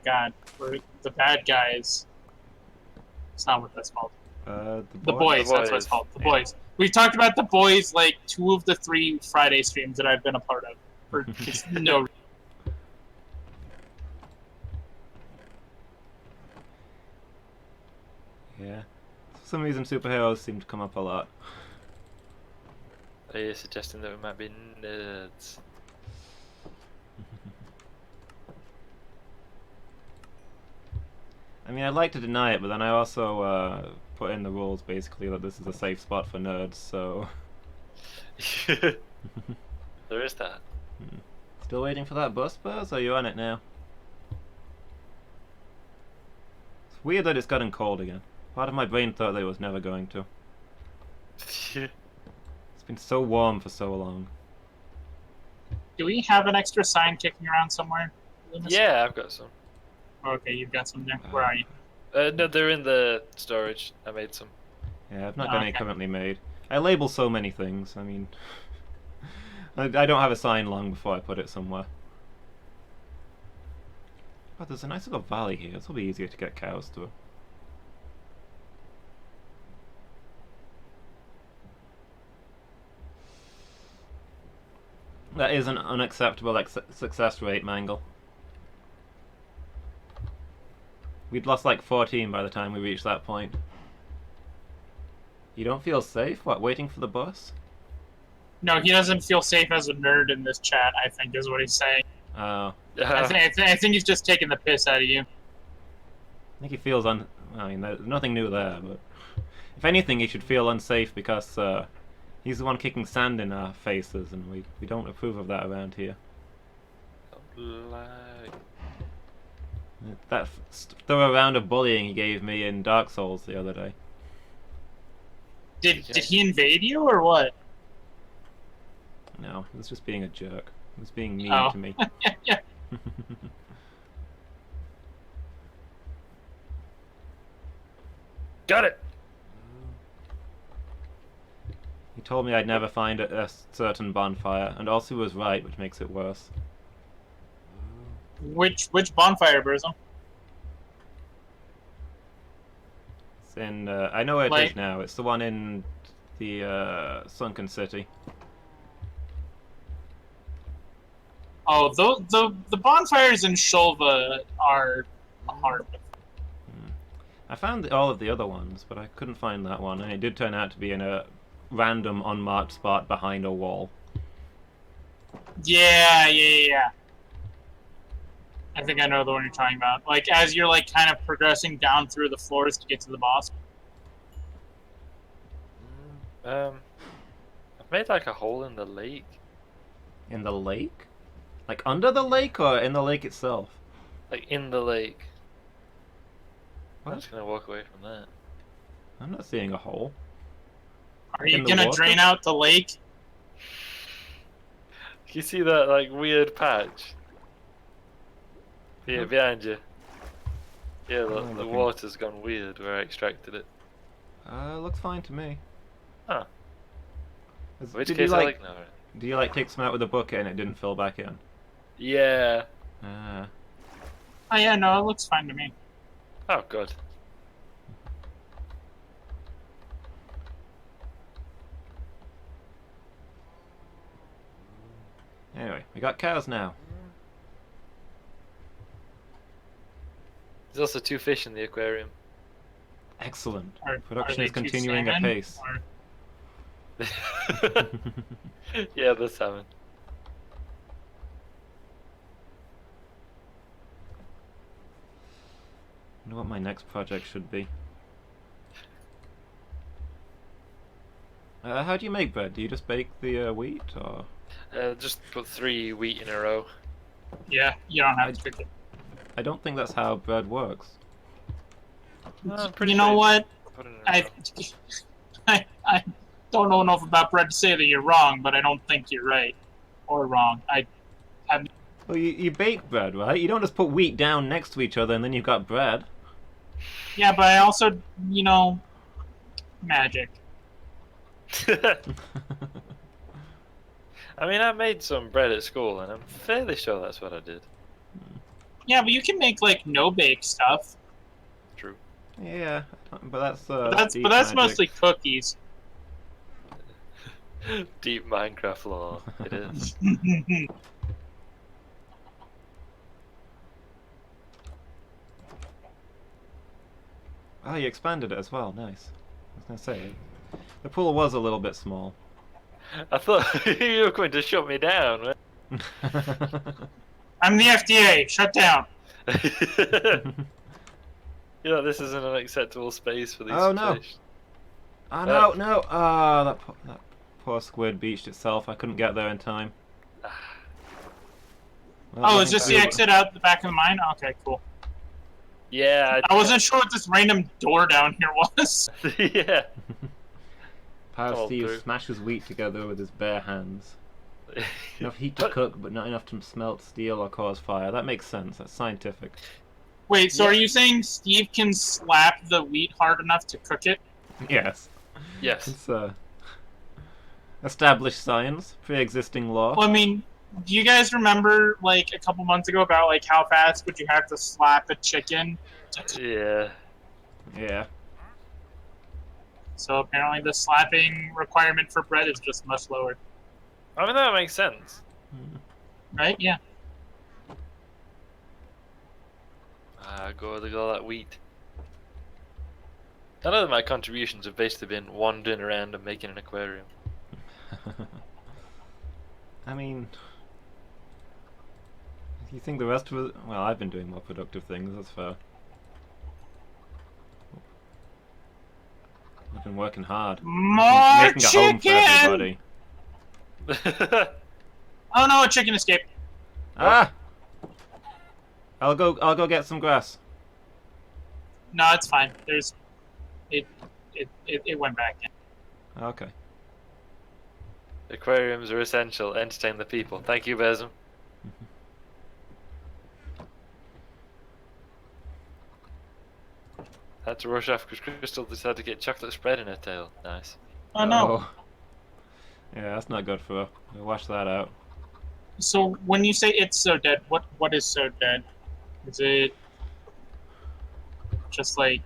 God, we're the bad guys. It's not what that's called. The Boys, that's what it's called. The Boys. We've talked about The Boys like 2 of the 3 Friday streams that I've been a part of. For just no reason. Yeah. For some reason superheroes seem to come up a lot. Are you suggesting that we might be nerds? I mean, I'd like to deny it, but then I also put in the rules basically that this is a safe spot for nerds, so... There is that. Still waiting for that bus, Buzz? Or are you on it now? It's weird that it's gotten cold again. Part of my brain thought that it was never going to. It's been so warm for so long. Do we have an extra sign kicking around somewhere? Yeah, I've got some. Okay, you've got some there. Where are you? No, they're in the storage. I made some. Yeah, I've not got any currently made. I label so many things, I mean... I don't have a sign long before I put it somewhere. Oh, there's a nice little valley here. This will be easier to get cows through. That is an unacceptable success rate, Mangle. We'd lost like 14 by the time we reached that point. You don't feel safe? What, waiting for the bus? No, he doesn't feel safe as a nerd in this chat, I think is what he's saying. Oh. I think he's just taking the piss out of you. I think he feels I mean, there's nothing new there, but... If anything, he should feel unsafe because, he's the one kicking sand in our faces, and we don't approve of that around here. That thorough round of bullying he gave me in Dark Souls the other day. Did he invade you, or what? No, he was just being a jerk. He was being mean to me. Yeah. Got it! He told me I'd never find a certain bonfire, and also he was right, which makes it worse. Which bonfire, Burzum? It's in, I know where it is now. It's the one in the Sunken City. Oh, the bonfires in Shulva are hard. I found all of the other ones, but I couldn't find that one, and it did turn out to be in a random unmarked spot behind a wall. Yeah. I think I know the one you're talking about. Like, as you're, like, kind of progressing down through the floors to get to the boss. I've made, like, a hole in the lake. In the lake? Like, under the lake, or in the lake itself? Like, in the lake. What? I'm just gonna walk away from that. I'm not seeing a hole. Are you In the gonna water? drain out the lake? You see that, like, weird patch? Yeah, behind you. Yeah, the looking. water's gone weird where I extracted it. Looks fine to me. Huh. In which Did case you, I like, ignore it. do you, like, take some out with a bucket and it didn't fill back in? Yeah. Ah. Oh yeah, no, it looks fine to me. Oh, good. Anyway, we got cows now. There's also 2 fish in the aquarium. Excellent. Are Production they is two continuing salmon, apace. or- Yeah, the salmon. I wonder what my next project should be. How do you make bread? Do you just bake the wheat, or? Just put 3 wheat in a row. Yeah, you don't have to cook it. I don't think that's how bread works. I'm pretty You know sure what? put it in a row. I don't know enough about bread to say that you're wrong, but I don't think you're right. Or wrong. I have... Well, you bake bread, right? You don't just put wheat down next to each other and then you've got bread. Yeah, but I also, you know, magic. I mean, I made some bread at school, and I'm fairly sure that's what I did. Yeah, but you can make, like, no-bake stuff. True. Yeah, but that's But deep that's magic. mostly cookies. Deep Minecraft lore. It is. Oh, you expanded it as well. Nice. I was gonna say, the pool was a little bit small. I thought you were going to shut me down. Man. I'm the FDA. Shut down. You know, this isn't an acceptable space for these Oh, no. fish. Oh no, no! Ah, that poor squid beached itself. I couldn't get there in time. Well, Oh, nothing is this to the do exit out the back of the mine? Okay, cool. Yeah. I wasn't sure what this random door down here was. Yeah. Power Come on Steve through. smashes wheat together with his bare hands. Enough heat to cook, but not enough to smelt steel or cause fire. That makes sense. That's scientific. Wait, so Yeah. are you saying Steve can slap the wheat hard enough to cook it? Yes. Yes. It's established science, pre-existing law. Well, I mean, do you guys remember, like, a couple months ago about, like, how fast would you have to slap a chicken? Yeah. Yeah. So apparently the slapping requirement for bread is just much lower. I mean, that makes sense. Right? Yeah. Go look at all that wheat. None of my contributions have basically been wandering around and making an aquarium. I mean, you think the rest of it? Well, I've been doing more productive things. That's fair. I've been working hard, More making a home for chicken! everybody. Oh no, a chicken escaped. Ah! I'll go get some grass. No, it's fine. There's... It went back in. Okay. Aquariums are essential. Entertain the people. Thank you, Bezum. Had to rush off because Crystal decided to get chocolate spread in her tail. Nice. Oh no. Oh. Yeah, that's not good for her. We'll wash that out. So when you say it's so dead, what is so dead? Is it just like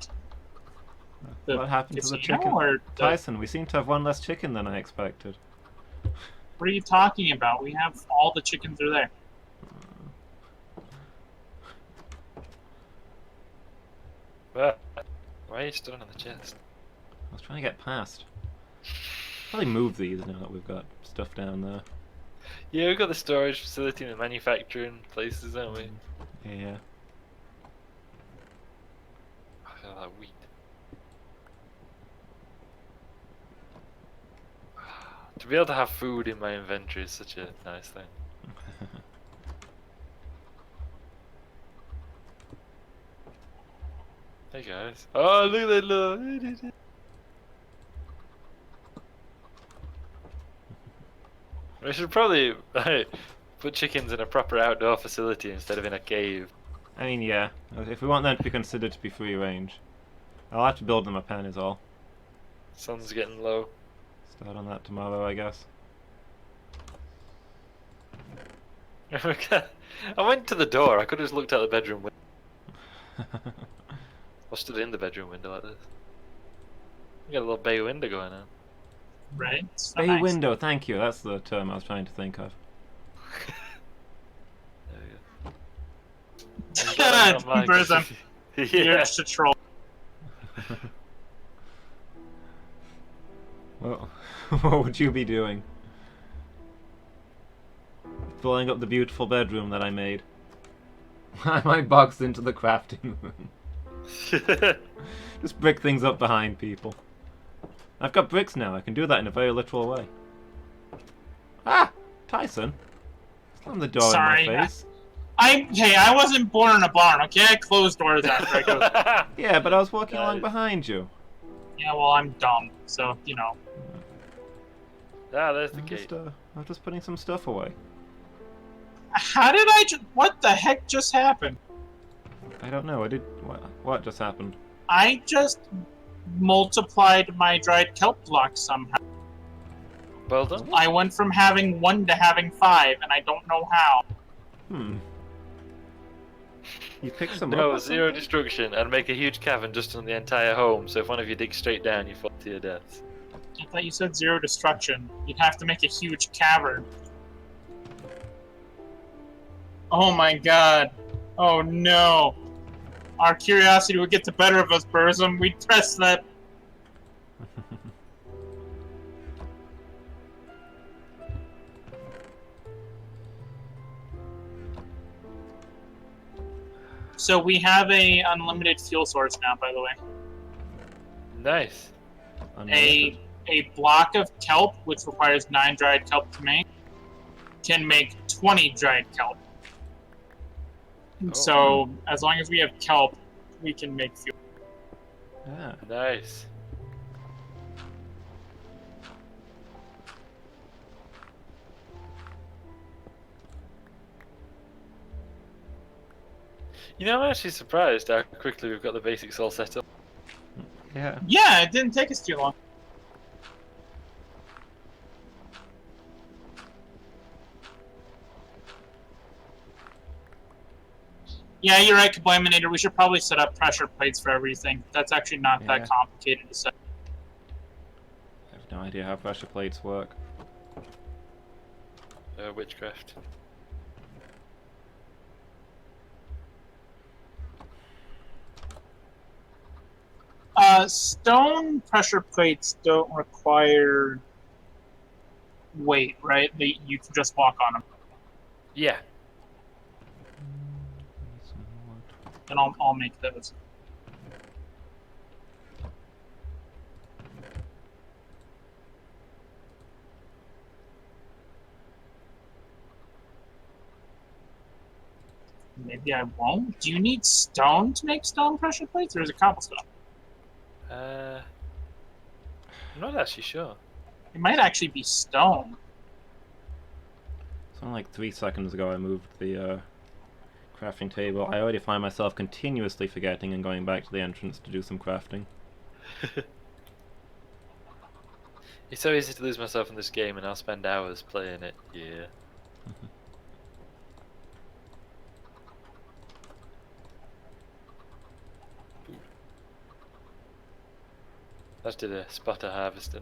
the What happened to the casino, chicken? or Tyson, we seem to have one less chicken than I expected. what are you talking about? We have all the chickens are there. Well, Why are you stood on the chest? I was trying to get past. Probably move these now that we've got stuff down there. Yeah, we've got the storage facility and the manufacturing places, haven't we? Yeah. I feel that wheat. To be able to have food in my inventory is such a nice thing. Hey guys. Oh, look at that little... We should probably put chickens in a proper outdoor facility instead of in a cave. I mean, yeah. If we want them to be considered to be free range, I'll have to build them a pen is all. Sun's getting low. Start on that tomorrow, I guess. I went to the door. I could have just looked out the bedroom window. Or stood in the bedroom window like this. You got a little bay window going on. Right? It's so Bay nice. window, thank you. That's the term I was trying to think of. There we go. Birds, I'm Yeah. here to troll. Well, what would you be doing? Blowing up the beautiful bedroom that I made. I might box into the crafting room. Just brick things up behind people. I've got bricks now. I can do that in a very literal way. Ah! Tyson! Slam the door Sorry. in my face. Hey, I wasn't born in a barn, okay? I closed doors after I go. Yeah, but I was walking along Nice. behind you. Yeah, well, I'm dumb, so, you know. Ah, there's the I'm gate. I'm just putting some stuff away. How did I just... What the heck just happened? I don't know. What just happened? I just multiplied my dried kelp blocks somehow. Well done. I went from having 1 to having 5, and I don't know how. You picked some up No, or zero something? destruction, and make a huge cavern just on the entire home, so if one of you digs straight down, you fall to your deaths. I thought you said 0 destruction. You'd have to make a huge cavern. Oh my god. Oh no. Our curiosity would get the better of us, Burzum. We'd press that. So we have a unlimited fuel source now, by the way. Nice. Unlimited. A block of kelp, which requires 9 dried kelp to make, can make 20 dried kelp. Oh. So as long as we have kelp, we can make fuel. Ah. Nice. You know, I'm actually surprised how quickly we've got the basics all set up. Yeah. Yeah, it didn't take us too long. Yeah, you're right, Kablaminator. We should probably set up pressure plates for everything. That's actually not Yeah. that complicated to set. I have no idea how pressure plates work. Witchcraft. Stone pressure plates don't require weight, right? You can just walk on them. Yeah. Then I'll make those. Maybe I won't. Do you need stone to make stone pressure plates, or is it cobblestone? I'm not actually sure. It might actually be stone. Something like 3 seconds ago I moved the crafting table. I already find myself continuously forgetting and going back to the entrance to do some crafting. It's so easy to lose myself in this game, and I'll spend hours playing it. Yeah. Let's do the spotter harvesting.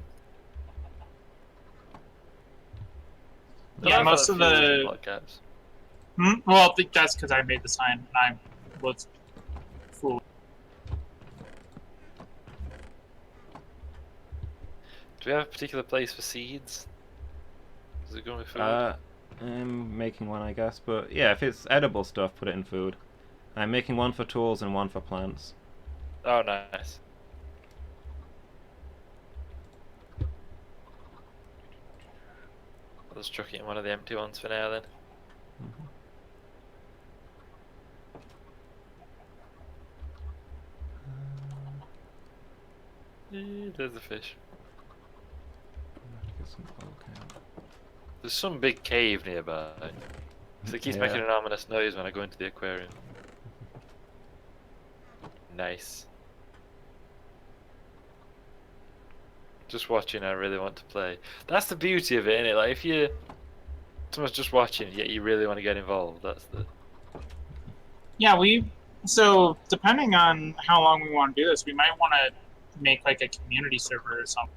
Yeah, I've most got of a few the. block caps. Well, I think that's because I made the sign and I was fooled. Do we have a particular place for seeds? Is it going with food? I'm making one, I guess. But yeah, if it's edible stuff, put it in food. I'm making one for tools and one for plants. Oh, nice. I'll just chuck it in one of the empty ones for now then. There's the fish. Get some bulk out. There's some big cave nearby. So it keeps making Yeah. an ominous noise when I go into the aquarium. Nice. Just watching, I really want to play. That's the beauty of it, isn't it? Like if you someone's just watching, yet you really want to get involved. That's the. Yeah, so depending on how long we want to do this, we might want to make like a community server or something.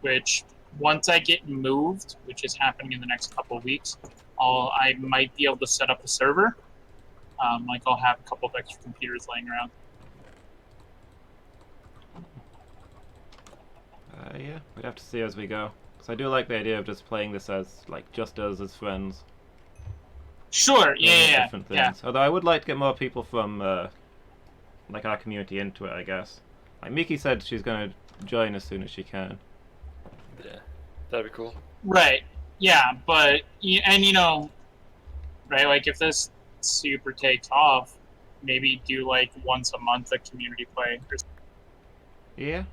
Which once I get moved, which is happening in the next couple of weeks, I might be able to set up a server. Like I'll have a couple of extra computers laying around. Yeah, we'd have to see as we go. Because I do like the idea of just playing this as, like, just us as friends. Sure, yeah. Different things. Although I would like to get more people from, like, our community into it, I guess. Like, Miki said she's going to join as soon as she can. Yeah, that'd be cool. Right, yeah, but, and you know, right, like if this super takes off, maybe do like once a month a community play. Yeah,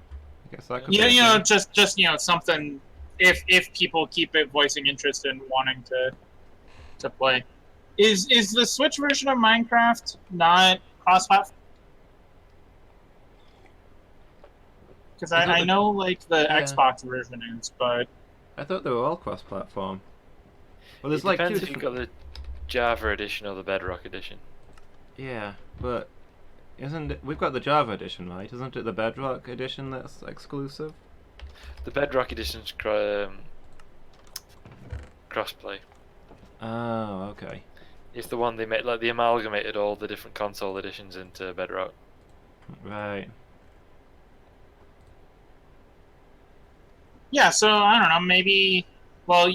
I guess that could Yeah, be you a know, thing. just you know, something if people keep it voicing interest in wanting to play. Is the Switch version of Minecraft not cross-platform? Because I know like the Yeah. Xbox version is, but I thought they were all cross-platform. Well, there's It like two depends if you've different... got the Java edition or the Bedrock edition. Yeah, but isn't it... We've got the Java edition, right? Isn't it the Bedrock edition that's exclusive? The Bedrock edition's crossplay. Oh, okay. It's the one they made, like they amalgamated all the different console editions into Bedrock. Right. yeah. So I don't know. Maybe. Well,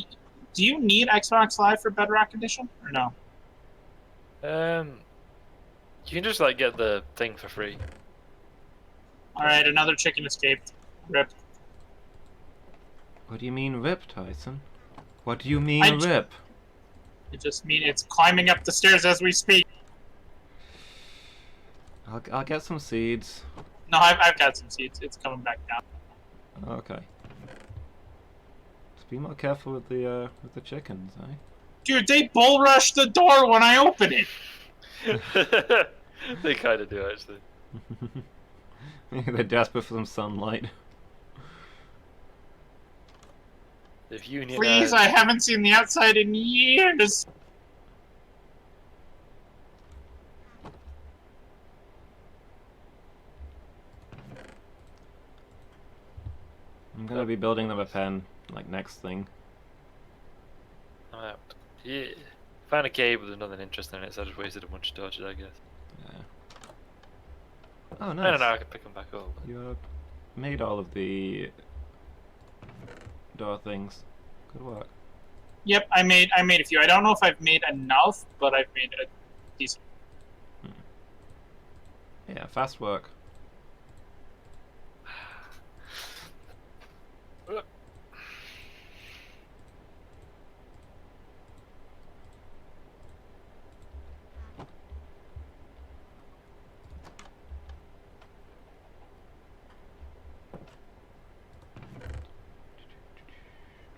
do you need Xbox Live for Bedrock Edition or no? You can just like get the thing for free. All right, another chicken escaped. Rip. What do you mean rip, Tyson? What do you mean I rip? It just means it's climbing up the stairs as we speak. I'll get some seeds. No, I've got some seeds. It's coming back down. Okay. Just be more careful with the chickens, eh? Dude, they bull rush the door when I open it. They kind of do actually. They're desperate for some sunlight. If Union Please, I haven't seen the outside in years. I'm gonna be building them a pen, like next thing. I'm out. Yeah. Found a cave with nothing interesting in it, so I just wasted a bunch of torches, I guess. Yeah. Oh, I nice. don't know, I can pick them back up. You made all of the door things. Good work. Yep, I made a few. I don't know if I've made enough, but I've made a decent. Yeah, fast work.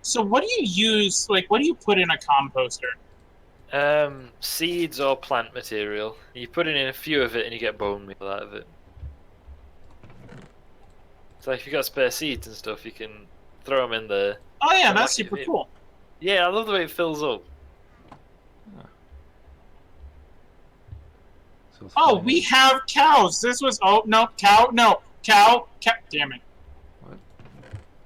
So what do you use? Like, what do you put in a composter? Seeds or plant material. You put in a few of it and you get bone meal out of it. So if you got spare seeds and stuff, you can throw them in there. Oh yeah, I that's like it. super cool. Yeah, I love the way it fills up. So it's Oh, fine. we have cows. This was no cow. Damn it!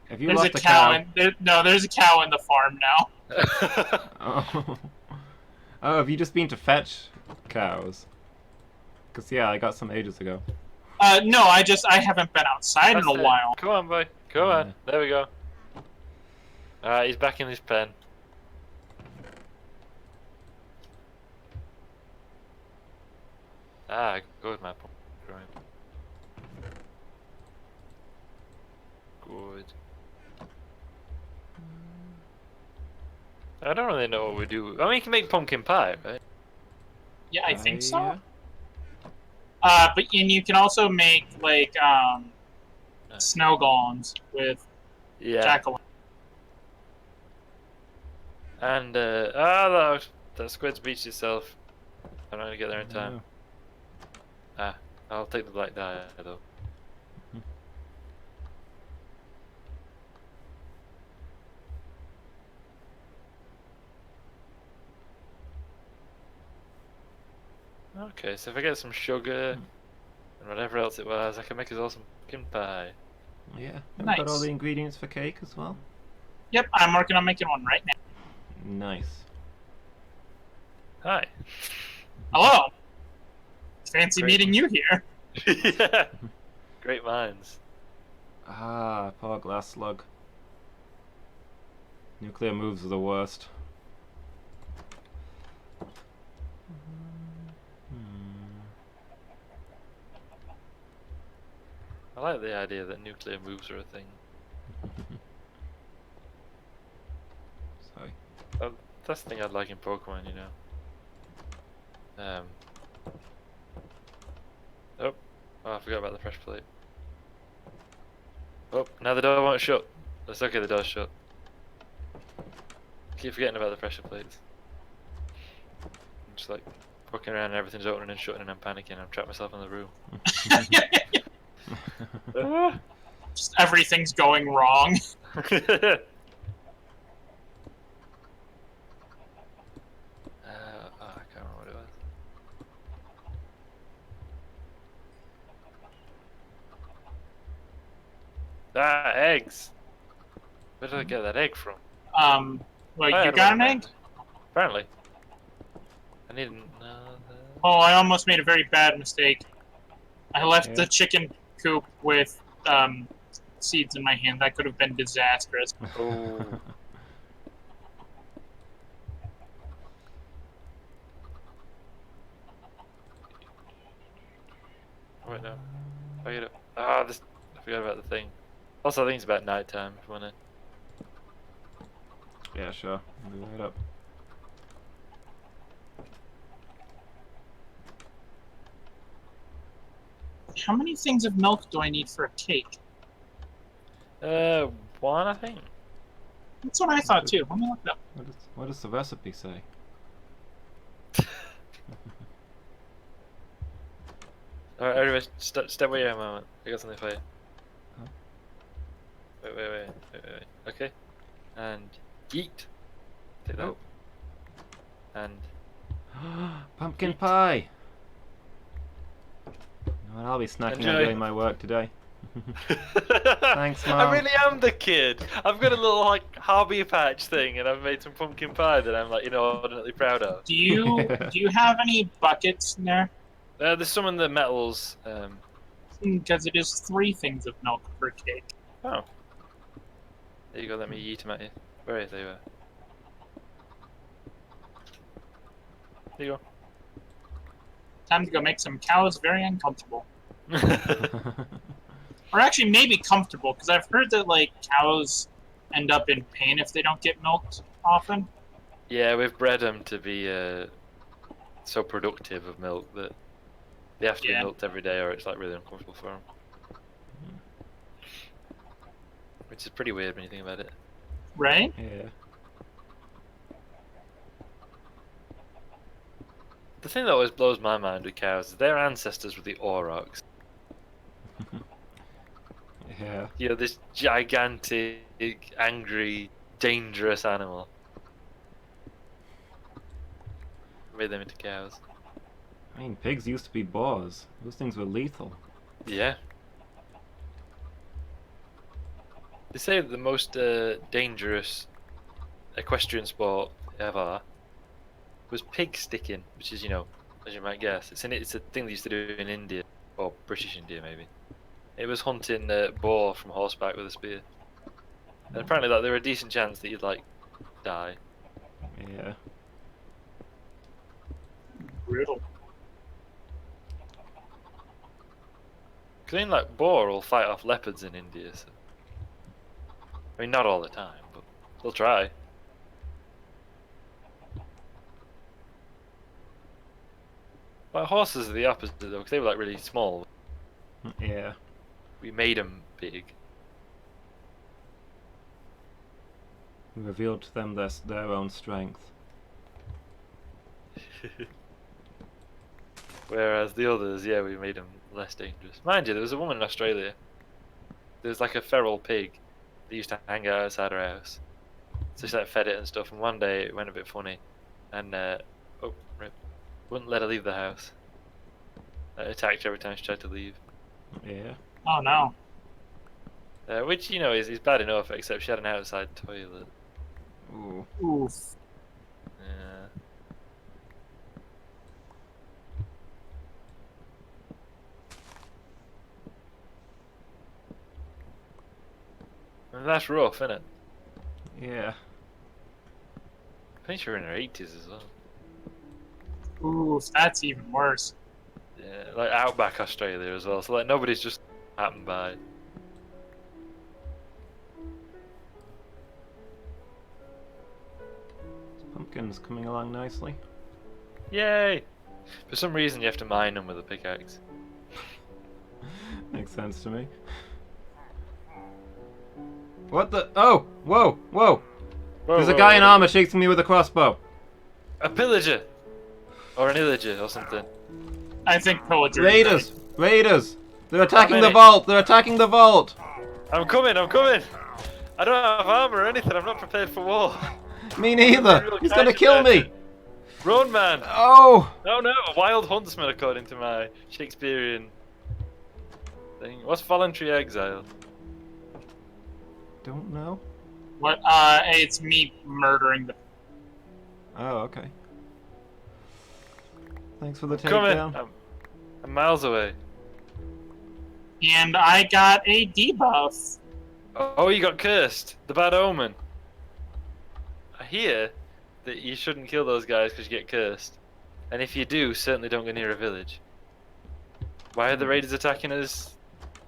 Have you There's a lost cow. There's a cow in the farm now. Oh. Oh, have you just been to fetch cows? Because, yeah, I got some ages ago. No, I haven't been outside in a while. Come on, boy. Come on. There we go. Alright, he's back in his pen. Ah, good map. Good. I don't really know what we do. I mean, you can make pumpkin pie, right? Yeah, I think so. Yeah. But and you can also make like snow golems with jack-o'-lantern. And that squid's beached itself. I'm not gonna get there in time. Ah, I'll take the black dye though. Okay, so if I get some sugar and whatever else it was, I can make us all some pumpkin pie. Yeah. Nice. Got all the ingredients for cake as well. Yep, I'm working on making one right now. Nice. Hi. Hello. Fancy Great. meeting you here. Yeah. Great minds. Ah, poor glass slug. Nuclear moves are the worst. I like the idea that nuclear moves are a thing. Sorry. That's the thing I'd like in Pokemon, you know. Oh, I forgot about the pressure plate. Oh, now the door won't shut. That's okay, the door's shut. Keep forgetting about the pressure plates. I'm just like walking around and everything's opening and shutting and I'm panicking. I've trapped myself in the room. Just everything's going wrong. I can't remember what it was. Ah, eggs! Where did I get that egg from? Well, I you had got one an of egg? mine. Apparently. I need another. Oh, I almost made a very bad mistake. I left Yeah. the chicken coop with seeds in my hand. That could have been disastrous. Oh. Wait, no. I get it. Ah, this. I forgot about the thing. Also, I think it's about night time if you wanna. Yeah, sure. I'll be right up. How many things of milk do I need for a cake? One, I think. That's what I thought too. Let me look it up. What does the recipe say? Alright, anyway, step away here a moment. I got something for you. Huh? Wait. Okay. And yeet. Take that. Oh. And Pumpkin pie! You know what, I'll be snacking Enjoy. and doing my work today. Thanks, Mom. I really am the kid. I've got a little like hobby patch thing, and I've made some pumpkin pie that I'm like, inordinately proud of. Do you have any buckets in there? There's some in the metals. Because it is 3 things of milk per cake. Oh. There you go. Let me yeet them at you. Where is they? There you go. Time to go make some cows very uncomfortable. Or actually, maybe comfortable, because I've heard that like cows end up in pain if they don't get milked often. Yeah, we've bred them to be so productive of milk that they have to be milked every day, or it's like really uncomfortable for them. Which is pretty weird when you think about it. Right? Yeah. The thing that always blows my mind with cows is their ancestors were the aurochs. Yeah. You know, this gigantic, angry, dangerous animal. Made them into cows. I mean, pigs used to be boars. Those things were lethal. Yeah. They say that the most dangerous equestrian sport ever was pig sticking, which is, you know, as you might guess, it's a thing they used to do in India or British India maybe. It was hunting boar from horseback with a spear. And apparently, like, there were a decent chance that you'd like die. Yeah. Brutal. Because I mean, like, boar will fight off leopards in India. So. I mean, not all the time, but they'll try. But horses are the opposite though, because they were like really small. Yeah. We made them big. We revealed to them their own strength. Whereas the others, yeah, we made them less dangerous. Mind you, there was a woman in Australia. There was like a feral pig that used to hang out outside her house. So she like fed it and stuff. And one day it went a bit funny, and oh, rip, wouldn't let her leave the house. Attacked her every time she tried to leave. Yeah. Oh no. Which, you know, is bad enough, except she had an outside toilet. Ooh. Oof. Yeah. And that's rough, isn't it? Yeah. I think she was in her 80s as well. Oof, that's even worse. Yeah, like outback Australia as well, so like nobody's just happened by. Pumpkin's coming along nicely. Yay! For some reason you have to mine them with a pickaxe. Makes sense to me. What the? Oh! Whoa! Whoa! There's a guy in armor chasing me with a crossbow. A pillager! Or an illager or something. I think pillager. Raiders! Raiders! They're attacking How the many? vault! They're attacking the vault! I'm coming, I'm coming! I don't have armor or anything, I'm not prepared for war. Me neither! He's gonna kill me! Run, man! Oh! No, no, a wild huntsman according to my Shakespearean thing. What's voluntary exile? Don't know. What? It's me murdering the. Oh, okay. Thanks for the Coming! takedown. I'm miles away. And I got a debuff. Oh, you got cursed. The bad omen. I hear that you shouldn't kill those guys because you get cursed. And if you do, certainly don't go near a village. Why are the raiders attacking us?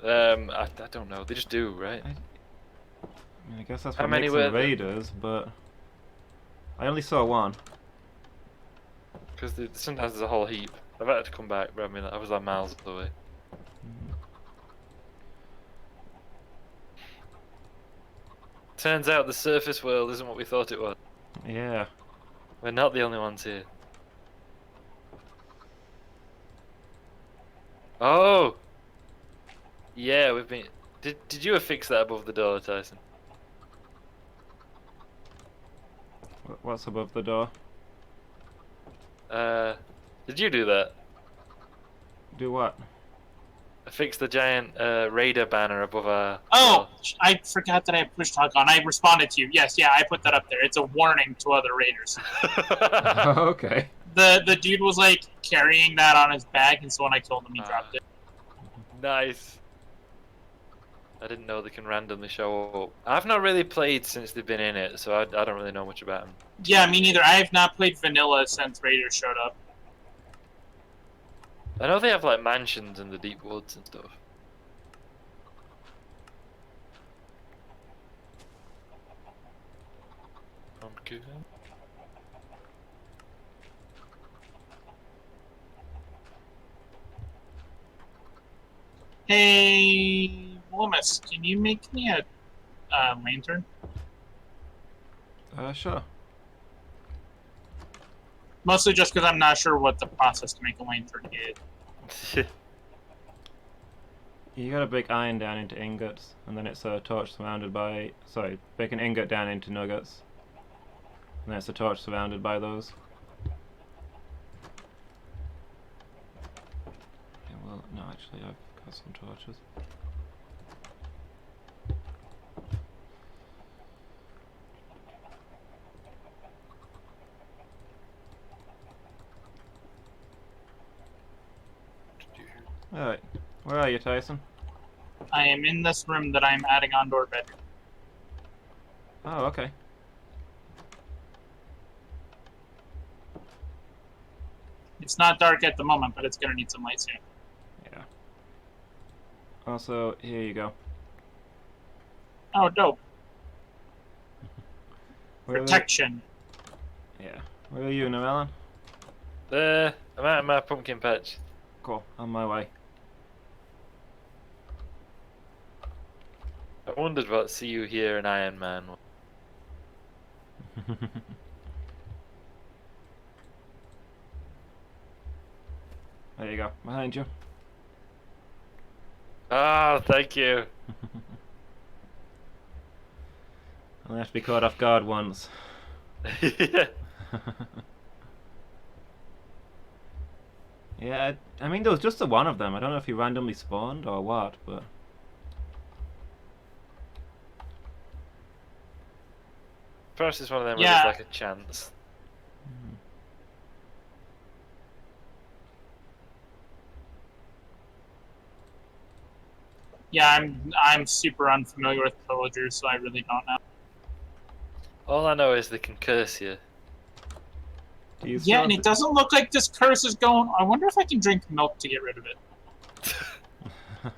I don't know. They just do, right? I mean, I guess that's How what many makes were them there? raiders, but I only saw one. Because sometimes there's a whole heap. I've had to come back, but I mean, I was like miles away. Turns out the surface world isn't what we thought it was. Yeah. We're not the only ones here. Oh! Yeah, we've been... Did you affix that above the door, Tyson? What's above the door? Did you do that? Do what? Affix the giant raider banner above our... Oh, I forgot that I have push talk on. I responded to you. Yes, yeah, I put that up there. It's a warning to other raiders. Oh, okay. The dude was like carrying that on his back, and so when I told him, he dropped it. Nice. I didn't know they can randomly show up. I've not really played since they've been in it, so I don't really know much about them. Yeah, me neither. I have not played vanilla since Raiders showed up. I know they have like mansions in the deep woods and stuff. Okay. Hey, Loomis, can you make me a lantern? Sure. Mostly just because I'm not sure what the process to make a lantern is. You gotta break iron down into ingots, and then it's a torch surrounded by... Sorry, break an ingot down into nuggets. And then it's a torch surrounded by those. Okay, well, no, actually, I've got some torches. Alright. Where are you, Tyson? I am in this room that I'm adding onto our bedroom. Oh, okay. It's not dark at the moment, but it's gonna need some light soon. Yeah. Also, here you go. Oh, dope. Where Protection. Yeah. Where are you, Noellen? I'm out of my pumpkin patch. Cool. On my way. I wondered what See You Here and Iron Man was. There you go. Behind you. Ah, thank you. I'll have to be caught off guard once. Yeah. Yeah, I mean, there was just the one of them. I don't know if he randomly spawned or what, but... First is one of them where Yeah. there's like a chance. Yeah, I'm super unfamiliar with pillagers, so I really don't know. All I know is they can curse you. Do you Yeah, still and have it doesn't look like this curse is going. I wonder if I can drink milk to get rid of it.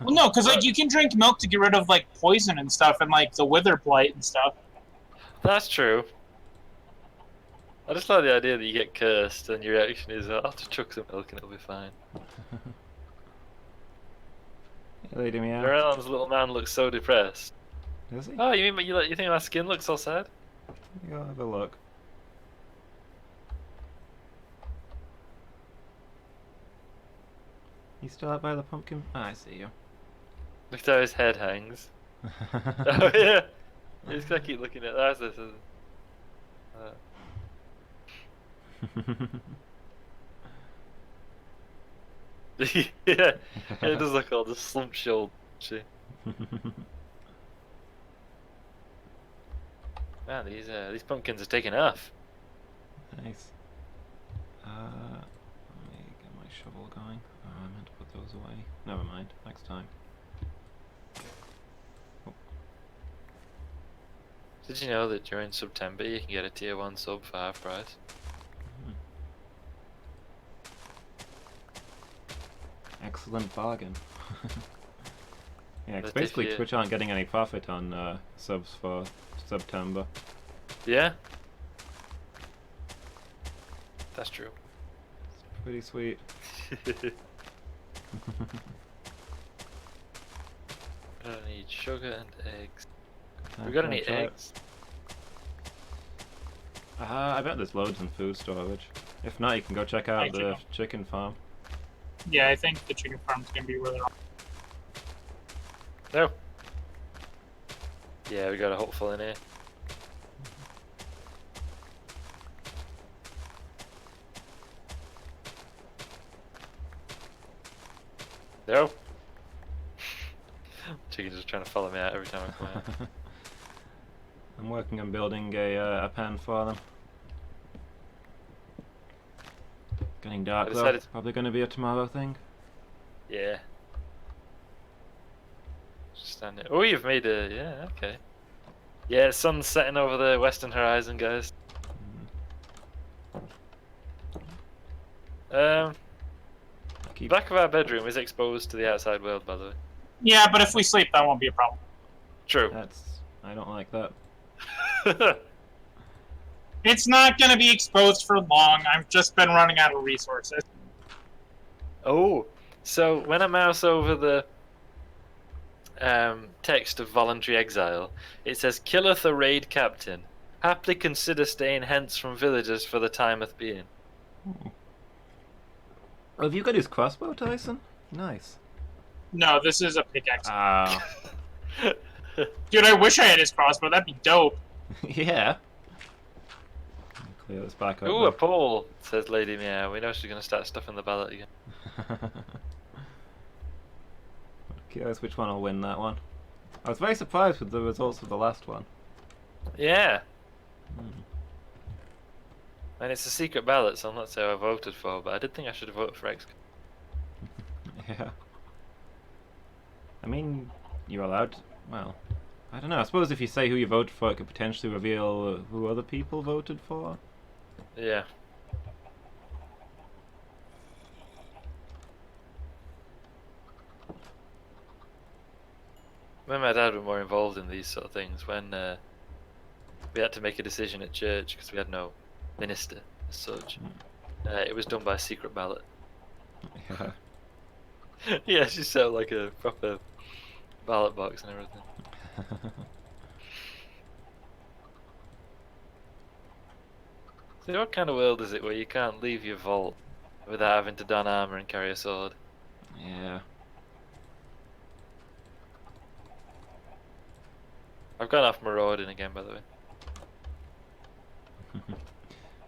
Well, no, because like you can drink milk to get rid of like poison and stuff, and like the wither blight and stuff. That's true. I just like the idea that you get cursed and your reaction is, I'll have to chuck some milk and it'll be fine. Lady Meow? Morelon's little man looks so depressed. Is he? Oh, you mean you think my skin looks all sad? Go have a look. You still out by the pumpkin? Ah, I see you. Look at how his head hangs. Oh yeah! You just gotta keep looking at that. Yeah, it does look all the slump shoulder. Man, these pumpkins are taking off. Nice. Let me get my shovel going. Oh, I meant to put those away. Never mind. Next time. Oh. Did you know that during September you can get a tier 1 sub for half price? Excellent bargain. Yeah, 'cause But if basically you- Twitch aren't getting any profit on subs for September. Yeah? That's true. It's pretty sweet. I don't need sugar and eggs. Time We got for a any try. eggs? I bet there's loads in food storage. If not, you can go check out the chicken farm. Yeah, I think the chicken farm's gonna be where they're. No. Yeah, we got a hopeful in here. No. Chicken's just trying to follow me out every time I come out. I'm working on building a pen for them. Getting dark though. decided- Probably going to be a tomorrow thing. Yeah. Just stand there. Oh, you've made a... Yeah, okay. Yeah, sun's setting over the western horizon, guys. Keep Back of our bedroom is exposed to the outside world, by the way. Yeah, but if we sleep, that won't be a problem. True. I don't like that. It's not gonna be exposed for long. I've just been running out of resources. Oh, so when I mouse over the text of voluntary exile, it says, "Killeth a raid captain. Haply consider staying hence from villagers for the timeth being." Oh, have you got his crossbow, Tyson? Nice. No, this is a pickaxe. Ah. Dude, I wish I had his crossbow. That'd be dope. Yeah. Clear this back up. Ooh, a pole, says Lady Meow. We know she's going to start stuffing the ballot again. Curious which one will win that one. I was very surprised with the results of the last one. Yeah. And it's a secret ballot, so I'm not saying I voted for, but I did think I should have voted for X. Yeah. I mean, you're allowed to, well, I don't know. I suppose if you say who you voted for, it could potentially reveal who other people voted for. Yeah. When my dad was more involved in these sort of things, when we had to make a decision at church because we had no minister as such, it was done by secret ballot. Yeah. Yeah, she set up like a proper ballot box and everything. So what kind of world is it where you can't leave your vault without having to don armor and carry a sword? Yeah. I've gone off marauding again, by the way.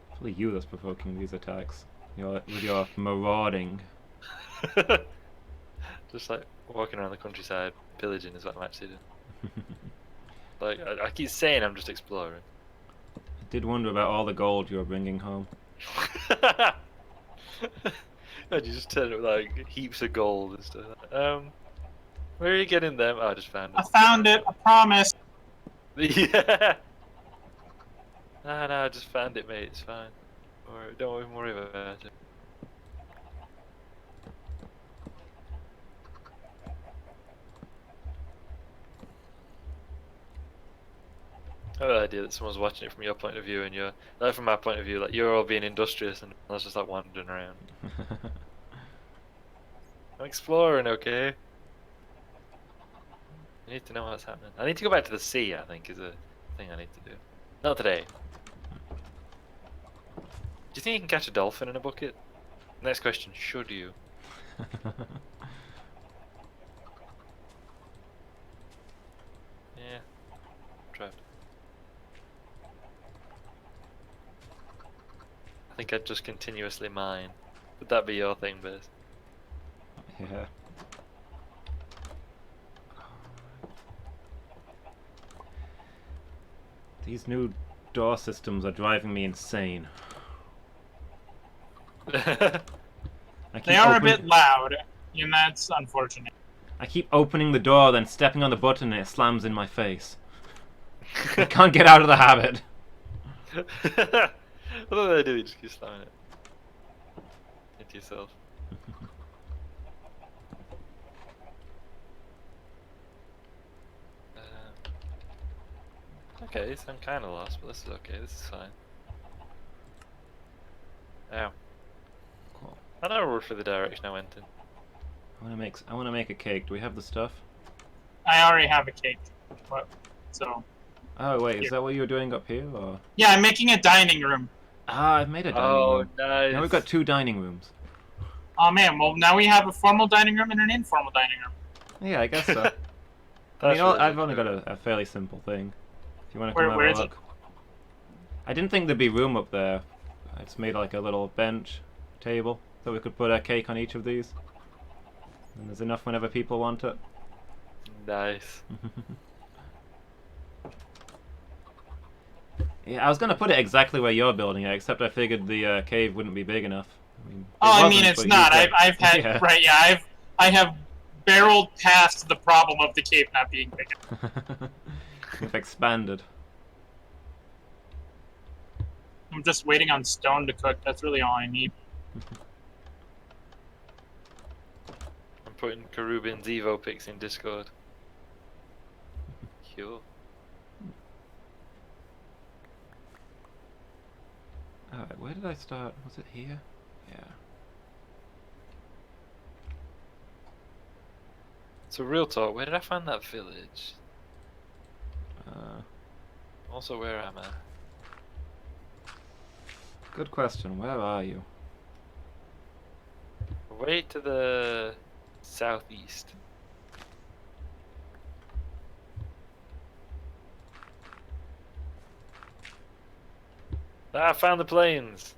Probably you that's provoking these attacks. With your marauding. Just like walking around the countryside, pillaging is what I'm actually doing. Like, I keep saying I'm just exploring. I did wonder about all the gold you were bringing home. And you just turn up like heaps of gold and stuff. Where are you getting them? Oh, I just found it. I found it. I promise. Yeah. No, I just found it, mate. It's fine. Don't even worry about it. I have the idea that someone's watching it from your point of view, and you're, like, from my point of view, like you're all being industrious, and I was just like wandering around. I'm exploring, okay? I need to know what's happening. I need to go back to the sea, I think, is a thing I need to do. Not today. Do you think you can catch a dolphin in a bucket? Next question, should you? Yeah. Tried. I think I'd just continuously mine. Would that be your thing, Biz? Yeah. These new door systems are driving me insane. They are a bit loud, and that's unfortunate. I keep opening the door, then stepping on the button, and it slams in my face. I can't get out of the habit. What do they do? You just keep slamming it into yourself. Okay, so I'm kind of lost, but this is okay. This is fine. Ow. Cool. I never worked for the direction I went in. I want to make a cake. Do we have the stuff? I already have a cake, but so. Oh wait, Here. is that what you were doing up here, or? Yeah, I'm making a dining room. Ah, I've made a dining room. Nice. Now we've got 2 dining rooms. Oh man, well now we have a formal dining room and an informal dining room. Yeah, I guess so. I mean, I've only got a fairly simple thing. If you want to come Where have is a it? look. I didn't think there'd be room up there. It's made like a little bench, table, so we could put a cake on each of these. And there's enough whenever people want it. Nice. Yeah, I was gonna put it exactly where you're building it, except I figured the cave wouldn't be big enough. I mean, wasn't, it's but not. you said- I've had Yeah. right. Yeah, I have barreled past the problem of the cave not being big enough. You've expanded. I'm just waiting on stone to cook. That's really all I need. I'm putting Karubin's Evo pics in Discord. Cool. Alright, where did I start? Was it here? Yeah. So real talk, where did I find that village? Uh, Also, where am I? good question. Where are you? Way to the southeast. Ah, I found the plains!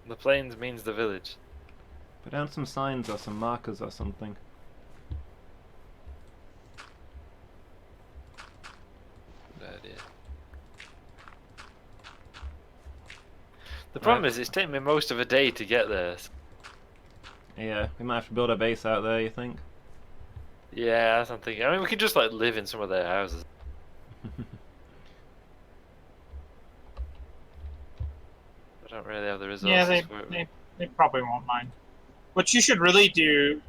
The plains means the village. Put down some signs or some markers or something. Good idea. The problem is, it's taken me most of a day to get there. Yeah, we might have to build a base out there, you think? Yeah, that's what I'm thinking. I mean, we could just like live in some of their houses. I don't really have the Yeah, resources for it. they probably won't mind. What you should really do,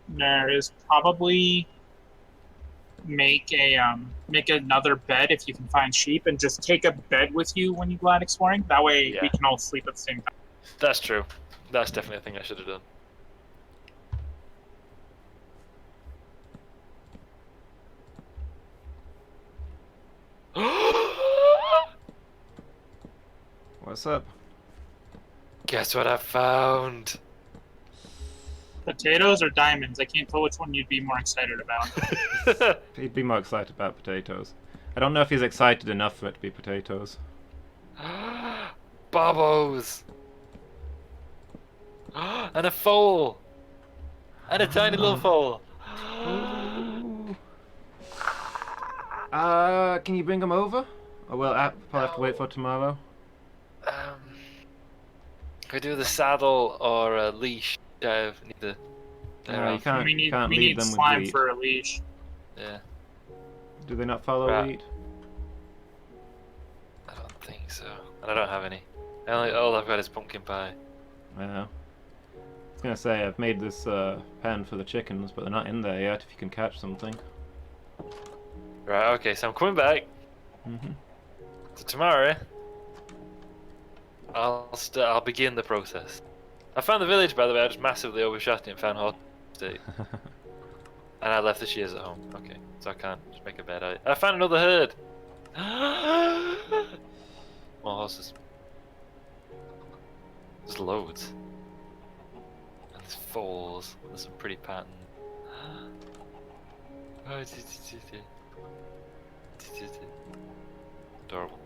Nair, is probably make another bed if you can find sheep, and just take a bed with you when you go out exploring. That way, Yeah. we can all sleep at the same time. That's true. That's definitely a thing I should have done. What's up? Guess what I found? Potatoes or diamonds? I can't tell which one you'd be more excited about. He'd be more excited about potatoes. I don't know if he's excited enough for it to be potatoes. Bobos! And a foal! And a tiny little foal! Can you bring him over? Or will I'll have to wait for tomorrow? Could I do the saddle or a leash? I need the. No, you can't, we need, can't we lead need them with slime wheat. for a leash. Yeah, Do they not follow Right. wheat? I don't think so. And I don't have any. All I've got is pumpkin pie. Yeah. I was gonna say, I've made this pen for the chickens, but they're not in there yet, if you can catch something. Right, okay, so I'm coming back. Mm-hmm. So tomorrow, I'll begin the process. I found the village, by the way. I just massively overshot it and found hot steak. And I left the shears at home. Okay, so I can't just make a bed out. I found another herd. More horses. There's loads. And there's foals. There's some pretty patterns. Oh, adorable.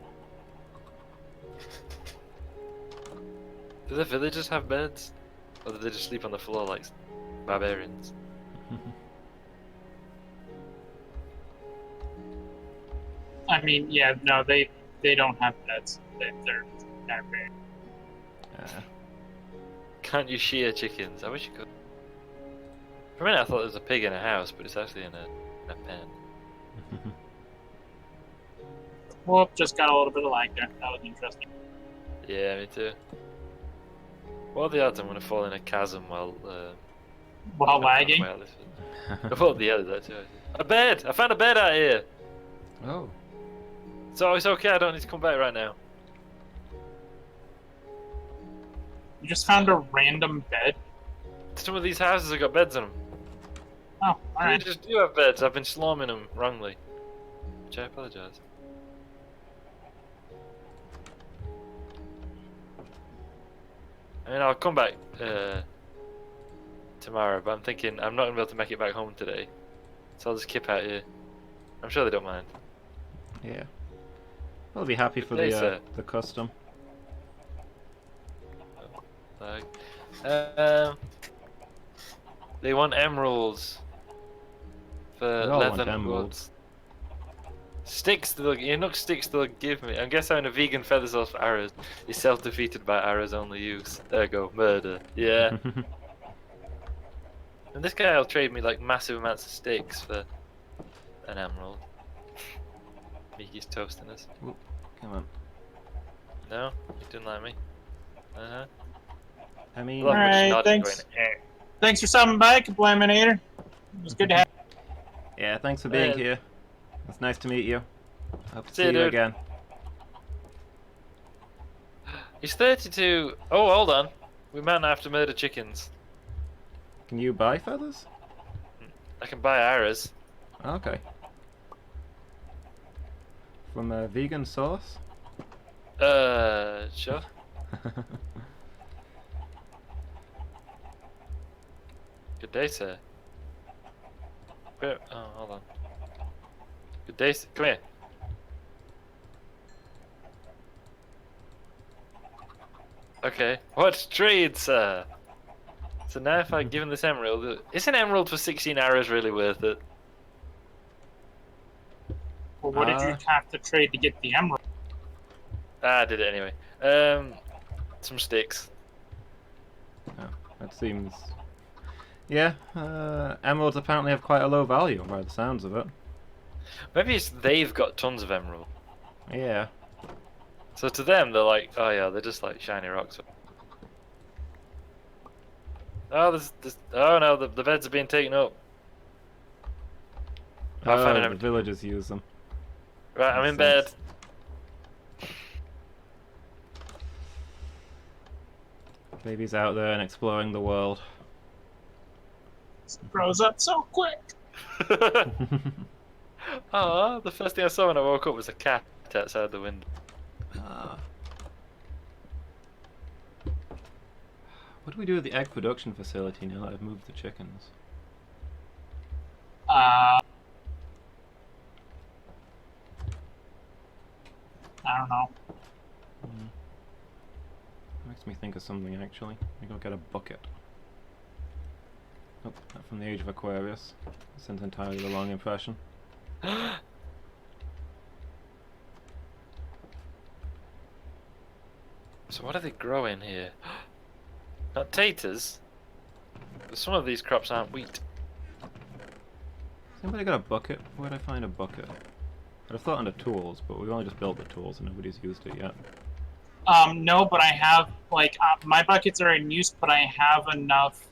Do the villagers have beds? Or do they just sleep on the floor like barbarians? I mean, yeah, no, they don't have beds. They're very. Can't you shear chickens? I wish you could. For a minute I thought there was a pig in a house, but it's actually in a pen. Whoop, just got a little bit of lag there. That was interesting. Yeah, me too. What are the odds I'm going to fall in a chasm while Lagging? Well, the others that too. A bed! I found a bed out here! Oh. So it's okay, I don't need to come back right now. You just found a random bed? Some of these houses have got beds in them. Oh, They alright. just do have beds, I've been slamming them wrongly. Which I apologise. I mean, I'll come back tomorrow, but I'm thinking I'm not going to be able to make it back home today. So I'll just kip out here. I'm sure they don't mind. Yeah. I'll be happy for the custom. Like, they want emeralds for They all want leather emeralds. Sticks, enough sticks they'll give me. I guess having a vegan feather sauce for arrows is self-defeated by arrows only use. There you go, murder. Yeah. And this guy will trade me like massive amounts of sticks for an emerald. Mickey's toasting us. Ooh, come on. No? You didn't like me? Uh-huh. I mean, Love when she Alright, nodded thanks. going, eh. Thanks for stopping by, Complaminator. It was good to have yeah, thanks for being here. It's nice to meet you. Hope to See see you, you dude. again. He's 32. Oh, hold on. We might not have to murder chickens. Can you buy feathers? I can buy arrows. Okay. From a vegan source? Sure. Good day, sir. Where? Oh, hold on. Good day, sir. Come here. Okay. What trade, sir? So now if I give him this emerald, is an emerald for 16 arrows really worth it? Well, what did you have to trade to get the emerald? Ah, I did it anyway. Some sticks. Oh, that seems... Yeah, emeralds apparently have quite a low value by the sounds of it. Maybe it's they've got tons of emerald. Yeah. So to them, they're like, oh yeah, they're just like shiny rocks. Oh, oh no, the beds are being taken up. I found an The empty. villagers use them. Right, I'm Makes in bed. sense. Baby's out there and exploring the world. It grows up so quick. Oh, the first thing I saw when I woke up was a cat outside the window. What do we do with the egg production facility now that I've moved the chickens? I don't know. Makes me think of something actually. Maybe I'll get a bucket. Oh, not from the Age of Aquarius. Sent entirely the wrong impression. So what are they growing here? Not taters. But some of these crops aren't wheat. Has anybody got a bucket? Where'd I find a bucket? I'd have thought under tools, but we've only just built the tools and nobody's used it yet. No, but I have, like, my buckets are in use, but I have enough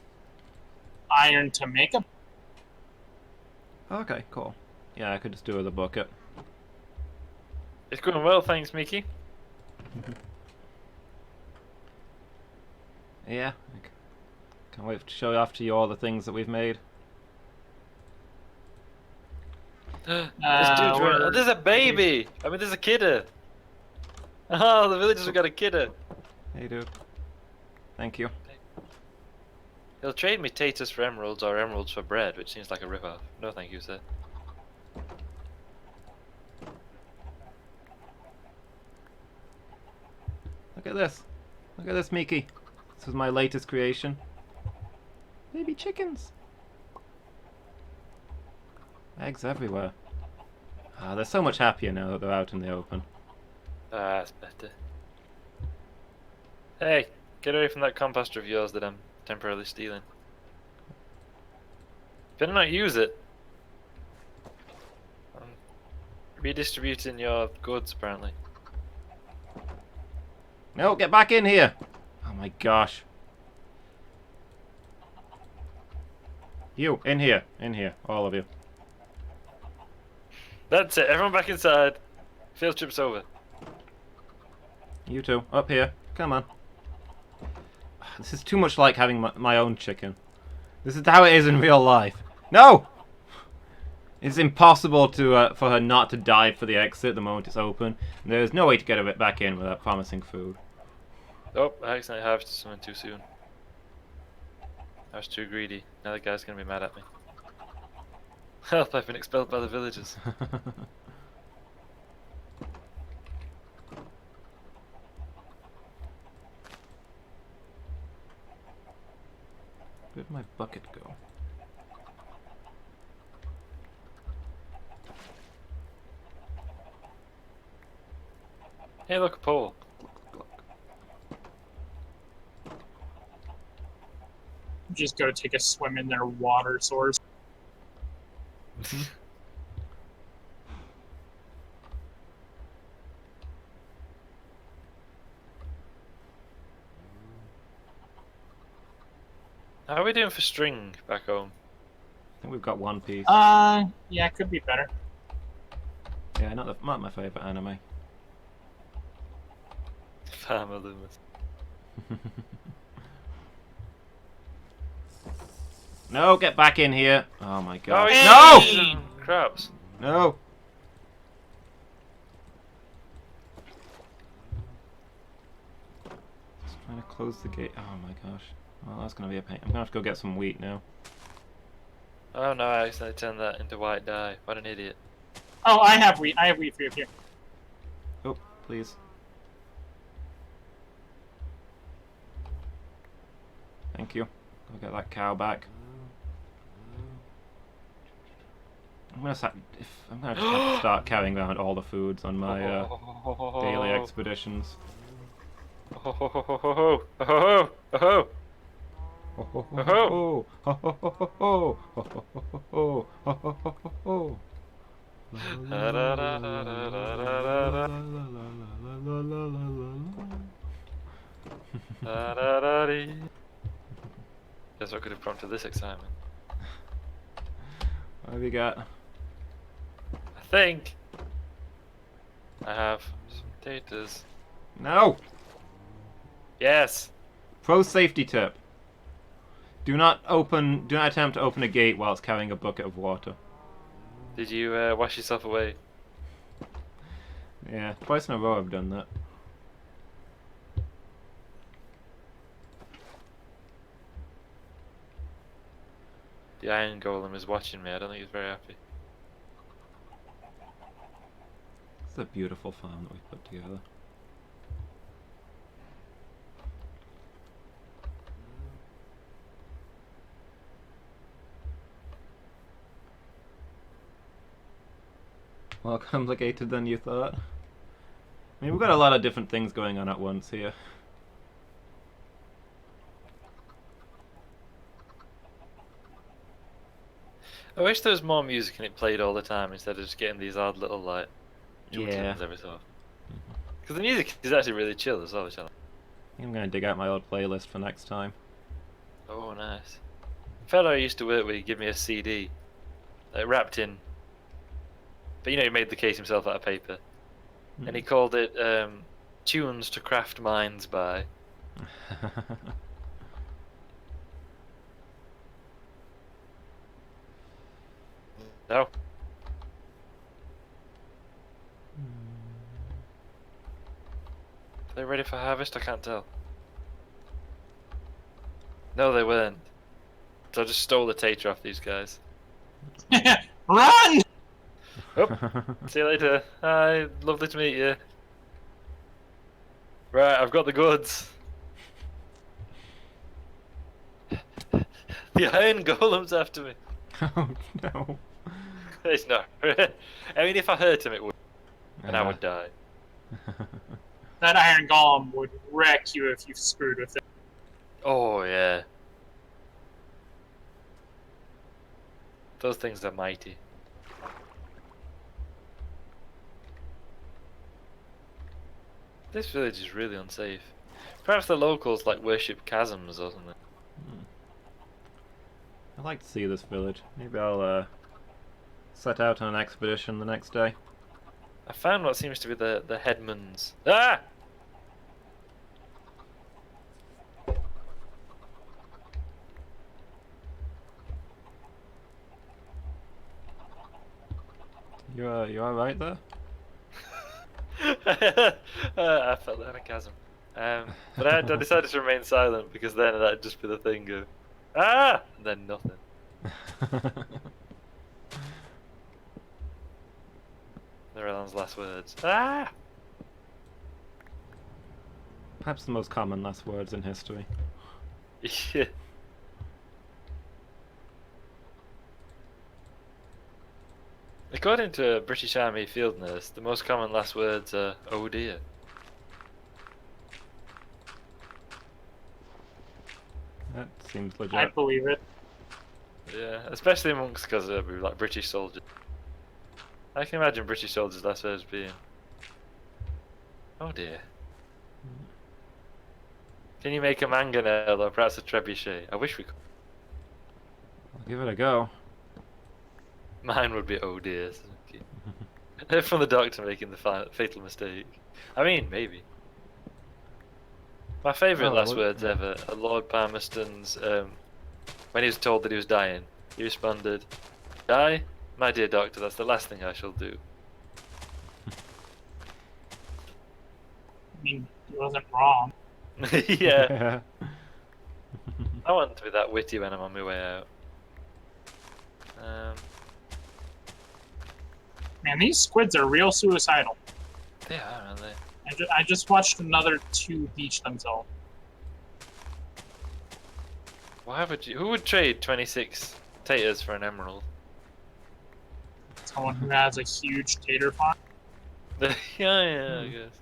iron to make them. Okay, cool. Yeah, I could just do with a bucket. It's going well, thanks, Mickey. Yeah, can't wait to show off to you all the things that we've made. There's a baby! I mean, there's a kidder! Oh, the villagers have got a kidder! Hey, dude. Thank you. He'll trade me taters for emeralds or emeralds for bread, which seems like a rip-off. No thank you, sir. Look at this. Look at this, Mickey. This is my latest creation. Baby chickens. Eggs everywhere. Ah, they're so much happier now that they're out in the open. Ah, that's better. Hey, get away from that composter of yours that I'm temporarily stealing. Better not use it. I'm redistributing your goods, apparently. No, get back in here! Oh my gosh. You, in here, all of you. That's it, everyone back inside. Field trip's over. You two, up here. Come on. This is too much like having my own chicken. This is how it is in real life. No! It's impossible to for her not to dive for the exit the moment it's open. And there's no way to get her back in without promising food. Oh, I accidentally harvested something too soon. I was too greedy. Now the guy's gonna be mad at me. Help, I've been expelled by the villagers. Where'd my bucket go? Hey, look, a pole. Just go take a swim in their water source. How are we doing for string back home? I think we've got one piece. Yeah, it could be better. Yeah, not my favourite anime. Farmer Loomis. No, get back in here! Oh my god. Oh, no! Crabs. No! Just trying to close the gate. Oh my gosh. Well, that's gonna be a pain. I'm gonna have to go get some wheat now. Oh no, I accidentally turned that into white dye. What an idiot. Oh, I have wheat. I have wheat for you here. Oh, please. Thank you. Go get that cow back. I'm gonna just have to start carrying around all the foods on my daily expeditions. Oh, oh, oh, oh, oh, oh, oh. Guess what could have prompted this excitement? What have you got? I think I have some taters. No! Yes! Pro safety tip. Do not attempt to open a gate whilst carrying a bucket of water. Did you wash yourself away? Yeah, twice in a row I've done that. The iron golem is watching me. I don't think he's very happy. It's a beautiful farm that we put together. More complicated than you thought. I mean, we've got a lot of different things going on at once here. I wish there was more music and it played all the time instead of just getting these odd little like jump every so often. Because the music is actually really chill as well, which I like. I think I'm gonna dig out my old playlist for next time. Oh, nice. A fellow I used to work with, he gave me a CD, wrapped in. But you know, he made the case himself out of paper, and he called it "Tunes to Craft Minds by." No. Are they ready for harvest? I can't tell. No, they weren't. So I just stole the tater off these guys. Run! Oh, see you later. Hi, lovely to meet you. Right, I've got the goods. The iron golem's after me. Oh no. It's not. I mean, if I hurt him, it would. And I would die. That iron golem would wreck you if you screwed with it. Oh, yeah. Those things are mighty. This village is really unsafe. Perhaps the locals like worship chasms or something. I'd like to see this village. Maybe I'll set out on an expedition the next day. I found what seems to be the headman's. Ah! You alright there? I felt that in a chasm. But I decided to remain silent because then that'd just be the thing of ah, and then nothing. Alan's last words. Ah! Perhaps the most common last words in history. Yeah. According to a British Army field nurse, the most common last words are "oh dear." That seems legit. I believe it. Yeah, especially amongst because we're like British soldiers. I can imagine British soldiers' last words being, "Oh dear." Can you make a mangonel or perhaps a trebuchet? I wish we could. I'll give it a go. Mine would be "oh dear." From the doctor making the fatal mistake. I mean, maybe. My favourite last words ever are Lord Palmerston's. When he was told that he was dying, he responded, "Die? My dear doctor, that's the last thing I shall do." I mean, he wasn't wrong. Yeah. I want to be that witty when I'm on my way out. Man, these squids are real suicidal. They are, aren't they? I just watched another two beach themselves. Why would you? Who would trade 26 taters for an emerald? Someone who has a huge tater farm. Yeah, I guess.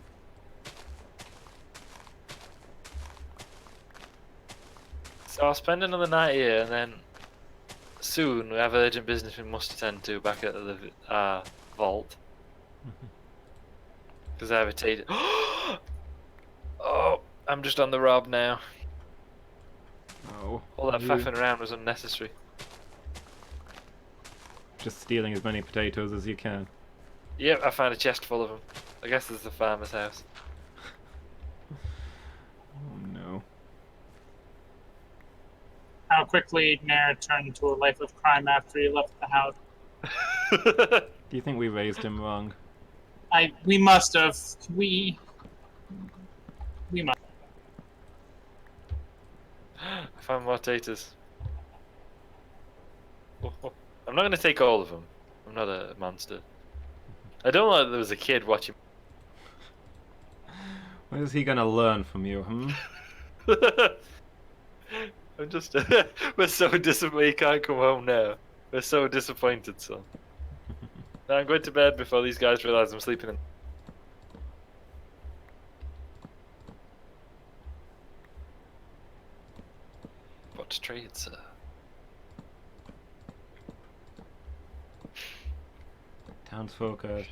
So I'll spend another night here, and then soon we have urgent business we must attend to back at the vault. Because I have a tater. Oh, I'm just on the rob now. Oh. All that you faffing around was unnecessary. Just stealing as many potatoes as you can. Yep, I found a chest full of them. I guess this is the farmer's house. Oh no. How quickly Nair turned to a life of crime after he left the house. Do you think we raised him wrong? We must have. We must. I found more taters. I'm not going to take all of them. I'm not a monster. I don't know that there was a kid watching. What is he gonna learn from you, hmm? I'm just. We're so disappointed. He can't come home now. We're so disappointed, son. Now I'm going to bed before these guys realise I'm sleeping in. What trade, sir? Townsfolk are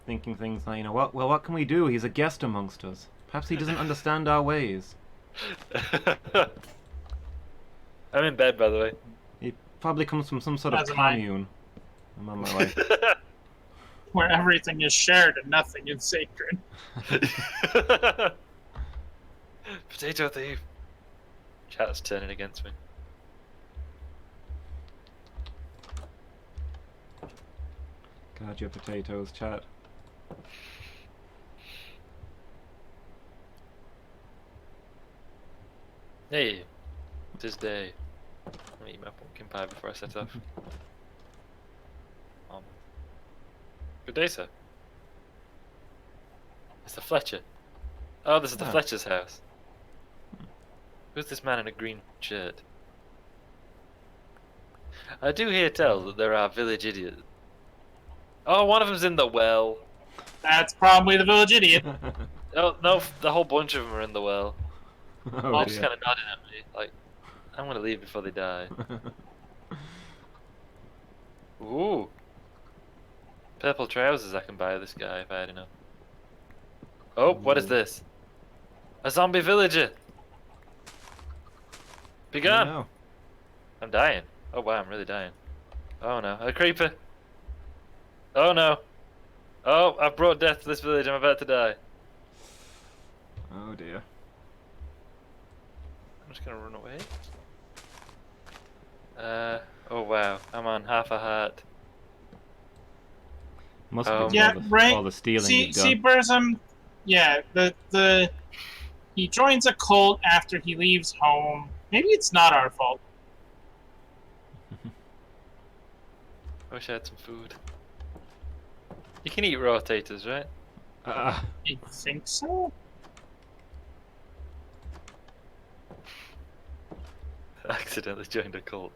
thinking things like, you know, what can we do? He's a guest amongst us. Perhaps he doesn't understand our ways. I'm in bed, by the way. He probably comes from some sort of As am I. commune. I'm on my way. Where everything is shared and nothing is sacred. Potato thief. Chat's turning against me. Guard your potatoes, chat. Hey, this day. I'll eat my pumpkin pie before I set off. Good day, sir. Mr. Fletcher. Oh, this is the Ah. Fletcher's house. Who's this man in a green shirt? I do hear tell that there are village idiots. Oh, one of them's in the well. That's probably the village idiot. Oh, no, the whole bunch of them are in the well. Oh, They're just dear. kind of nodding at me, like, I'm gonna leave before they die. Ooh. Purple trousers I can buy this guy if I had enough. Oh, what is Ooh. this? A zombie villager! Be gone! No. I'm dying. Oh wow, I'm really dying. Oh no, a creeper! Oh no! Oh, I've brought death to this village, I'm about to die. Oh dear. I'm just gonna run away. Oh wow, I'm on half a heart. Must be Yeah, all the, right. all the stealing See, you've done. Burzum. Yeah, the he joins a cult after he leaves home. Maybe it's not our fault. I wish I had some food. You can eat raw taters, right? I think so. I accidentally joined a cult.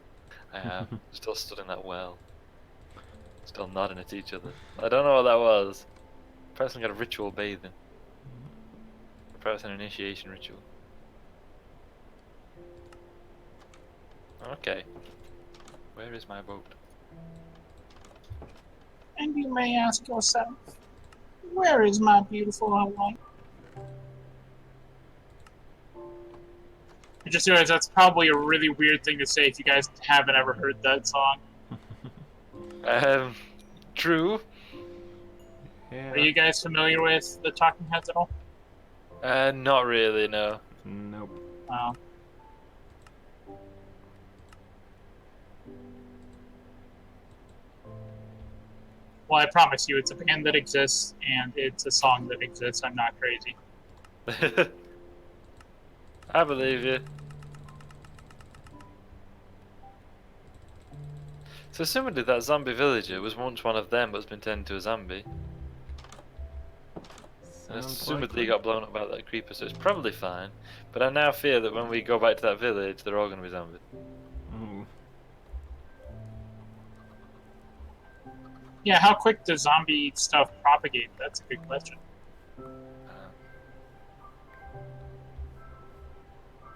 I have. Still stood in that well. Still nodding at each other. I don't know what that was. Perhaps some kind of ritual bathing. Perhaps an initiation ritual. Okay. Where is my boat? And you may ask yourself, where is my beautiful Hawaii? I just realized that's probably a really weird thing to say if you guys haven't ever heard that song. True. Yeah. Are you guys familiar with the Talking Heads at all? Not really, no. Nope. Oh. Well, I promise you, it's a band that exists, and it's a song that exists. I'm not crazy. I believe you. So assumedly that zombie villager was once one of them but has been turned into a zombie. And Sounds assumedly likely. he got blown up by that creeper, so it's probably fine. But I now fear that when we go back to that village, they're all going to be zombies. Ooh. Yeah, how quick does zombie stuff propagate? That's a good question.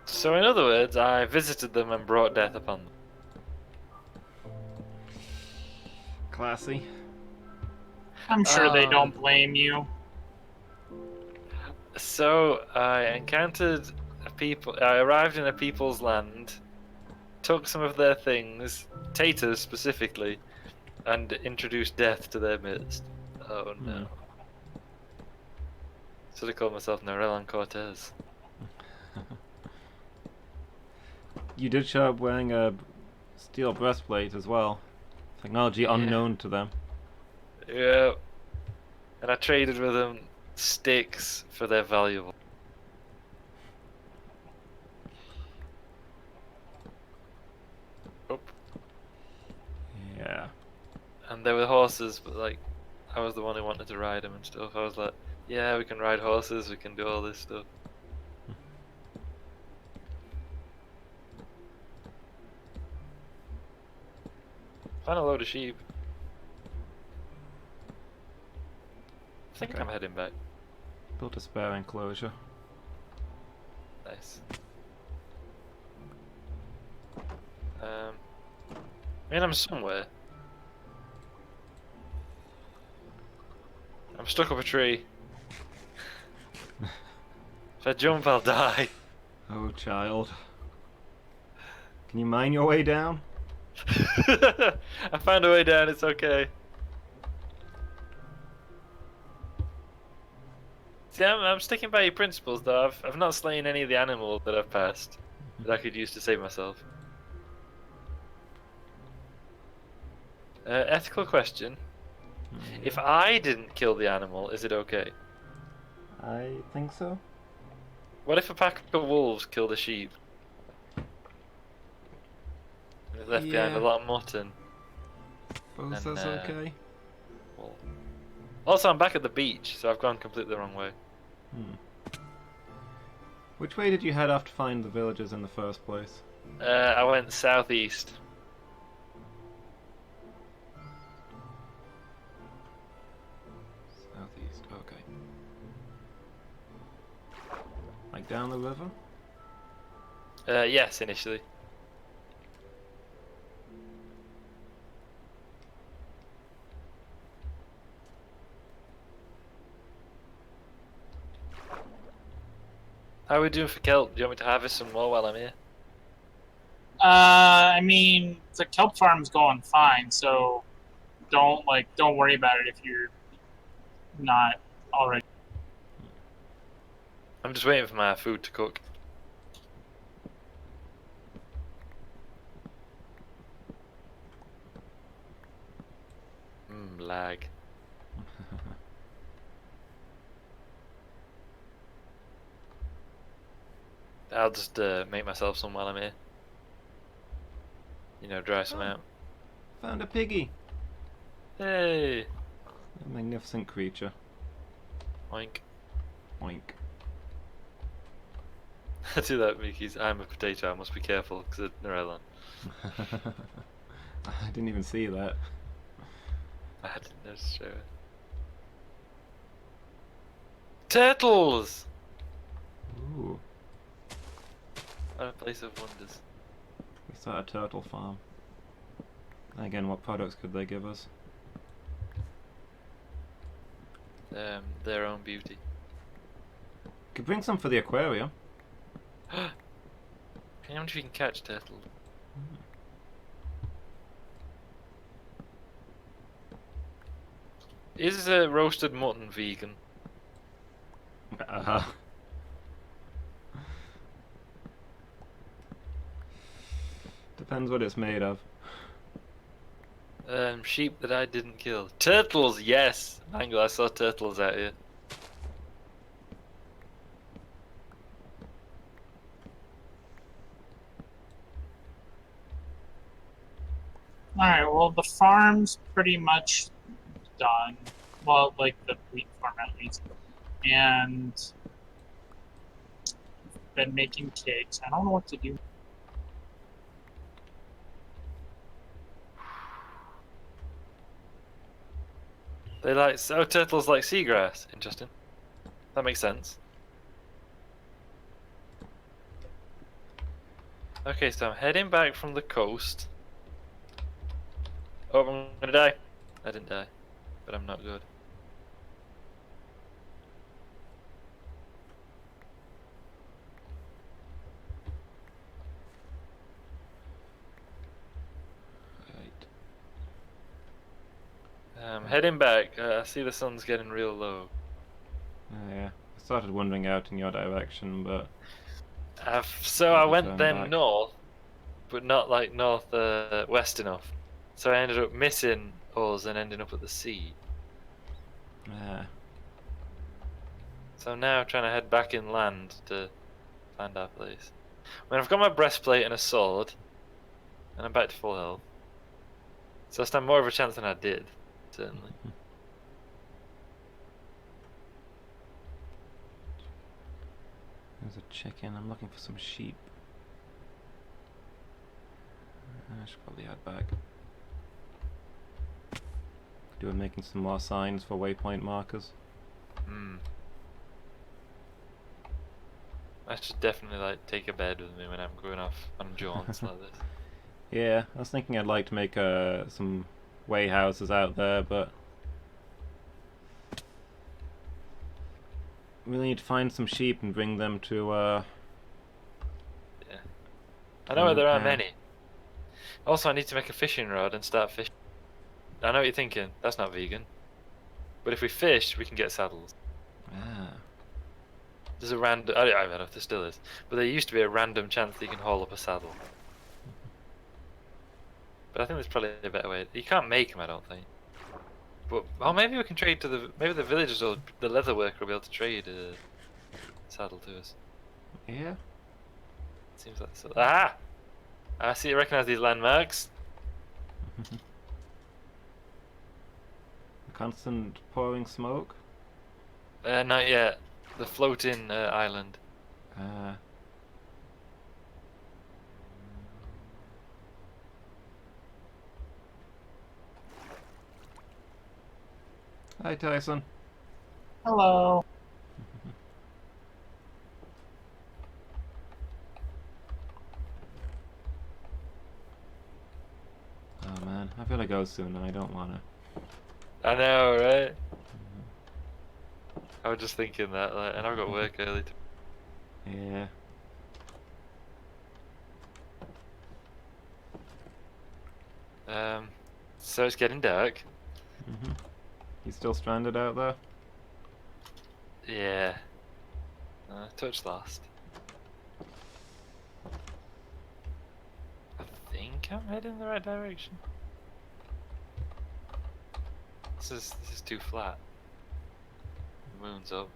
So in other words, I visited them and brought death upon them. Classy. I'm sure they don't blame you. So I encountered a people. I arrived in a people's land, took some of their things, taters specifically, and introduced death to their midst. Oh no. Should have called myself Narellan Cortez. You did show up wearing a steel breastplate as well. Technology unknown to them. Yeah. And I traded with them sticks for their valuable. Oh. Yeah. And there were horses, but like, I was the one who wanted to ride them and stuff. I was like, yeah, we can ride horses, we can do all this stuff. Find a load of sheep. I think I'm heading back. Built a spare enclosure. Nice. I mean, I'm somewhere. I'm stuck up a tree. If I jump, I'll die. Oh, child. Can you mine your way down? I found a way down, it's okay. See, I'm sticking by your principles though. I've not slain any of the animals that I've passed that I could use to save myself. Ethical question. If I didn't kill the animal, is it okay? I think so. What if a pack of wolves killed a sheep? And it left behind a lot of mutton. Suppose And, that's okay. Well, also, I'm back at the beach, so I've gone completely the wrong way. Which way did you head off to find the villagers in the first place? I went southeast. Southeast, okay. Like down the river? Yes, initially. How are we doing for kelp? Do you want me to harvest some more while I'm here? I mean, the kelp farm's going fine, so don't worry about it if you're not already. I'm just waiting for my food to cook. Lag. I'll just make myself some while I'm here. You know, dry some out. Found a piggy! Hey! A magnificent creature. Oink. Oink. I do that because I'm a potato, I must be careful because it's Narellan. I didn't even see that. I didn't notice straight away. Turtles! Ooh. What a place of wonders. We start a turtle farm. Again, what products could they give us? Their own beauty. Could bring some for the aquarium. I wonder if you can catch turtles. Is roasted mutton vegan? Depends what it's made of. Sheep that I didn't kill. Turtles, yes! Mangle, I saw turtles out here. Alright, well, the farm's pretty much done. Well, like the wheat farm at least. And been making cakes. I don't know what to do. They like turtles like seagrass. Interesting. That makes sense. Okay, so I'm heading back from the coast. Oh, I'm gonna die. I didn't die, but I'm not good. Right. Heading back. I see the sun's getting real low. Yeah. I started wandering out in your direction, but So I had to went turn then back. north, but not like north west enough. So I ended up missing us and ending up at the sea. Yeah. So I'm now trying to head back inland to find our place. I mean, I've got my breastplate and a sword, and I'm back to full health. So I stand more of a chance than I did, certainly. There's a chicken. I'm looking for some sheep. I should probably head back. Doing making some more signs for waypoint markers. Hmm. I should definitely like take a bed with me when I'm going off on jaunts like this. Yeah, I was thinking I'd like to make some way houses out there, but we need to find some sheep and bring them to Yeah. I know where there aren't camp. many. Also, I need to make a fishing rod and start fishing. I know what you're thinking. That's not vegan. But if we fish, we can get saddles. Ah. There's a random. I don't know if there still is, but there used to be a random chance that you can haul up a saddle. But I think there's probably a better way. You can't make them, I don't think. But maybe we can trade to the. Maybe the villagers or the leather worker will be able to trade a saddle to us. Yeah. Seems like so. Ah! I see. I recognize these landmarks. Constant pouring smoke. Not yet. The floating island. Hi, Tyson. Hello. Oh man, I feel like go soon and I don't wanna. I know, right? I was just thinking that, like, and I've got work early. Yeah. So it's getting dark. You still stranded out there? Yeah. Touch last. I think I'm heading in the right direction. This is too flat. The moon's up.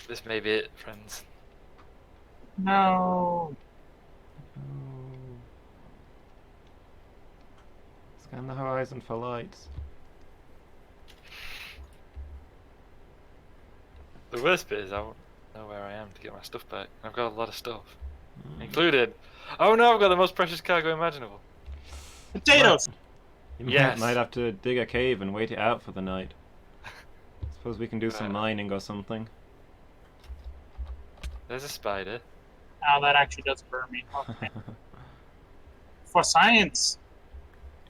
This may be it, friends. No. Oh. Scan the horizon for lights. The worst bit is I won't know where I am to get my stuff back. I've got a lot of stuff, included. Oh no! I've got the most precious cargo imaginable. Potatoes. You Yes. might have to dig a cave and wait it out for the night. Suppose we can do some Right. mining or something. There's a spider. Oh, that actually does burn me. Okay. For science.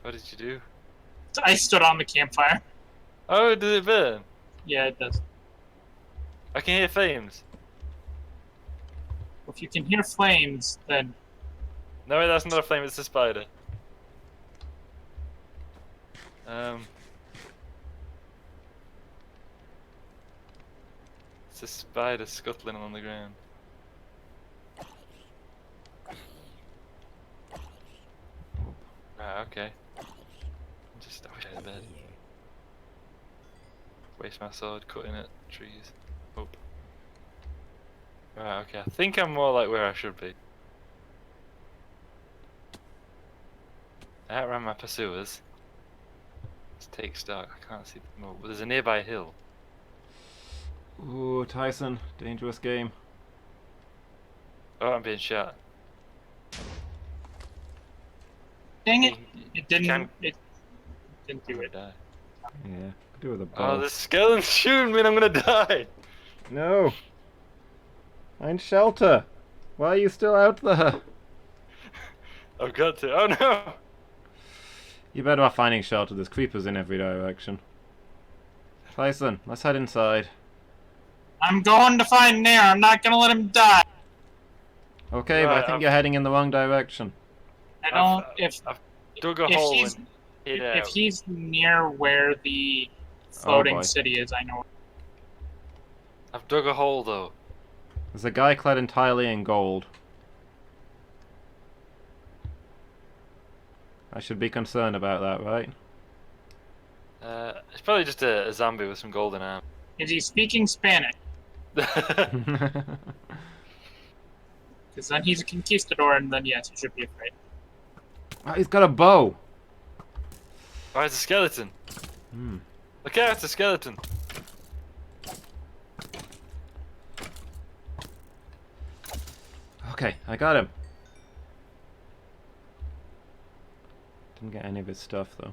What did you do? I stood on the campfire. Oh, did it burn? Yeah, it does. I can hear flames. If you can hear flames, then No, that's not a flame. It's a spider. It's a spider scuttling on the ground. Right, okay. Just, I wish I had a bed. Waste my sword cutting at trees. Oh. Right, okay. I think I'm more like where I should be. I outran my pursuers. Let's take stock. I can't see them all, but there's a nearby hill. Ooh, Tyson, dangerous game. Oh, I'm being shot. dang it! You It didn't. can- It didn't do it. Die. Yeah, could do with a Oh, bow. the skeleton's shooting me and I'm gonna die! No. Find shelter. Why are you still out there? I've got to. Oh no! You better off finding shelter. There's creepers in every direction. Tyson, let's head inside. I'm going to find Nair. I'm not gonna let him die. Okay, but I think you're heading in the wrong direction. I don't. I've dug a hole and hid if out. he's near where the floating city is, I know. I've dug a hole though. There's a guy clad entirely in gold. I should be concerned about that, right? It's probably just a zombie with some golden arm. Is he speaking Spanish? Because then he's a conquistador, and then yes, you should be afraid. Oh, he's got a bow. Oh, it's a skeleton. Look out, it's a skeleton. Okay, I got him. Didn't get any of his stuff though.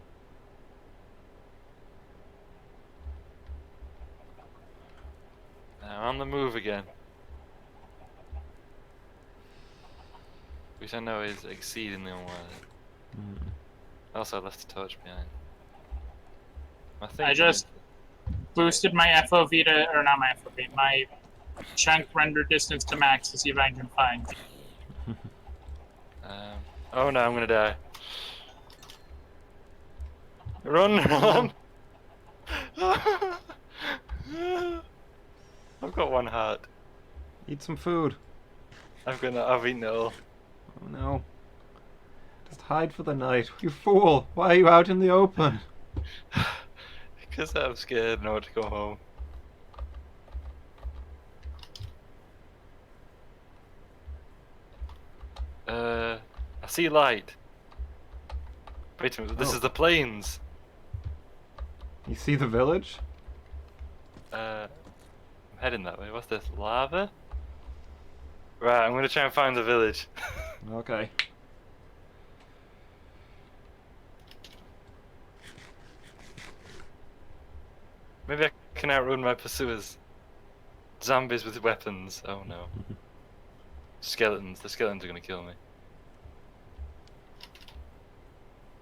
Now on the move again. Which I know is exceedingly unwise. Also, I left a torch behind. I just boosted my FOV to, or not my FOV, my chunk render distance to max to see if I can find. Oh no, I'm gonna die. Run, run! I've got one heart. Eat some food. I've eaten it all. Oh no. Just hide for the night. You fool! Why are you out in the open? Because I'm scared and I want to go home. I see light. Wait a minute, this is the plains. You see the village? I'm heading that way. What's this? Lava? Right, I'm gonna try and find the village. Okay. Maybe I can outrun my pursuers. Zombies with weapons. Oh no. Skeletons. The skeletons are gonna kill me.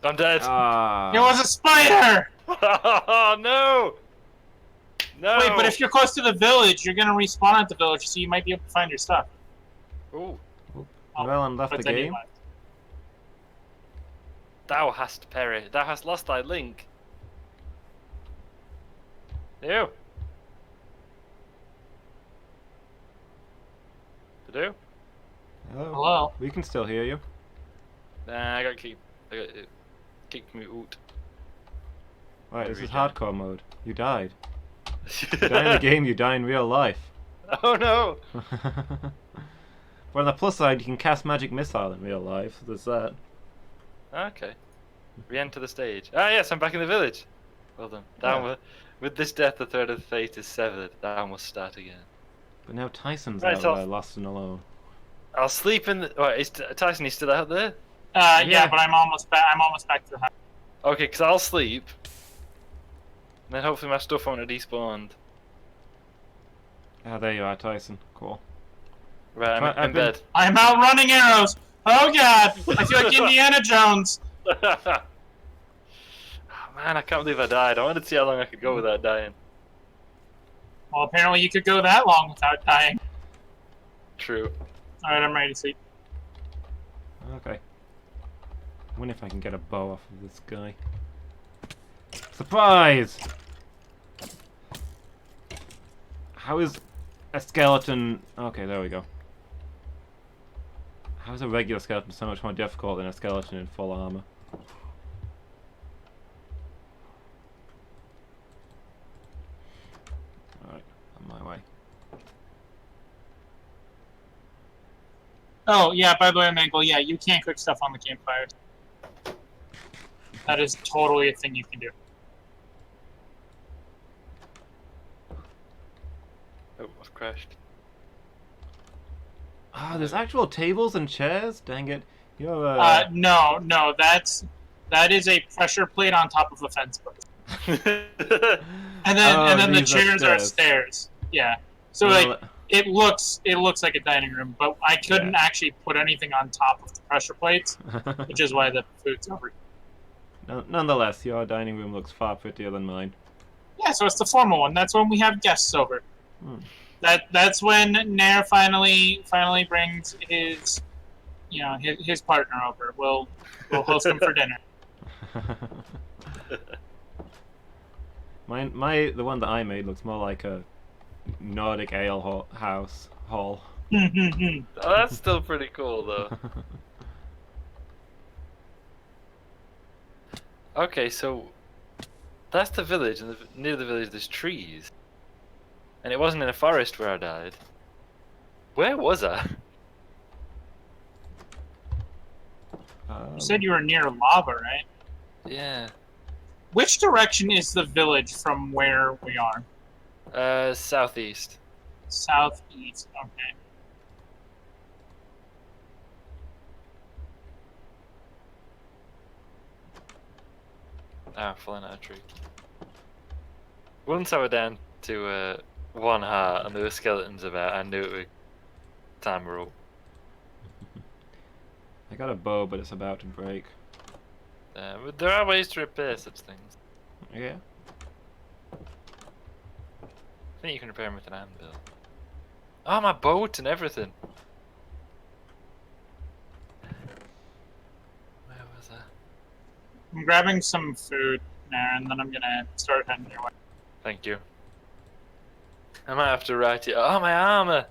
I'm dead. It was a spider! Oh no! No! Wait, but if you're close to the village, you're gonna respawn at the village, so you might be able to find your stuff. Ooh. Well, I'm left the then you game. left. Thou hast perished. Thou hast lost thy link. Ew. Hello? Hello? We can still hear you. Nah, I got kicked me out. Right, this is Regen. hardcore mode. You died. You die in the game, you die in real life. Oh no! But on the plus side, you can cast magic missile in real life. So there's that. Okay. Re-enter the stage. Ah yes, I'm back in the village. Well done. With this death, the thread of fate is severed. Thou must start again. But now Tyson's Right, out so- there, lost and alone. I'll sleep in the... Wait, is Tyson, he's still out there? Yeah, but I'm almost back. I'm almost back to the house. Okay, because I'll sleep. And then hopefully my stuff won't have despawned. Ah, there you are, Tyson. Cool. Right, I'm in been- bed. I'm out running arrows. Oh god! I feel like Indiana Jones. Oh, man, I can't believe I died. I wanted to see how long I could go without dying. Well, apparently you could go that long without dying. True. Alright, I'm ready to sleep. Okay. I wonder if I can get a bow off of this guy. Surprise! How is a skeleton... Okay, there we go. How is a regular skeleton so much more difficult than a skeleton in full armor? Alright, on my way. Oh, yeah, by the way, Mangle, yeah, you can't cook stuff on the campfire. That is totally a thing you can do. Oh, I've crashed. Ah, there's actual tables and chairs? Dang it. You're, No, that is a pressure plate on top of a fence post. And then the these are chairs are stairs. stairs. Yeah. So Well, like it looks like a dining room, but I couldn't actually put anything on top of the pressure plates, which is why the food's over. Nonetheless, your dining room looks far prettier than mine. Yeah, so it's the formal one. That's when we have guests over. Hmm. That's when Nair finally brings his his partner over. We'll host him for dinner. The one that I made looks more like a Nordic ale house hall. Oh, that's still pretty cool, though. Okay, so that's the village, and near the village there's trees. And it wasn't in a forest where I died. Where was I? You said you were near lava, right? Yeah. Which direction is the village from where we are? Southeast. Southeast. Okay. Ah, falling out of a tree. Once I were down to one heart and there were skeletons about, I knew it was time we're up. I got a bow, but it's about to break. But there are ways to repair such things. Yeah. I think you can repair them with an anvil. Oh, my boat and everything. Where was I? I'm grabbing some food now, and then I'm gonna start heading your way. Thank you. I might have to write it. Oh, my armor!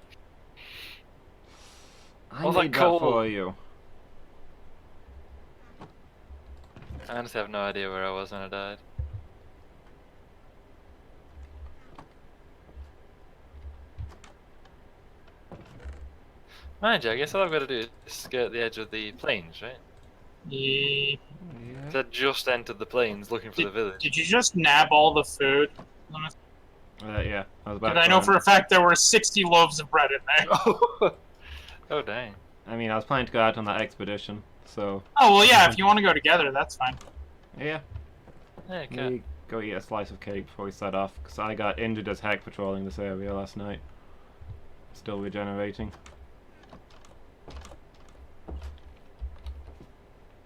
I Oh, that made that coal. for you. I honestly have no idea where I was when I died. Mind you, I guess all I've got to do is skirt the edge of the plains, right? Yeah. Yeah. So I just entered the plains looking for the village. Did you just nab all the food? Yeah. I was about. Because I know for a fact there were 60 loaves of bread in there. Oh, dang. I mean, I was planning to go out on that expedition, so. Oh well, yeah. If you want to go together, that's fine. Yeah. Yeah, okay. Maybe go eat a slice of cake before we set off, because I got injured as heck patrolling this area last night. Still regenerating.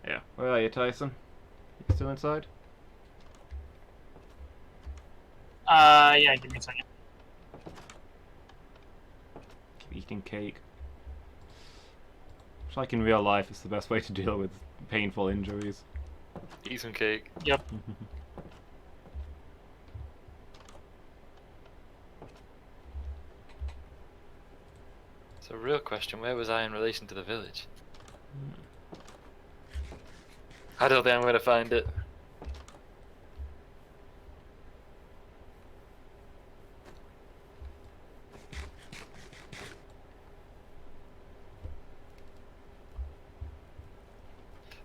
Yeah. Where are you, Tyson? You still inside? Yeah. Give me a second. Keep eating cake. It's like in real life, it's the best way to deal with painful injuries. Eat some cake. Yep. So, real question, where was I in relation to the village? I don't think I'm going to find it.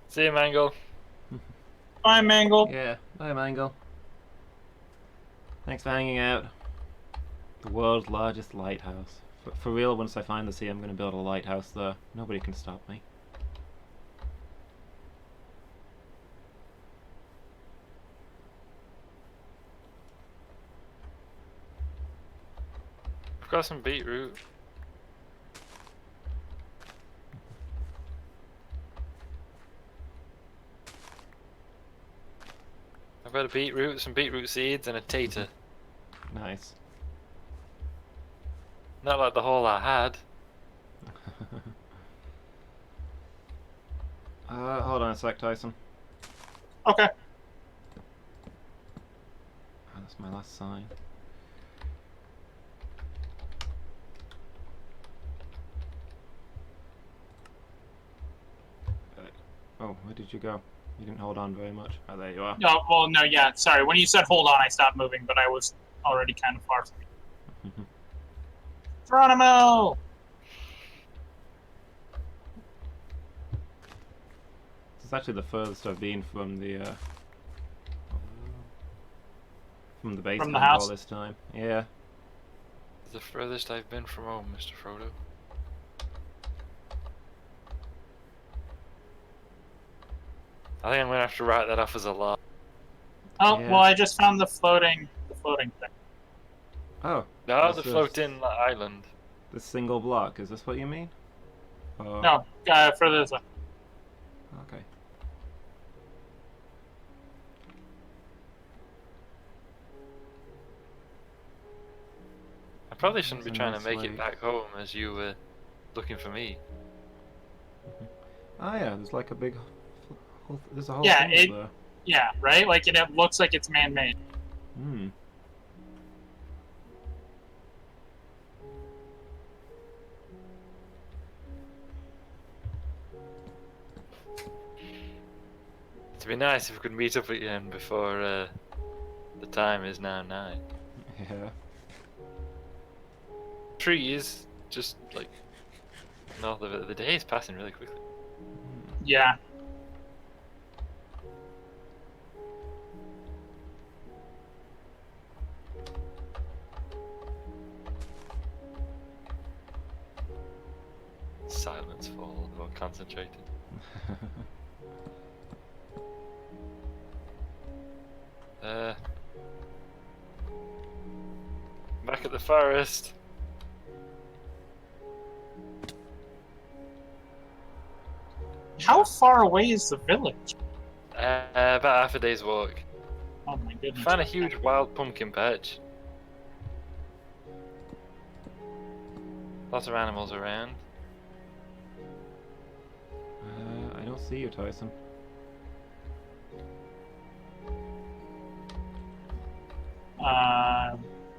See you, Mangle. Bye, Mangle. Yeah, bye, Mangle. Thanks for hanging out. The world's largest lighthouse. For real, once I find the sea, I'm going to build a lighthouse there. Nobody can stop me. I've got some beetroot. I've got a beetroot, some beetroot seeds, and a tater. Nice. Not like the haul I had. Hold on a sec, Tyson. Okay. Oh, that's my last sign. Oh, where did you go? You didn't hold on very much. Oh, there you are. No, well, no, yeah. Sorry. When you said hold on, I stopped moving, but I was already kind of far from you. Geronimo! This is actually the furthest I've been from the base From the camp house? all this time. Yeah. The furthest I've been from home, Mr. Frodo. I think I'm gonna have to write that off as a lie. Oh, Yeah. well, I just found the floating thing. Oh, No, What's the this? floating island. This single block, is this what you mean? No, further this way. Okay. I probably shouldn't be There's a trying to nice make lake. it back home as you were looking for me. Oh yeah, there's like a big... There's a whole Yeah, thing up there. Yeah, right? Like, and it looks like it's man-made. Hmm. It'd be nice if we could meet up again before the time is now 9. Yeah. Trees, just like north of it. The day is passing really quickly. Yeah. Silence falls while concentrating. Back at the forest. How far away is the village? About half a day's walk. Oh my goodness. Found a huge wild pumpkin patch. Lots of animals around. I don't see you, Tyson.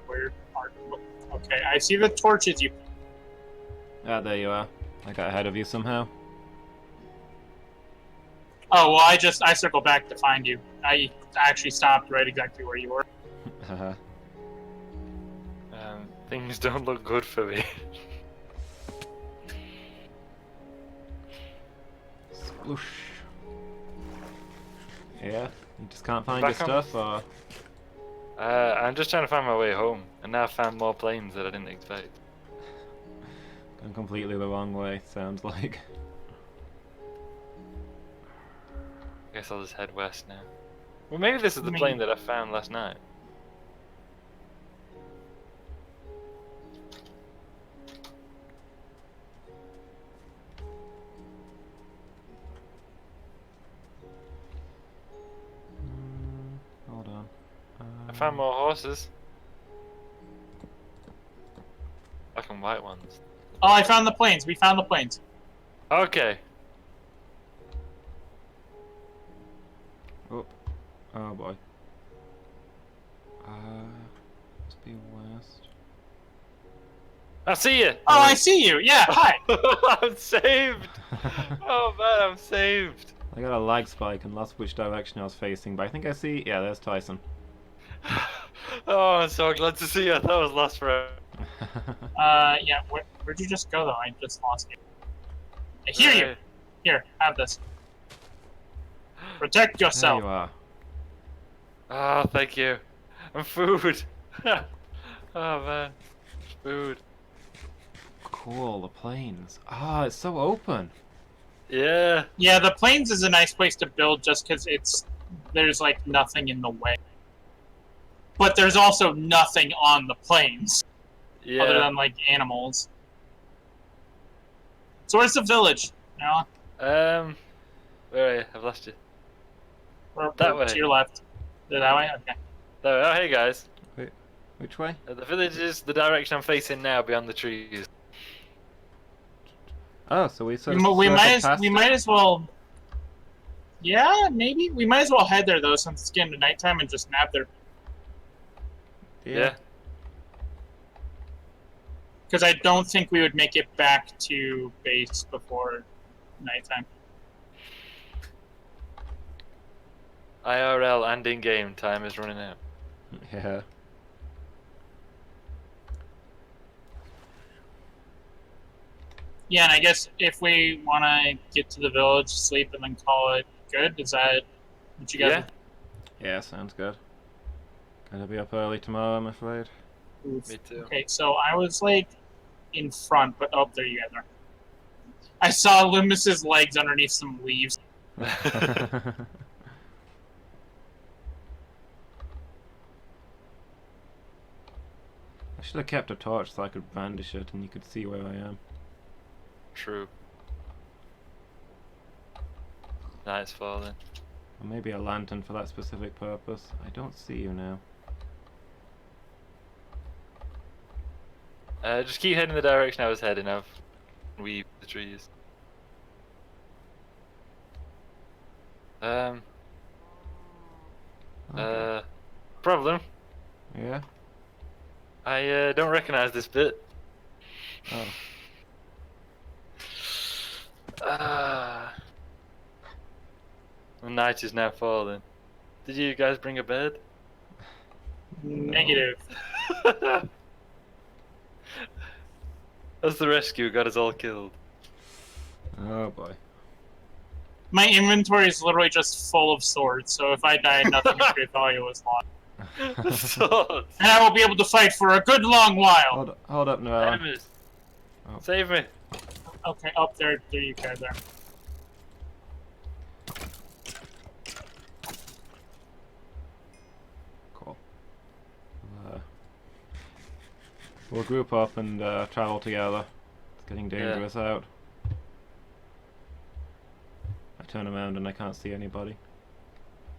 Where are... Okay, I see the torches you... Ah, there you are. I got ahead of you somehow. Oh, well, I circled back to find you. I actually stopped right exactly where you were. Haha. Things don't look good for me. Sploosh. Yeah? You just can't find Back your on- stuff, or... I'm just trying to find my way home, and now I've found more planes that I didn't expect. Gone completely the wrong way, sounds like. I guess I'll just head west now. Well, maybe this is the plane that I found last night. Hold on. I found more horses. Black and white ones. Oh, I found the planes. We found the planes. Okay. Oh boy. Must be west. I see you! Oh, I see you. Yeah, hi. I'm saved! Oh man, I'm saved! I got a lag spike and lost which direction I was facing, but I think I see... Yeah, there's Tyson. Oh, I'm so glad to see you. I thought I was lost forever. Yeah, where'd you just go, though? I just lost you. I hear you. Here, have this. Protect There yourself. you are. Oh, thank you. And food. Oh man, food. Cool, the plains. Ah, it's so open. Yeah. Yeah, the plains is a nice place to build just because there's like nothing in the way. But there's also nothing on the plains Yeah. other than like animals. So where's the village? No, Where are you? I've lost you. or That way. to your left. That way. Okay. There. Oh, hey guys. Which way? The village is the direction I'm facing now, beyond the trees. Oh, so we sort We, of we circled might past we it? might as well. Yeah, maybe we might as well head there though, since it's getting to nighttime, and just nap there. Yeah. Because I don't think we would make it back to base before nighttime. IRL and in-game time is running out. Yeah. Yeah, and I guess if we want to get to the village, sleep, and then call it good, is that what you guys? Yeah. Yeah, sounds good. Gonna be up early tomorrow, I'm afraid. Oof. Me too. Okay, so I was like in front, but oh, there you guys are. I saw Loomis's legs underneath some leaves. I should have kept a torch so I could brandish it and you could see where I am. True. Night's falling. Or maybe a lantern for that specific purpose. I don't see you now. Just keep heading in the direction I was heading. I've weaved the trees. Okay. Problem. Yeah? I don't recognize this bit. Oh. The night is now falling. Did you guys bring a bed? Negative. That's the rescue got us all killed. Oh boy. My inventory is literally just full of swords, so if I die, nothing of great value is lost. Swords. And I will be able to fight for a good long while. Hold up, Noel. Enemies. Oh. Save me. Okay, up there you go there. Cool. We'll group up and travel together. It's getting dangerous out. I turn around and I can't see anybody.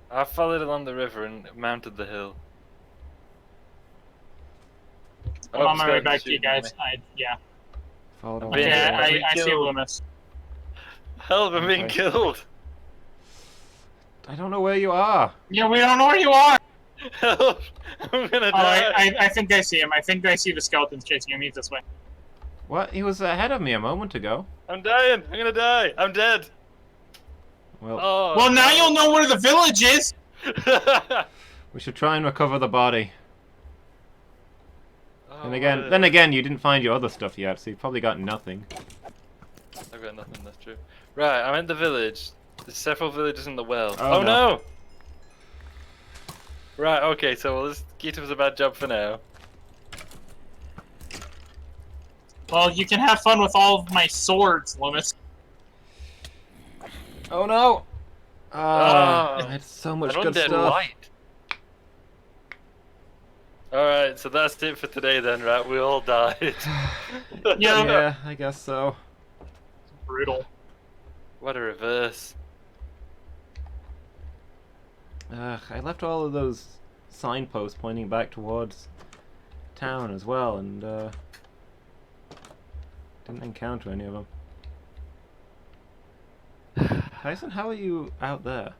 I followed along the river and mounted the hill. I'm on my way back to you guys. Yeah. Followed along. Okay, Yeah, I see Loomis. Help, I'm being Okay. killed. I don't know where you are. Yeah, we don't know where you are! Help! I'm gonna Oh, die. I think I see him. I think I see the skeletons chasing him. He's this way. What? He was ahead of me a moment ago. I'm dying. I'm gonna die. I'm dead. Well, Oh. Well, now you'll know where the village is! we should try and recover the body. Oh, And again, then again, you didn't find your other stuff yet, so you probably got nothing. I've got nothing. That's true. Right, I'm in the village. There's several villages in the well. Oh, Oh, no! Right. Okay. So well, this Gita was a bad job for now. Well, you can have fun with all of my swords, Loomis. Oh no! Ah. I had so much An good undead stuff. light. Alright, so that's it for today then, right? We all died. Yeah. Yeah, I guess so. Brutal. What a reverse. I left all of those signposts pointing back towards town as well, and didn't encounter any of them. Tyson, how are you out there?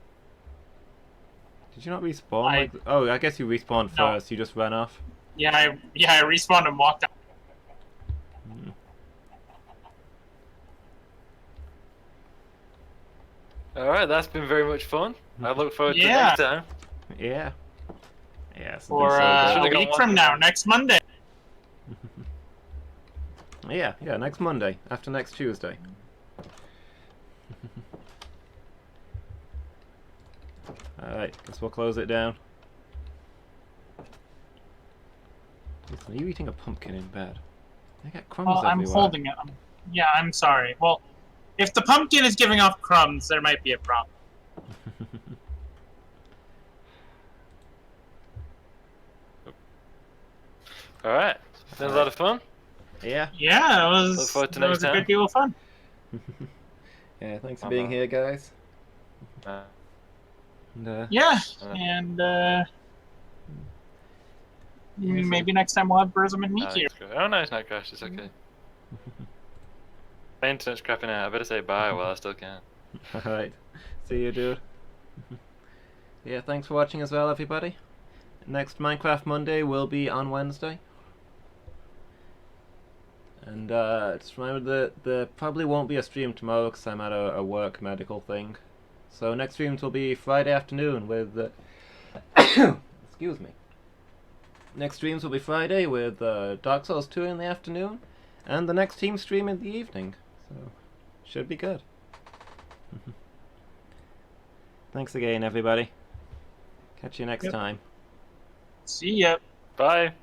Did you not respawn? Oh, I guess you respawned No. first. You just ran off. Yeah, I respawned and walked out. Hmm. Alright, that's been very much fun. I look forward to Yeah. next time. Yeah. Yeah. It's For been so a Should've got week one from for now, one. next Monday. good. Yeah, next Monday, after next Tuesday. Alright, guess we'll close it down. Listen, are you eating a pumpkin in bed? I got crumbs Well, I'm everywhere. holding it. Yeah, I'm sorry. Well, if the pumpkin is giving off crumbs, there might be a problem. Alright. Been a lot of fun. Yeah. Yeah, it Look was. forward to It next was a time. good deal of fun. Yeah, thanks for being here, guys. Uh, And, Yeah, Uh, and Yeah, so- maybe next time we'll have Burzum and Meek here. oh no, it's not crashed. It's okay. My internet's crapping out. I better say bye while I still can. Alright. See you, dude. Yeah, thanks for watching as well, everybody. Next Minecraft Monday will be on Wednesday. And just remember that there probably won't be a stream tomorrow because I'm at a work medical thing. So next streams will be Friday afternoon with... excuse me. Next streams will be Friday with Dark Souls 2 in the afternoon. And the next team stream in the evening. So, should be good. Thanks again, everybody. Catch you next Yep. time. See ya. Bye.